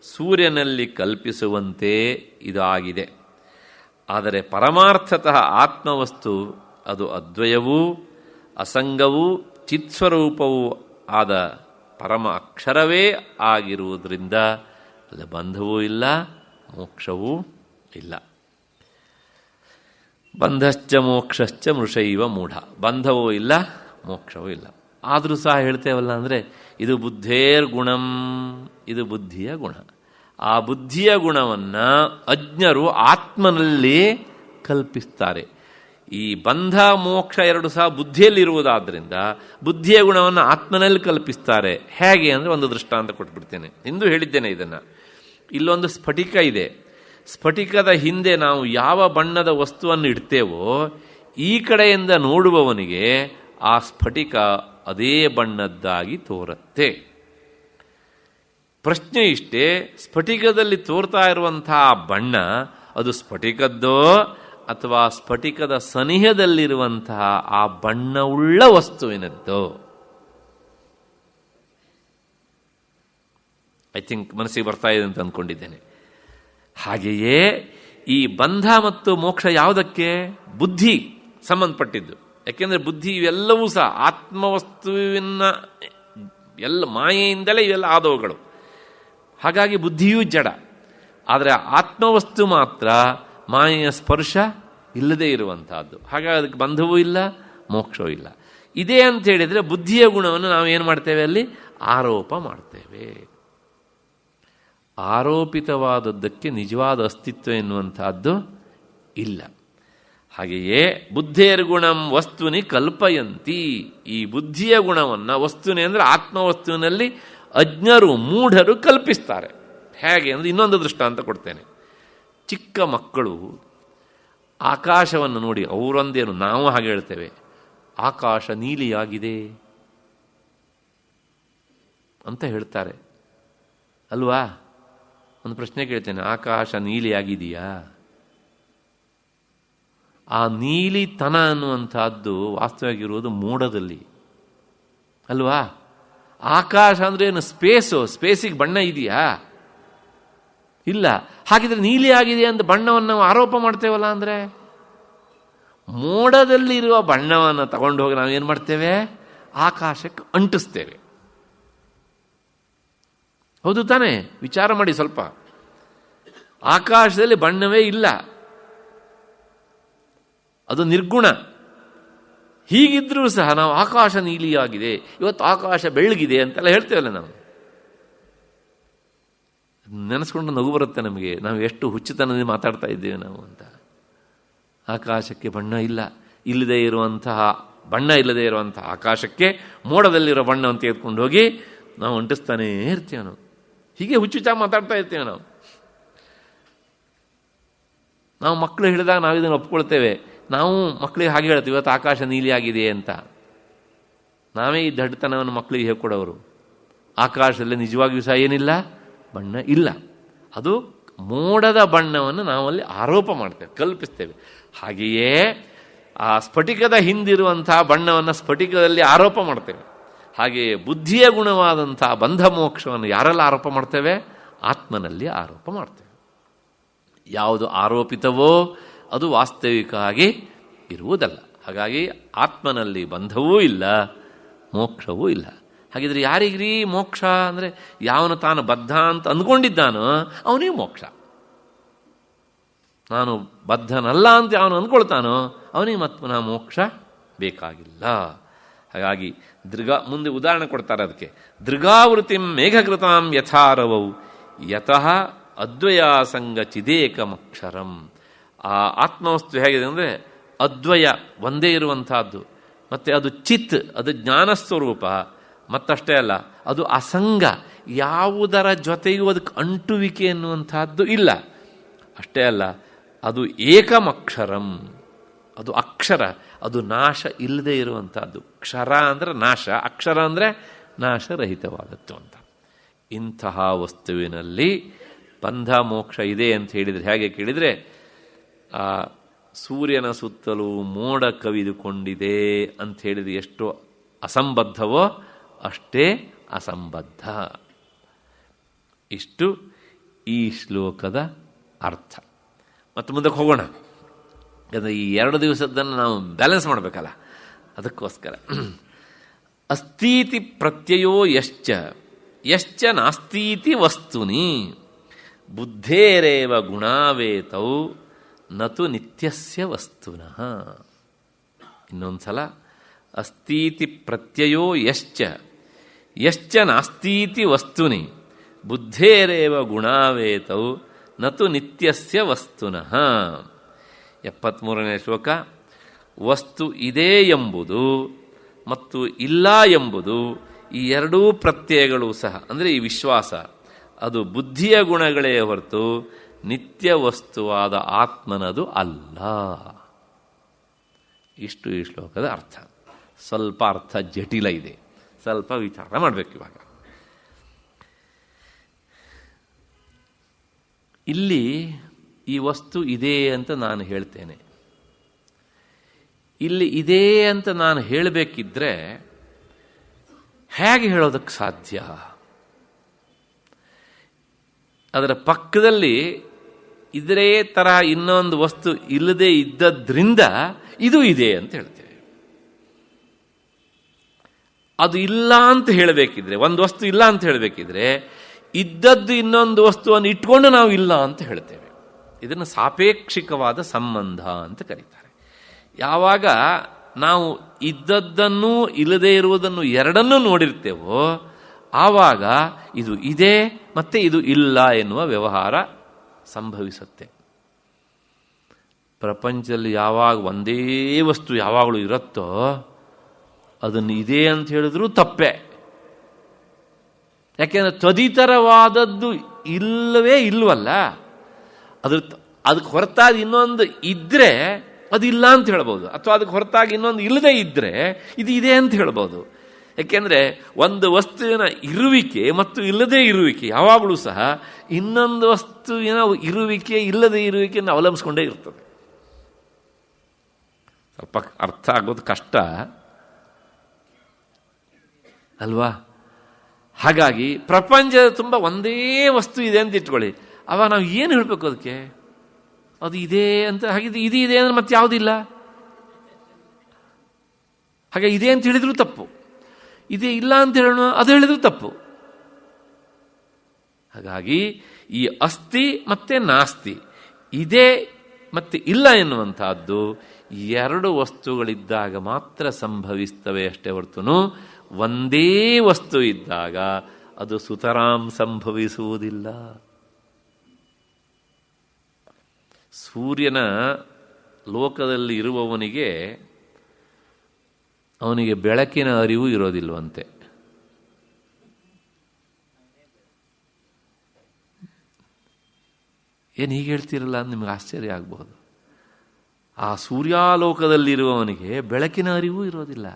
S1: ಸೂರ್ಯನಲ್ಲಿ ಕಲ್ಪಿಸುವಂತೆ ಇದಾಗಿದೆ. ಆದರೆ ಪರಮಾರ್ಥತಃ ಆತ್ಮವಸ್ತು ಅದು ಅದ್ವಯವೂ ಅಸಂಗವೂ ಚಿತ್ಸ್ವರೂಪವೂ ಆದ ಪರಮ ಅಕ್ಷರವೇ ಆಗಿರುವುದರಿಂದ ಅಲ್ಲಿ ಬಂಧವೂ ಇಲ್ಲ, ಮೋಕ್ಷವೂ ಇಲ್ಲ. ಬಂಧಶ್ಚ ಮೋಕ್ಷಶ್ಚ ಮೃಷೈವ ಮೂಢ. ಬಂಧವೂ ಇಲ್ಲ, ಮೋಕ್ಷವೂ ಇಲ್ಲ. ಆದರೂ ಸಹ ಹೇಳ್ತೇವಲ್ಲ, ಅಂದರೆ ಇದು ಬುದ್ಧೇರ್ ಗುಣಂ, ಇದು ಬುದ್ಧಿಯ ಗುಣ. ಆ ಬುದ್ಧಿಯ ಗುಣವನ್ನು ಅಜ್ಞರು ಆತ್ಮನಲ್ಲಿ ಕಲ್ಪಿಸ್ತಾರೆ. ಈ ಬಂಧ ಮೋಕ್ಷ ಎರಡು ಸಹ ಬುದ್ಧಿಯಲ್ಲಿರುವುದಾದ್ದರಿಂದ ಬುದ್ಧಿಯ ಗುಣವನ್ನು ಆತ್ಮನಲ್ಲಿ ಕಲ್ಪಿಸ್ತಾರೆ. ಹೇಗೆ ಅಂದರೆ ಒಂದು ದೃಷ್ಟಾಂತ ಕೊಟ್ಬಿಡ್ತೇನೆ. ಇಂದು ಹೇಳಿದ್ದೇನೆ ಇದನ್ನು. ಇಲ್ಲೊಂದು ಸ್ಫಟಿಕ ಇದೆ. ಸ್ಫಟಿಕದ ಹಿಂದೆ ನಾವು ಯಾವ ಬಣ್ಣದ ವಸ್ತುವನ್ನು ಇಡ್ತೇವೋ ಈ ಕಡೆಯಿಂದ ನೋಡುವವನಿಗೆ ಆ ಸ್ಫಟಿಕ ಅದೇ ಬಣ್ಣದ್ದಾಗಿ ತೋರುತ್ತೆ. ಪ್ರಶ್ನೆ ಇಷ್ಟೇ, ಸ್ಫಟಿಕದಲ್ಲಿ ತೋರ್ತಾ ಇರುವಂತಹ ಬಣ್ಣ ಅದು ಸ್ಫಟಿಕದ್ದೋ ಅಥವಾ ಸ್ಫಟಿಕದ ಸನಿಹದಲ್ಲಿರುವಂತಹ ಆ ಬಣ್ಣವುಳ್ಳ ವಸ್ತುವಿನದ್ದೋ? ಐ ಥಿಂಕ್ ಮನಸ್ಸಿಗೆ ಬರ್ತಾ ಇದೆ ಅಂತ ಅಂದ್ಕೊಂಡಿದ್ದೇನೆ. ಹಾಗೆಯೇ ಈ ಬಂಧ ಮತ್ತು ಮೋಕ್ಷ ಯಾವುದಕ್ಕೆ? ಬುದ್ಧಿ ಸಂಬಂಧಪಟ್ಟಿದ್ದು. ಯಾಕೆಂದರೆ ಬುದ್ಧಿ ಇವೆಲ್ಲವೂ ಸಹ ಆತ್ಮವಸ್ತುವಿನ ಎಲ್ಲ ಮಾಯೆಯಿಂದಲೇ ಇವೆಲ್ಲ ಆದವುಗಳು. ಹಾಗಾಗಿ ಬುದ್ಧಿಯೂ ಜಡ. ಆದರೆ ಆತ್ಮವಸ್ತು ಮಾತ್ರ ಮಾಯೆಯ ಸ್ಪರ್ಶ ಇಲ್ಲದೇ ಇರುವಂತಹದ್ದು. ಹಾಗಾಗಿ ಅದಕ್ಕೆ ಬಂಧವೂ ಇಲ್ಲ, ಮೋಕ್ಷವೂ ಇಲ್ಲ. ಇದೇ ಅಂತ ಹೇಳಿದರೆ ಬುದ್ಧಿಯ ಗುಣವನ್ನು ನಾವು ಏನು ಮಾಡ್ತೇವೆ? ಅಲ್ಲಿ ಆರೋಪ ಮಾಡ್ತೇವೆ. ಆರೋಪಿತವಾದದ್ದಕ್ಕೆ ನಿಜವಾದ ಅಸ್ತಿತ್ವ ಎನ್ನುವಂತಹದ್ದು ಇಲ್ಲ. ಹಾಗೆಯೇ ಬುದ್ಧೇರ್ ಗುಣಂ ವಸ್ತುನಿ ಕಲ್ಪಯಂತಿ. ಈ ಬುದ್ಧಿಯ ಗುಣವನ್ನು ವಸ್ತುನಿ ಅಂದರೆ ಆತ್ಮವಸ್ತುವಿನಲ್ಲಿ ಅಜ್ಞರು ಮೂಢರು ಕಲ್ಪಿಸ್ತಾರೆ. ಹೇಗೆ ಅಂದರೆ ಇನ್ನೊಂದು ದೃಷ್ಟಾಂತ ಕೊಡ್ತೇನೆ. ಚಿಕ್ಕ ಮಕ್ಕಳು ಆಕಾಶವನ್ನು ನೋಡಿ ಅವರೊಂದೇನು, ನಾವು ಹಾಗೆ ಹೇಳ್ತೇವೆ, ಆಕಾಶ ನೀಲಿಯಾಗಿದೆ ಅಂತ ಹೇಳ್ತಾರೆ ಅಲ್ವಾ? ಒಂದು ಪ್ರಶ್ನೆ ಕೇಳ್ತೇನೆ, ಆಕಾಶ ನೀಲಿಯಾಗಿದೆಯಾ? ಆ ನೀಲಿತನ ಅನ್ನುವಂಥದ್ದು ವಾಸ್ತವವಾಗಿರುವುದು ಮೋಡದಲ್ಲಿ ಅಲ್ವಾ? ಆಕಾಶ ಅಂದರೆ ಏನು? ಸ್ಪೇಸಿಗೆ ಬಣ್ಣ ಇದೆಯಾ? ಇಲ್ಲ. ಹಾಗಿದ್ರೆ ನೀಲಿ ಆಗಿದೆ ಅಂತ ಬಣ್ಣವನ್ನು ನಾವು ಆರೋಪ ಮಾಡ್ತೇವಲ್ಲ. ಅಂದರೆ ಮೋಡದಲ್ಲಿರುವ ಬಣ್ಣವನ್ನು ತಗೊಂಡು ಹೋಗಿ ನಾವೇನು ಮಾಡ್ತೇವೆ? ಆಕಾಶಕ್ಕೆ ಅಂಟಿಸ್ತೇವೆ. ಹೌದು ತಾನೇ? ವಿಚಾರ ಮಾಡಿ ಸ್ವಲ್ಪ. ಆಕಾಶದಲ್ಲಿ ಬಣ್ಣವೇ ಇಲ್ಲ, ಅದು ನಿರ್ಗುಣ. ಹೀಗಿದ್ರೂ ಸಹ ನಾವು ಆಕಾಶ ನೀಲಿಯಾಗಿದೆ, ಇವತ್ತು ಆಕಾಶ ಬೆಳ್ಳಗಿದೆ ಅಂತೆಲ್ಲ ಹೇಳ್ತೇವಲ್ಲ. ನಾವು ನೆನೆಸ್ಕೊಂಡು ನಗು ಬರುತ್ತೆ ನಮಗೆ. ನಾವು ಎಷ್ಟು ಹುಚ್ಚುತನದಿಂದ ಮಾತಾಡ್ತಾ ಇದ್ದೇವೆ ನಾವು ಅಂತ. ಆಕಾಶಕ್ಕೆ ಬಣ್ಣ ಇಲ್ಲ, ಇಲ್ಲದೆ ಇರುವಂತಹ ಬಣ್ಣ ಇಲ್ಲದೆ ಇರುವಂತಹ ಆಕಾಶಕ್ಕೆ ಮೋಡದಲ್ಲಿರೋ ಬಣ್ಣವನ್ನು ತೆಗೆದುಕೊಂಡು ಹೋಗಿ ನಾವು ಅಂಟಿಸ್ತಾನೇ ಇರ್ತೇವೆ. ನಾವು ಹೀಗೆ ಹುಚ್ಚುಚ್ಚಾಗಿ ಮಾತಾಡ್ತಾ ಇರ್ತೇವೆ. ನಾವು ಮಕ್ಕಳು ಹೇಳಿದಾಗ ನಾವು ಇದನ್ನು ಒಪ್ಕೊಳ್ತೇವೆ. ನಾವು ಮಕ್ಕಳಿಗೆ ಹಾಗೆ ಹೇಳ್ತೀವಿ, ಇವತ್ತು ಆಕಾಶ ನೀಲಿಯಾಗಿದೆ ಅಂತ. ನಾವೇ ಈ ದಡ್ಡತನವನ್ನು ಮಕ್ಕಳಿಗೆ ಹೇಳ್ಕೊಡೋರು. ಆಕಾಶದಲ್ಲಿ ನಿಜವಾಗಿಯೂ ಸಹ ಏನಿಲ್ಲ, ಬಣ್ಣ ಇಲ್ಲ. ಅದು ಮೋಡದ ಬಣ್ಣವನ್ನು ನಾವಲ್ಲಿ ಆರೋಪ ಮಾಡ್ತೇವೆ, ಕಲ್ಪಿಸ್ತೇವೆ. ಹಾಗೆಯೇ ಆ ಸ್ಫಟಿಕದ ಹಿಂದಿರುವಂತಹ ಬಣ್ಣವನ್ನು ಸ್ಫಟಿಕದಲ್ಲಿ ಆರೋಪ ಮಾಡ್ತೇವೆ. ಹಾಗೆಯೇ ಬುದ್ಧಿಯ ಗುಣವಾದಂಥ ಬಂಧ ಮೋಕ್ಷವನ್ನು ಯಾರೆಲ್ಲ ಆರೋಪ ಮಾಡ್ತೇವೆ? ಆತ್ಮನಲ್ಲಿ ಆರೋಪ ಮಾಡ್ತೇವೆ. ಯಾವುದು ಆರೋಪಿತವೋ ಅದು ವಾಸ್ತವಿಕವಾಗಿ ಇರುವುದಲ್ಲ. ಹಾಗಾಗಿ ಆತ್ಮನಲ್ಲಿ ಬಂಧವೂ ಇಲ್ಲ, ಮೋಕ್ಷವೂ ಇಲ್ಲ. ಹಾಗಿದ್ರೆ ಯಾರಿಗ್ರೀ ಮೋಕ್ಷ ಅಂದರೆ ಯಾವನು ತಾನು ಬದ್ಧ ಅಂತ ಅಂದ್ಕೊಂಡಿದ್ದಾನೋ ಅವನಿಗೆ ಮೋಕ್ಷ. ನಾನು ಬದ್ಧನಲ್ಲ ಅಂತ ಯಾವನು ಅಂದ್ಕೊಳ್ತಾನೋ ಅವನಿಗೆ ಮತ್ತೆ ಪುನಃ ಮೋಕ್ಷ ಬೇಕಾಗಿಲ್ಲ. ಹಾಗಾಗಿ ಮುಂದೆ ಉದಾಹರಣೆ ಕೊಡ್ತಾರೆ ಅದಕ್ಕೆ. ದೃಗಾವೃತಿಂ ಮೇಘಕೃತಾಂ ಯಥಾರವೌ ಯತಃ ಅದ್ವಯಾಸಂಗ ಚಿದೇಕಮಕ್ಷರಂ. ಆ ಆತ್ಮವಸ್ತು ಹೇಗಿದೆ ಅಂದರೆ ಅದ್ವಯ, ಒಂದೇ ಇರುವಂತಹದ್ದು, ಮತ್ತು ಅದು ಚಿತ್, ಅದು ಜ್ಞಾನಸ್ವರೂಪ. ಮತ್ತಷ್ಟೇ ಅಲ್ಲ, ಅದು ಅಸಂಗ, ಯಾವುದರ ಜೊತೆಗೂ ಅದಕ್ಕೆ ಅಂಟುವಿಕೆ ಎನ್ನುವಂತಹದ್ದು ಇಲ್ಲ. ಅಷ್ಟೇ ಅಲ್ಲ, ಅದು ಏಕಮಕ್ಷರಂ, ಅದು ಅಕ್ಷರ, ಅದು ನಾಶ ಇಲ್ಲದೆ ಇರುವಂತಹದ್ದು. ಕ್ಷರ ಅಂದರೆ ನಾಶ, ಅಕ್ಷರ ಅಂದರೆ ನಾಶರಹಿತವಾದದ್ದು ಅಂತ. ಇಂತಹ ವಸ್ತುವಿನಲ್ಲಿ ಬಂಧ ಮೋಕ್ಷ ಇದೆ ಅಂತ ಹೇಳಿದರೆ ಹೇಗೆ ಕೇಳಿದರೆ, ಆ ಸೂರ್ಯನ ಸುತ್ತಲೂ ಮೋಡ ಕವಿದುಕೊಂಡಿದೆ ಅಂತ ಹೇಳಿದರೆ ಎಷ್ಟು ಅಸಂಬದ್ಧವೋ ಅಷ್ಟೇ ಅಸಂಬದ್ಧ. ಇಷ್ಟು ಈ ಶ್ಲೋಕದ ಅರ್ಥ. ಮತ್ತು ಮುಂದಕ್ಕೆ ಹೋಗೋಣ. ಯಾಕಂದರೆ ಈ 2 ದಿವಸದ್ದನ್ನು ನಾವು ಬ್ಯಾಲೆನ್ಸ್ ಮಾಡಬೇಕಲ್ಲ, ಅದಕ್ಕೋಸ್ಕರ. ಅಸ್ತೀತಿ ಪ್ರತ್ಯಯೋ ಯಶ್ಚ ನಾಸ್ತೀತಿ ವಸ್ತುನಿ ಬುದ್ಧೇರೇವ ಗುಣಾವೇತೌ ನತು ನಿತ್ಯಸ್ಯ ವಸ್ತುನಃ. ಇನ್ನೊಂದ್ಸಲ, ಅಸ್ತೀತಿ ಪ್ರತ್ಯಯೋ ಯಶ್ಚ ನಾಸ್ತೀತಿ ವಸ್ತುನಿ ಬುದ್ಧೇರೇವ ಗುಣಾವೇತೌ ನತು ನಿತ್ಯಸ್ಯ ವಸ್ತುನಃ. 73ನೇ ಶ್ಲೋಕ. ವಸ್ತು ಇದೆ ಎಂಬುದು ಮತ್ತು ಇಲ್ಲ ಎಂಬುದು ಈ ಎರಡೂ ಪ್ರತ್ಯಯಗಳು ಸಹ, ಅಂದರೆ ಈ ವಿಶ್ವಾಸ, ಅದು ಬುದ್ಧಿಯ ಗುಣಗಳೇ ಹೊರತು ನಿತ್ಯ ವಸ್ತುವಾದ ಆತ್ಮನದು ಅಲ್ಲ. ಇಷ್ಟು ಈ ಶ್ಲೋಕದ ಅರ್ಥ. ಸ್ವಲ್ಪ ಅರ್ಥ ಜಟಿಲ ಇದೆ, ಸ್ವಲ್ಪ ವಿಚಾರ ಮಾಡಬೇಕು. ಇವಾಗ ಇಲ್ಲಿ ಈ ವಸ್ತು ಇದೆ ಅಂತ ನಾನು ಹೇಳ್ತೇನೆ. ಇಲ್ಲಿ ಇದೆ ಅಂತ ನಾನು ಹೇಳಬೇಕಿದ್ರೆ ಹೇಗೆ ಹೇಳೋದಕ್ಕೆ ಸಾಧ್ಯ? ಅದರ ಪಕ್ಕದಲ್ಲಿ ಇದರೇ ಥರ ಇನ್ನೊಂದು ವಸ್ತು ಇಲ್ಲದೆ ಇದ್ದದ್ರಿಂದ ಇದು ಇದೆ ಅಂತ ಹೇಳ್ತೇವೆ. ಅದು ಇಲ್ಲ ಅಂತ ಹೇಳಬೇಕಿದ್ರೆ, ಒಂದು ವಸ್ತು ಇಲ್ಲ ಅಂತ ಹೇಳಬೇಕಿದ್ರೆ ಇದ್ದದ್ದು ಇನ್ನೊಂದು ವಸ್ತುವನ್ನು ಇಟ್ಕೊಂಡು ನಾವು ಇಲ್ಲ ಅಂತ ಹೇಳ್ತೇವೆ. ಇದನ್ನು ಸಾಪೇಕ್ಷಿಕವಾದ ಸಂಬಂಧ ಅಂತ ಕರೀತಾರೆ. ಯಾವಾಗ ನಾವು ಇದ್ದದ್ದನ್ನು ಇಲ್ಲದೆ ಇರುವುದನ್ನು ಎರಡನ್ನೂ ನೋಡಿರ್ತೇವೋ ಆವಾಗ ಇದು ಇದೆ ಮತ್ತೆ ಇದು ಇಲ್ಲ ಎನ್ನುವ ವ್ಯವಹಾರ ಸಂಭವಿಸುತ್ತೆ. ಪ್ರಪಂಚದಲ್ಲಿ ಯಾವಾಗ ಒಂದೇ ವಸ್ತು ಯಾವಾಗಲೂ ಇರುತ್ತೋ ಅದನ್ನು ಇದೆ ಅಂತ ಹೇಳಿದ್ರೂ ತಪ್ಪೆ. ಯಾಕೆಂದರೆ ತದಿತರವಾದದ್ದು ಇಲ್ಲವೇ ಇಲ್ವಲ್ಲ. ಅದಕ್ಕೆ ಹೊರತಾಗಿ ಇನ್ನೊಂದು ಇದ್ದರೆ ಅದಿಲ್ಲ ಅಂತ ಹೇಳ್ಬೋದು, ಅಥವಾ ಅದಕ್ಕೆ ಹೊರತಾಗಿ ಇನ್ನೊಂದು ಇಲ್ಲದೆ ಇದ್ದರೆ ಇದು ಇದೆ ಅಂತ ಹೇಳ್ಬೋದು. ಯಾಕೆಂದರೆ ಒಂದು ವಸ್ತುವಿನ ಇರುವಿಕೆ ಮತ್ತು ಇಲ್ಲದೇ ಇರುವಿಕೆ ಯಾವಾಗಲೂ ಸಹ ಇನ್ನೊಂದು ವಸ್ತುವಿನ ಇರುವಿಕೆ ಇಲ್ಲದೇ ಇರುವಿಕೆಯನ್ನು ಅವಲಂಬಿಸ್ಕೊಂಡೇ ಇರ್ತದೆ. ಸ್ವಲ್ಪ ಅರ್ಥ ಆಗೋದು ಕಷ್ಟ ಅಲ್ವಾ? ಹಾಗಾಗಿ ಪ್ರಪಂಚದ ತುಂಬ ಒಂದೇ ವಸ್ತು ಇದೆ ಅಂತ ಇಟ್ಕೊಳ್ಳಿ, ಅವಾಗ ನಾವು ಏನು ಹೇಳಬೇಕು ಅದಕ್ಕೆ? ಅದು ಇದೆ ಅಂತ. ಹಾಗಿದ್ರೆ ಇದು ಇದೆ ಅಂದರೆ ಮತ್ತೆ ಯಾವುದಿಲ್ಲ. ಹಾಗೆ ಇದೆ ಅಂತ ಹೇಳಿದ್ರು ತಪ್ಪು, ಇದೇ ಇಲ್ಲ ಅಂತ ಹೇಳೋಣ ಅದು ಹೇಳಿದ್ರು ತಪ್ಪು. ಹಾಗಾಗಿ ಈ ಅಸ್ತಿ ಮತ್ತೆ ನಾಸ್ತಿ, ಇದೆ ಮತ್ತೆ ಇಲ್ಲ ಎನ್ನುವಂತಹದ್ದು ಎರಡು ವಸ್ತುಗಳಿದ್ದಾಗ ಮಾತ್ರ ಸಂಭವಿಸ್ತವೆ ಅಷ್ಟೇ ಹೊರತುನು ಒಂದೇ ವಸ್ತು ಇದ್ದಾಗ ಅದು ಸುತರಾಂ ಸಂಭವಿಸುವುದಿಲ್ಲ. ಸೂರ್ಯನ ಲೋಕದಲ್ಲಿ ಇರುವವನಿಗೆ ಅವನಿಗೆ ಬೆಳಕಿನ ಅರಿವು ಇರೋದಿಲ್ವಂತೆ. ಏನು ಹೀಗೆ ಹೇಳ್ತೀರಲ್ಲ ಅಂತ ನಿಮ್ಗೆ ಆಶ್ಚರ್ಯ ಆಗಬಹುದು. ಆ ಸೂರ್ಯಾಲೋಕದಲ್ಲಿರುವವನಿಗೆ ಬೆಳಕಿನ ಅರಿವು ಇರೋದಿಲ್ಲ.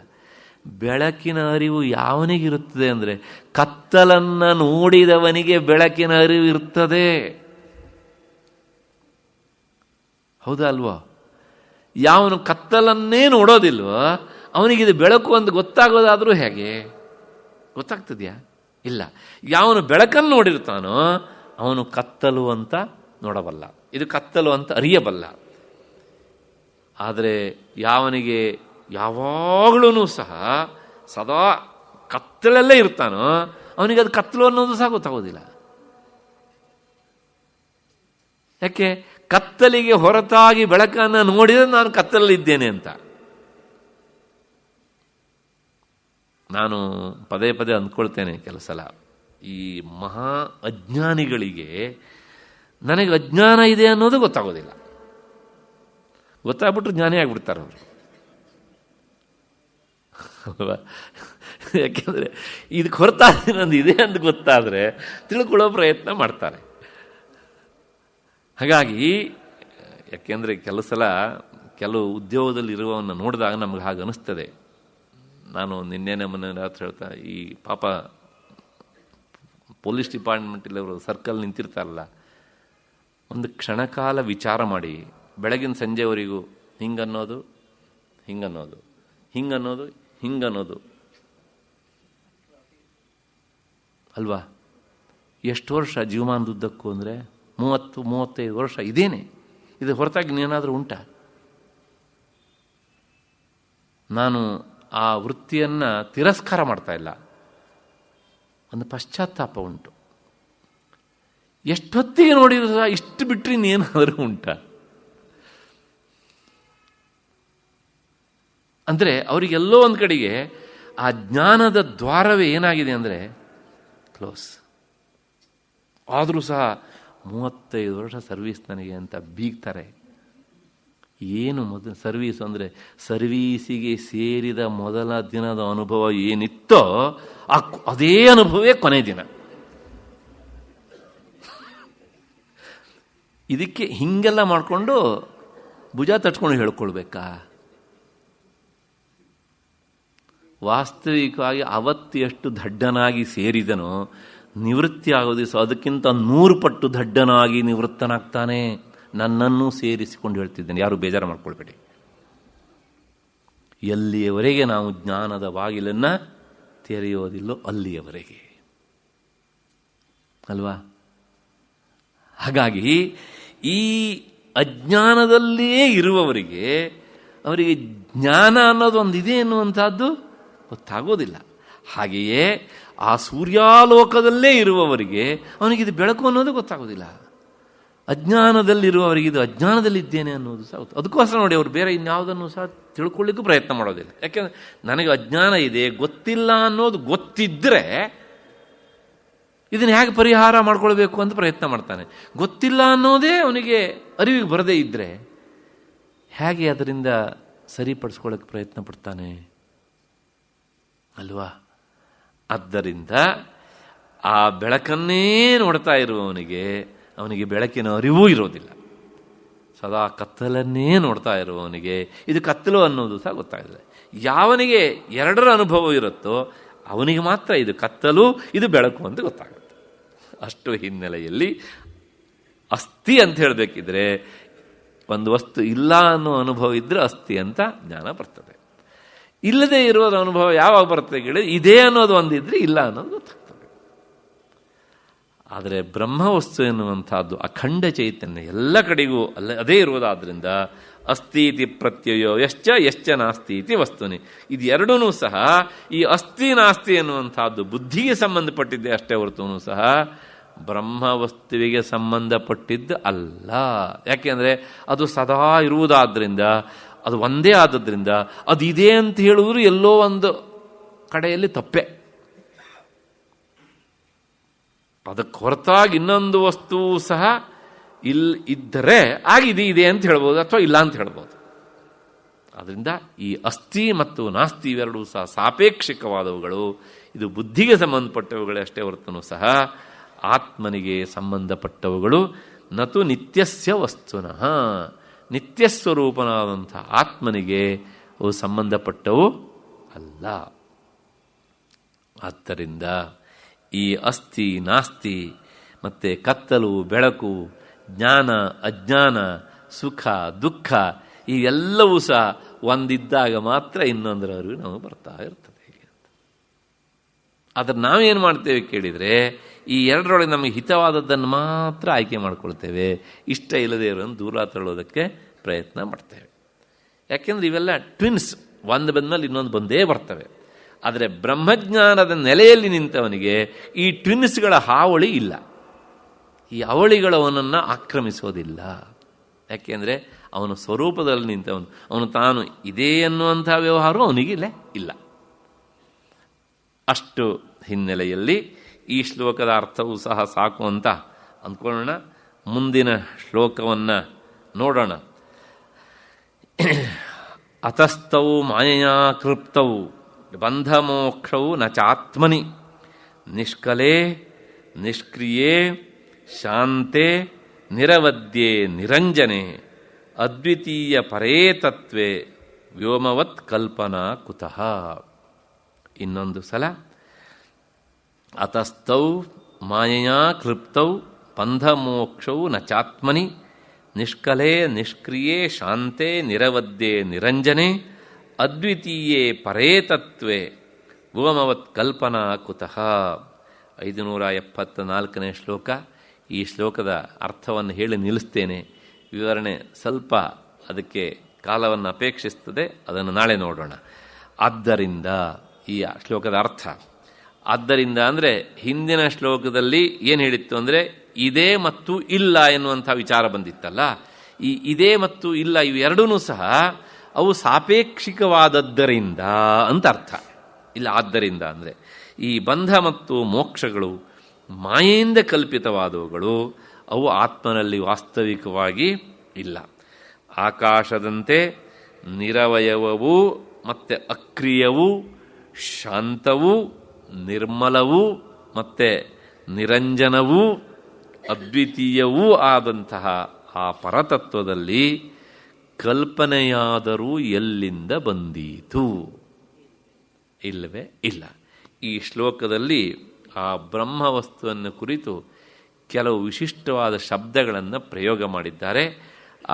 S1: ಬೆಳಕಿನ ಅರಿವು ಯಾವನಿಗಿರುತ್ತದೆ ಅಂದರೆ ಕತ್ತಲನ್ನು ನೋಡಿದವನಿಗೆ ಬೆಳಕಿನ ಅರಿವು ಇರ್ತದೆ. ಹೌದಾ ಅಲ್ವೋ? ಯಾವನು ಕತ್ತಲನ್ನೇ ನೋಡೋದಿಲ್ವೋ ಅವನಿಗಿದು ಬೆಳಕು ಅಂತ ಗೊತ್ತಾಗೋದಾದರೂ ಹೇಗೆ? ಗೊತ್ತಾಗ್ತದ್ಯಾ? ಇಲ್ಲ. ಯಾವನು ಬೆಳಕನ್ನು ನೋಡಿರ್ತಾನೋ ಅವನು ಕತ್ತಲು ಅಂತ ನೋಡಬಲ್ಲ, ಇದು ಕತ್ತಲು ಅಂತ ಅರಿಯಬಲ್ಲ. ಆದರೆ ಯಾವನಿಗೆ ಯಾವಾಗಲೂ ಸಹ ಸದಾ ಕತ್ತಲಲ್ಲೇ ಇರ್ತಾನೋ ಅವನಿಗೆ ಅದು ಕತ್ತಲು ಅನ್ನೋದು ಸಹ ಗೊತ್ತಾಗೋದಿಲ್ಲ. ಯಾಕೆ? ಕತ್ತಲಿಗೆ ಹೊರತಾಗಿ ಬೆಳಕನ್ನು ನೋಡಿದರೆ ನಾನು ಕತ್ತಲಲ್ಲಿದ್ದೇನೆ ಅಂತ. ನಾನು ಪದೇ ಪದೇ ಅಂದ್ಕೊಳ್ತೇನೆ ಕೆಲವು ಸಲ, ಈ ಮಹಾ ಅಜ್ಞಾನಿಗಳಿಗೆ ನನಗೆ ಅಜ್ಞಾನ ಇದೆ ಅನ್ನೋದು ಗೊತ್ತಾಗೋದಿಲ್ಲ. ಗೊತ್ತಾಗ್ಬಿಟ್ರು ಜ್ಞಾನಿ ಆಗಿಬಿಡ್ತಾರೆ ಅವರು. ಯಾಕೆಂದರೆ ಇದಕ್ಕೆ ಹೊರತಾಗಿ ನಂದು ಇದೆ ಅಂತ ಗೊತ್ತಾದರೆ ತಿಳ್ಕೊಳ್ಳೋ ಪ್ರಯತ್ನ ಮಾಡ್ತಾರೆ. ಹಾಗಾಗಿ ಯಾಕೆಂದರೆ ಕೆಲವು ಸಲ ಕೆಲವು ಉದ್ಯೋಗದಲ್ಲಿ ಇರುವವನ್ನ ನೋಡಿದಾಗ ನಮ್ಗೆ ಹಾಗೆ ಅನಿಸ್ತದೆ. ನಾನು ನಿನ್ನೆ ಮೊನ್ನೆ ರಾತ್ರಿ ಹೇಳ್ತಾ, ಈ ಪಾಪ ಪೊಲೀಸ್ ಡಿಪಾರ್ಟ್ಮೆಂಟಲ್ಲಿ ಅವರು ಸರ್ಕಲ್ ನಿಂತಿರ್ತಾರಲ್ಲ, ಒಂದು ಕ್ಷಣಕಾಲ ವಿಚಾರ ಮಾಡಿ ಬೆಳಗಿನ ಸಂಜೆವರೆಗೂ ಹಿಂಗನ್ನೋದು ಹಿಂಗನ್ನೋದು ಹಿಂಗನ್ನೋದು ಹಿಂಗನ್ನೋದು ಅಲ್ವಾ? ಎಷ್ಟು ವರ್ಷ ಜೀವಮಾನದುದ್ದಕ್ಕೂ ಅಂದರೆ 30-35 ವರ್ಷ ಇದೇನೆ. ಇದು ಹೊರತಾಗಿ ಏನಾದರೂ ಉಂಟಾ? ನಾನು ಆ ವೃತ್ತಿಯನ್ನು ತಿರಸ್ಕಾರ ಮಾಡ್ತಾ ಇಲ್ಲ, ಒಂದು ಪಶ್ಚಾತ್ತಾಪ ಉಂಟು. ಎಷ್ಟೊತ್ತಿಗೆ ನೋಡಿದ್ರು ಸಹ ಇಷ್ಟು ಬಿಟ್ಟರೆ ಇನ್ನೇನಾದರೂ ಉಂಟಾ? ಅಂದರೆ ಅವರಿಗೆಲ್ಲೋ ಒಂದು ಕಡೆಗೆ ಆ ಜ್ಞಾನದ ದ್ವಾರವೇ ಏನಾಗಿದೆ ಅಂದರೆ ಕ್ಲೋಸ್. ಆದರೂ ಸಹ 35 ವರ್ಷ ಸರ್ವೀಸ್ ನನಗೆ ಅಂತ ಬೀಗ್ತಾರೆ. ಏನು ಮೊದಲು ಸರ್ವೀಸ್ ಅಂದರೆ ಸರ್ವೀಸಿಗೆ ಸೇರಿದ ಮೊದಲ ದಿನದ ಅನುಭವ ಏನಿತ್ತೋ ಅದೇ ಅನುಭವವೇ ಕೊನೆ ದಿನ. ಇದಕ್ಕೆ ಹಿಂಗೆಲ್ಲ ಮಾಡಿಕೊಂಡು ಭುಜ ತಟ್ಕೊಂಡು ಹೇಳ್ಕೊಳ್ಬೇಕಾ? ವಾಸ್ತವಿಕವಾಗಿ ಅವತ್ತು ಎಷ್ಟು ದಡ್ಡನಾಗಿ ಸೇರಿದನೋ ನಿವೃತ್ತಿ ಆಗೋದು ಸೊ ಅದಕ್ಕಿಂತ 100 ಪಟ್ಟು ದಡ್ಡನಾಗಿ ನಿವೃತ್ತನಾಗ್ತಾನೆ. ನನ್ನನ್ನು ಸೇರಿಸಿಕೊಂಡು ಹೇಳ್ತಿದ್ದೇನೆ, ಯಾರು ಬೇಜಾರು ಮಾಡ್ಕೊಳ್ಬೇಡಿ. ಎಲ್ಲಿಯವರೆಗೆ ನಾವು ಜ್ಞಾನದ ಬಾಗಿಲನ್ನು ತೆರೆಯೋದಿಲ್ಲೋ ಅಲ್ಲಿಯವರೆಗೆ ಅಲ್ವಾ? ಹಾಗಾಗಿ ಈ ಅಜ್ಞಾನದಲ್ಲಿಯೇ ಇರುವವರಿಗೆ ಅವರಿಗೆ ಜ್ಞಾನ ಅನ್ನೋದು ಒಂದಿದೆ ಎನ್ನುವಂಥದ್ದು ಗೊತ್ತಾಗೋದಿಲ್ಲ. ಹಾಗೆಯೇ ಆ ಸೂರ್ಯಾಲೋಕದಲ್ಲೇ ಇರುವವರಿಗೆ ಅವನಿಗಿದು ಬೆಳಕು ಅನ್ನೋದು ಗೊತ್ತಾಗೋದಿಲ್ಲ. ಅಜ್ಞಾನದಲ್ಲಿರುವವರಿಗೆ ಇದು ಅಜ್ಞಾನದಲ್ಲಿದ್ದೇನೆ ಅನ್ನೋದು ಸಹ ಅದಕ್ಕೋಸ್ಕರ ನೋಡಿ ಅವರು ಬೇರೆ ಇನ್ಯಾವುದನ್ನು ಸಹ ತಿಳ್ಕೊಳ್ಳಿಕ್ಕೂ ಪ್ರಯತ್ನ ಮಾಡೋದಿಲ್ಲ. ಯಾಕೆಂದರೆ ನನಗೆ ಅಜ್ಞಾನ ಇದೆ ಗೊತ್ತಿಲ್ಲ ಅನ್ನೋದು ಗೊತ್ತಿದ್ದರೆ ಇದನ್ನು ಹೇಗೆ ಪರಿಹಾರ ಮಾಡ್ಕೊಳ್ಬೇಕು ಅಂತ ಪ್ರಯತ್ನ ಮಾಡ್ತಾನೆ. ಗೊತ್ತಿಲ್ಲ ಅನ್ನೋದೇ ಅವನಿಗೆ ಅರಿವಿಗೆ ಬರದೇ ಇದ್ದರೆ ಹೇಗೆ ಅದರಿಂದ ಸರಿಪಡಿಸ್ಕೊಳ್ಳೋಕ್ಕೆ ಪ್ರಯತ್ನ ಪಡ್ತಾನೆ ಅಲ್ವಾ? ಆದ್ದರಿಂದ ಆ ಬೆಳಕನ್ನೇ ನೋಡ್ತಾ ಇರುವವನಿಗೆ ಅವನಿಗೆ ಬೆಳಕಿನ ಅರಿವೂ ಇರೋದಿಲ್ಲ. ಸದಾ ಕತ್ತಲನ್ನೇ ನೋಡ್ತಾ ಇರುವವನಿಗೆ ಇದು ಕತ್ತಲು ಅನ್ನೋದು ಸಹ ಗೊತ್ತಾಗಿದೆ. ಯಾವನಿಗೆ ಎರಡರ ಅನುಭವ ಇರುತ್ತೋ ಅವನಿಗೆ ಮಾತ್ರ ಇದು ಕತ್ತಲು ಇದು ಬೆಳಕು ಅಂತ ಗೊತ್ತಾಗುತ್ತೆ. ಅಷ್ಟು ಹಿನ್ನೆಲೆಯಲ್ಲಿ ಅಸ್ಥಿ ಅಂತ ಹೇಳಬೇಕಿದ್ರೆ ಒಂದು ವಸ್ತು ಇಲ್ಲ ಅನ್ನೋ ಅನುಭವ ಇದ್ದರೆ ಅಸ್ಥಿ ಅಂತ ಜ್ಞಾನ ಬರ್ತದೆ. ಇಲ್ಲದೆ ಇರೋದು ಅನುಭವ ಯಾವಾಗ ಬರ್ತದೆ ಕೇಳಿದ್ರೆ ಇದೇ ಅನ್ನೋದು ಒಂದಿದ್ರೆ ಇಲ್ಲ ಅನ್ನೋದು ಗೊತ್ತಾಗ್ತದೆ. ಆದರೆ ಬ್ರಹ್ಮವಸ್ತು ಎನ್ನುವಂಥದ್ದು ಅಖಂಡ ಚೈತನ್ಯ ಎಲ್ಲ ಕಡೆಗೂ ಅದೇ ಇರುವುದಾದ್ರಿಂದ ಅಸ್ಥೀತಿ ಪ್ರತ್ಯಯೋ ಯಶ್ಚ ನಾಸ್ತಿ ಇತಿ ವಸ್ತುನಿ. ಇದು ಎರಡೂ ಸಹ ಈ ಅಸ್ಥಿ ನಾಸ್ತಿ ಎನ್ನುವಂಥದ್ದು ಬುದ್ಧಿಗೆ ಸಂಬಂಧಪಟ್ಟಿದ್ದೆ ಅಷ್ಟೇ ಹೊರತೂ ಸಹ ಬ್ರಹ್ಮವಸ್ತುವಿಗೆ ಸಂಬಂಧಪಟ್ಟಿದ್ದು ಅಲ್ಲ. ಯಾಕೆಂದರೆ ಅದು ಸದಾ ಇರುವುದಾದ್ರಿಂದ ಅದು ಒಂದೇ ಆದದ್ರಿಂದ ಅದು ಇದೆ ಅಂತ ಹೇಳಿದ್ರು ಎಲ್ಲೋ ಒಂದು ಕಡೆಯಲ್ಲಿ ತಪ್ಪೆ. ಅದಕ್ಕೆ ಹೊರತಾಗಿ ಇನ್ನೊಂದು ವಸ್ತು ಸಹ ಇದ್ದರೆ ಆಗಿದೆ ಇದೆ ಅಂತ ಹೇಳ್ಬೋದು ಅಥವಾ ಇಲ್ಲ ಅಂತ ಹೇಳ್ಬೋದು. ಆದ್ದರಿಂದ ಈ ಅಸ್ಥಿ ಮತ್ತು ನಾಸ್ತಿ ಇವೆರಡೂ ಸಹ ಸಾಪೇಕ್ಷಿಕವಾದವುಗಳು. ಇದು ಬುದ್ಧಿಗೆ ಸಂಬಂಧಪಟ್ಟವುಗಳೇ ಅಷ್ಟೇ ಹೊರತೂ ಸಹ ಆತ್ಮನಿಗೆ ಸಂಬಂಧಪಟ್ಟವುಗಳು ನತು ನಿತ್ಯಸ್ಯ ವಸ್ತುನಃ. ನಿತ್ಯಸ್ವರೂಪನಾದಂಥ ಆತ್ಮನಿಗೆ ಅವು ಸಂಬಂಧಪಟ್ಟವು ಅಲ್ಲ. ಆದ್ದರಿಂದ ಈ ಅಸ್ಥಿ ನಾಸ್ತಿ ಮತ್ತು ಕತ್ತಲು ಬೆಳಕು ಜ್ಞಾನ ಅಜ್ಞಾನ ಸುಖ ದುಃಖ ಇವೆಲ್ಲವೂ ಸಹ ಒಂದಿದ್ದಾಗ ಮಾತ್ರ ಇನ್ನೊಂದರ ಅರಿವು ನಮಗೆ ಬರ್ತಾ ಇರ್ತದೆ. ಆದರೆ ನಾವೇನು ಮಾಡ್ತೇವೆ ಕೇಳಿದರೆ ಈ ಎರಡರೊಳಗೆ ನಮಗೆ ಹಿತವಾದದ್ದನ್ನು ಮಾತ್ರ ಆಯ್ಕೆ ಮಾಡ್ಕೊಳ್ತೇವೆ. ಇಷ್ಟ ಇಲ್ಲದೆ ಇರೋದನ್ನು ದೂರ ತಳ್ಳೋದಕ್ಕೆ ಪ್ರಯತ್ನ ಮಾಡ್ತೇವೆ. ಯಾಕೆಂದರೆ ಇವೆಲ್ಲ ಟ್ವಿನ್ಸ್, ಒಂದು ಬಂದಮೇಲೆ ಇನ್ನೊಂದು ಬಂದೇ ಬರ್ತವೆ. ಆದರೆ ಬ್ರಹ್ಮಜ್ಞಾನದ ನೆಲೆಯಲ್ಲಿ ನಿಂತವನಿಗೆ ಈ ಟ್ವಿನ್ಸ್ಗಳ ಹಾವಳಿ ಇಲ್ಲ. ಈ ಅವಳಿಗಳು ಅವನನ್ನು ಆಕ್ರಮಿಸೋದಿಲ್ಲ. ಯಾಕೆಂದರೆ ಅವನ ಸ್ವರೂಪದಲ್ಲಿ ನಿಂತವನು, ಅವನು ತಾನು ಇದೇ ಅನ್ನುವಂಥ ವ್ಯವಹಾರ ಅವನಿಗಿಲ್ಲ ಇಲ್ಲ. ಅಷ್ಟು ಹಿನ್ನೆಲೆಯಲ್ಲಿ ಈ ಶ್ಲೋಕದ ಅರ್ಥವೂ ಸಹ ಸಾಕು ಅಂತ ಅಂದ್ಕೊಳ್ಳೋಣ. ಮುಂದಿನ ಶ್ಲೋಕವನ್ನು ನೋಡೋಣ. ಅತಸ್ಥೌ ಮಾಯಾ ಕೃಪ್ತೌ ಬಂಧಮೋಕ್ಷೌ ನ ಚಾತ್ಮನಿ ನಿಷ್ಕಲೇ ನಿಷ್ಕ್ರಿಯೇ ಶಾಂತೆ ನಿರವದ್ಯೆ ನಿರಂಜನೆ ಅದ್ವಿತೀಯ ಪರೇತತ್ವೇ ವ್ಯೋಮವತ್ ಕಲ್ಪನಾ ಕುತಃ. ಇನ್ನೊಂದು ಸಲ. ಅತಸ್ಥೌ ಮಾಯಾ ಕೃಪ್ತೌ ಬಂಧಮೋಕ್ಷೌ ನ ಚಾತ್ಮನಿ ನಿಷ್ಕಲೇ ನಿಷ್ಕ್ರಿಯೇ ಶಾಂತೆ ನಿರವದ್ಯೆ ನಿರಂಜನೆ ಅದ್ವಿತೀಯೇ ಪರೇತತ್ವೇ ವ್ಯೋಮವತ್ ಕಲ್ಪನಾ ಕುತಃ. 574ನೇ ಶ್ಲೋಕ. ಈ ಶ್ಲೋಕದ ಅರ್ಥವನ್ನು ಹೇಳಿ ನಿಲ್ಲಿಸ್ತೇನೆ. ವಿವರಣೆ ಸ್ವಲ್ಪ ಅದಕ್ಕೆ ಕಾಲವನ್ನು ಅಪೇಕ್ಷಿಸ್ತದೆ, ಅದನ್ನು ನಾಳೆ ನೋಡೋಣ. ಆದ್ದರಿಂದ ಈ ಶ್ಲೋಕದ ಅರ್ಥ, ಆದ್ದರಿಂದ ಅಂದರೆ ಹಿಂದಿನ ಶ್ಲೋಕದಲ್ಲಿ ಏನು ಹೇಳಿತ್ತು ಅಂದರೆ ಇದೇ ಮತ್ತು ಇಲ್ಲ ಎನ್ನುವಂಥ ವಿಚಾರ ಬಂದಿತ್ತಲ್ಲ. ಈ ಇದೇ ಮತ್ತು ಇಲ್ಲ ಇವೆರಡೂ ಸಹ ಅವು ಸಾಪೇಕ್ಷಿಕವಾದದ್ದರಿಂದ ಅಂತ ಅರ್ಥ. ಇಲ್ಲ ಆದ್ದರಿಂದ ಅಂದರೆ ಈ ಬಂಧ ಮತ್ತು ಮೋಕ್ಷಗಳು ಮಾಯೆಯಿಂದ ಕಲ್ಪಿತವಾದವುಗಳು, ಅವು ಆತ್ಮನಲ್ಲಿ ವಾಸ್ತವಿಕವಾಗಿ ಇಲ್ಲ. ಆಕಾಶದಂತೆ ನಿರವಯವೂ ಮತ್ತು ಅಕ್ರಿಯವೂ ಶಾಂತವೂ ನಿರ್ಮಲವೂ ಮತ್ತು ನಿರಂಜನವೂ ಅದ್ವಿತೀಯವೂ ಆದಂತಹ ಆ ಪರತತ್ವದಲ್ಲಿ ಕಲ್ಪನೆಯಾದರೂ ಎಲ್ಲಿಂದ ಬಂದೀತು? ಇಲ್ಲವೇ ಇಲ್ಲ. ಈ ಶ್ಲೋಕದಲ್ಲಿ ಆ ಬ್ರಹ್ಮವಸ್ತುವನ್ನು ಕುರಿತು ಕೆಲವು ವಿಶಿಷ್ಟವಾದ ಶಬ್ದಗಳನ್ನು ಪ್ರಯೋಗ ಮಾಡಿದ್ದಾರೆ.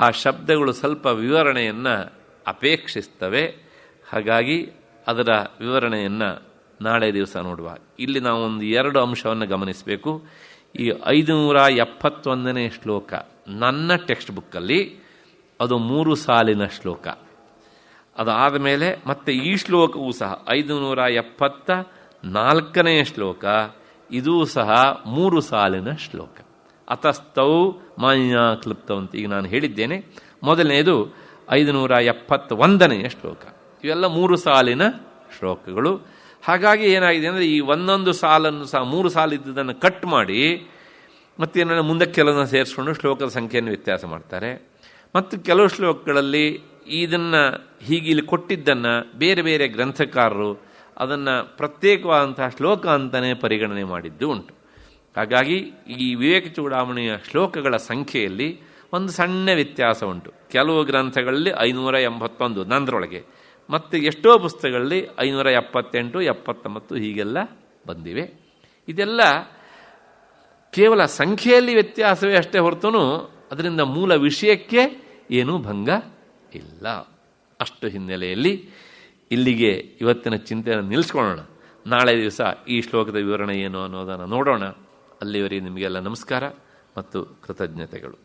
S1: ಆ ಶಬ್ದಗಳು ಸ್ವಲ್ಪ ವಿವರಣೆಯನ್ನು ಅಪೇಕ್ಷಿಸ್ತವೆ. ಹಾಗಾಗಿ ಅದರ ವಿವರಣೆಯನ್ನು ನಾಳೆ ದಿವಸ ನೋಡುವ. ಇಲ್ಲಿ ನಾವು ಒಂದು 2 ಅಂಶವನ್ನು ಗಮನಿಸಬೇಕು. ಈ 571ನೇ ಶ್ಲೋಕ ನನ್ನ ಟೆಕ್ಸ್ಟ್ ಬುಕ್ಕಲ್ಲಿ ಅದು 3 ಸಾಲಿನ ಶ್ಲೋಕ. ಅದಾದ ಮೇಲೆ ಮತ್ತೆ ಈ ಶ್ಲೋಕವೂ ಸಹ 574ನೇ ಶ್ಲೋಕ, ಇದೂ ಸಹ 3 ಸಾಲಿನ ಶ್ಲೋಕ. ಅತಸ್ಥೌ ಮಾಯಾ ಕ್ಲುಪ್ತೌ ಅಂತ ಈಗ ನಾನು ಹೇಳಿದ್ದೇನೆ. ಮೊದಲನೇದು 571ನೇ ಶ್ಲೋಕ. ಇವೆಲ್ಲ 3 ಸಾಲಿನ ಶ್ಲೋಕಗಳು. ಹಾಗಾಗಿ ಏನಾಗಿದೆ ಅಂದರೆ ಈ ಒಂದೊಂದು ಸಾಲನ್ನು ಸಹ 3 ಸಾಲಿದ್ದನ್ನು ಕಟ್ ಮಾಡಿ ಮತ್ತೇನ ಮುಂದಕ್ಕೆ ಕೆಲವನ್ನು ಸೇರಿಸ್ಕೊಂಡು ಶ್ಲೋಕದ ಸಂಖ್ಯೆಯನ್ನು ವ್ಯತ್ಯಾಸ ಮಾಡ್ತಾರೆ. ಮತ್ತು ಕೆಲವು ಶ್ಲೋಕಗಳಲ್ಲಿ ಇದನ್ನು ಹೀಗಿಲ್ಲಿ ಕೊಟ್ಟಿದ್ದನ್ನು ಬೇರೆ ಬೇರೆ ಗ್ರಂಥಕಾರರು ಅದನ್ನು ಪ್ರತ್ಯೇಕವಾದಂತಹ ಶ್ಲೋಕ ಅಂತಲೇ ಪರಿಗಣನೆ ಮಾಡಿದ್ದು ಉಂಟು. ಹಾಗಾಗಿ ಈ ವಿವೇಕ ಚೂಡಾಮಣಿಯ ಶ್ಲೋಕಗಳ ಸಂಖ್ಯೆಯಲ್ಲಿ ಒಂದು ಸಣ್ಣ ವ್ಯತ್ಯಾಸ ಉಂಟು. ಕೆಲವು ಗ್ರಂಥಗಳಲ್ಲಿ 581 ನಂದರೊಳಗೆ, ಮತ್ತು ಎಷ್ಟೋ ಪುಸ್ತಕಗಳಲ್ಲಿ 578, 79 ಹೀಗೆಲ್ಲ ಬಂದಿವೆ. ಇದೆಲ್ಲ ಕೇವಲ ಸಂಖ್ಯೆಯಲ್ಲಿ ವ್ಯತ್ಯಾಸವೇ ಅಷ್ಟೇ ಹೊರತು ಅದರಿಂದ ಮೂಲ ವಿಷಯಕ್ಕೆ ಏನೂ ಭಂಗ ಇಲ್ಲ. ಅಷ್ಟು ಹಿನ್ನೆಲೆಯಲ್ಲಿ ಇಲ್ಲಿಗೆ ಇವತ್ತಿನ ಚಿಂತೆಯನ್ನು ನಿಲ್ಲಿಸ್ಕೊಳ್ಳೋಣ. ನಾಳೆ ದಿವಸ ಈ ಶ್ಲೋಕದ ವಿವರಣೆ ಏನು ಅನ್ನೋದನ್ನು ನೋಡೋಣ. ಅಲ್ಲಿವರೆಗೆ ನಿಮಗೆಲ್ಲ ನಮಸ್ಕಾರ ಮತ್ತು ಕೃತಜ್ಞತೆಗಳು.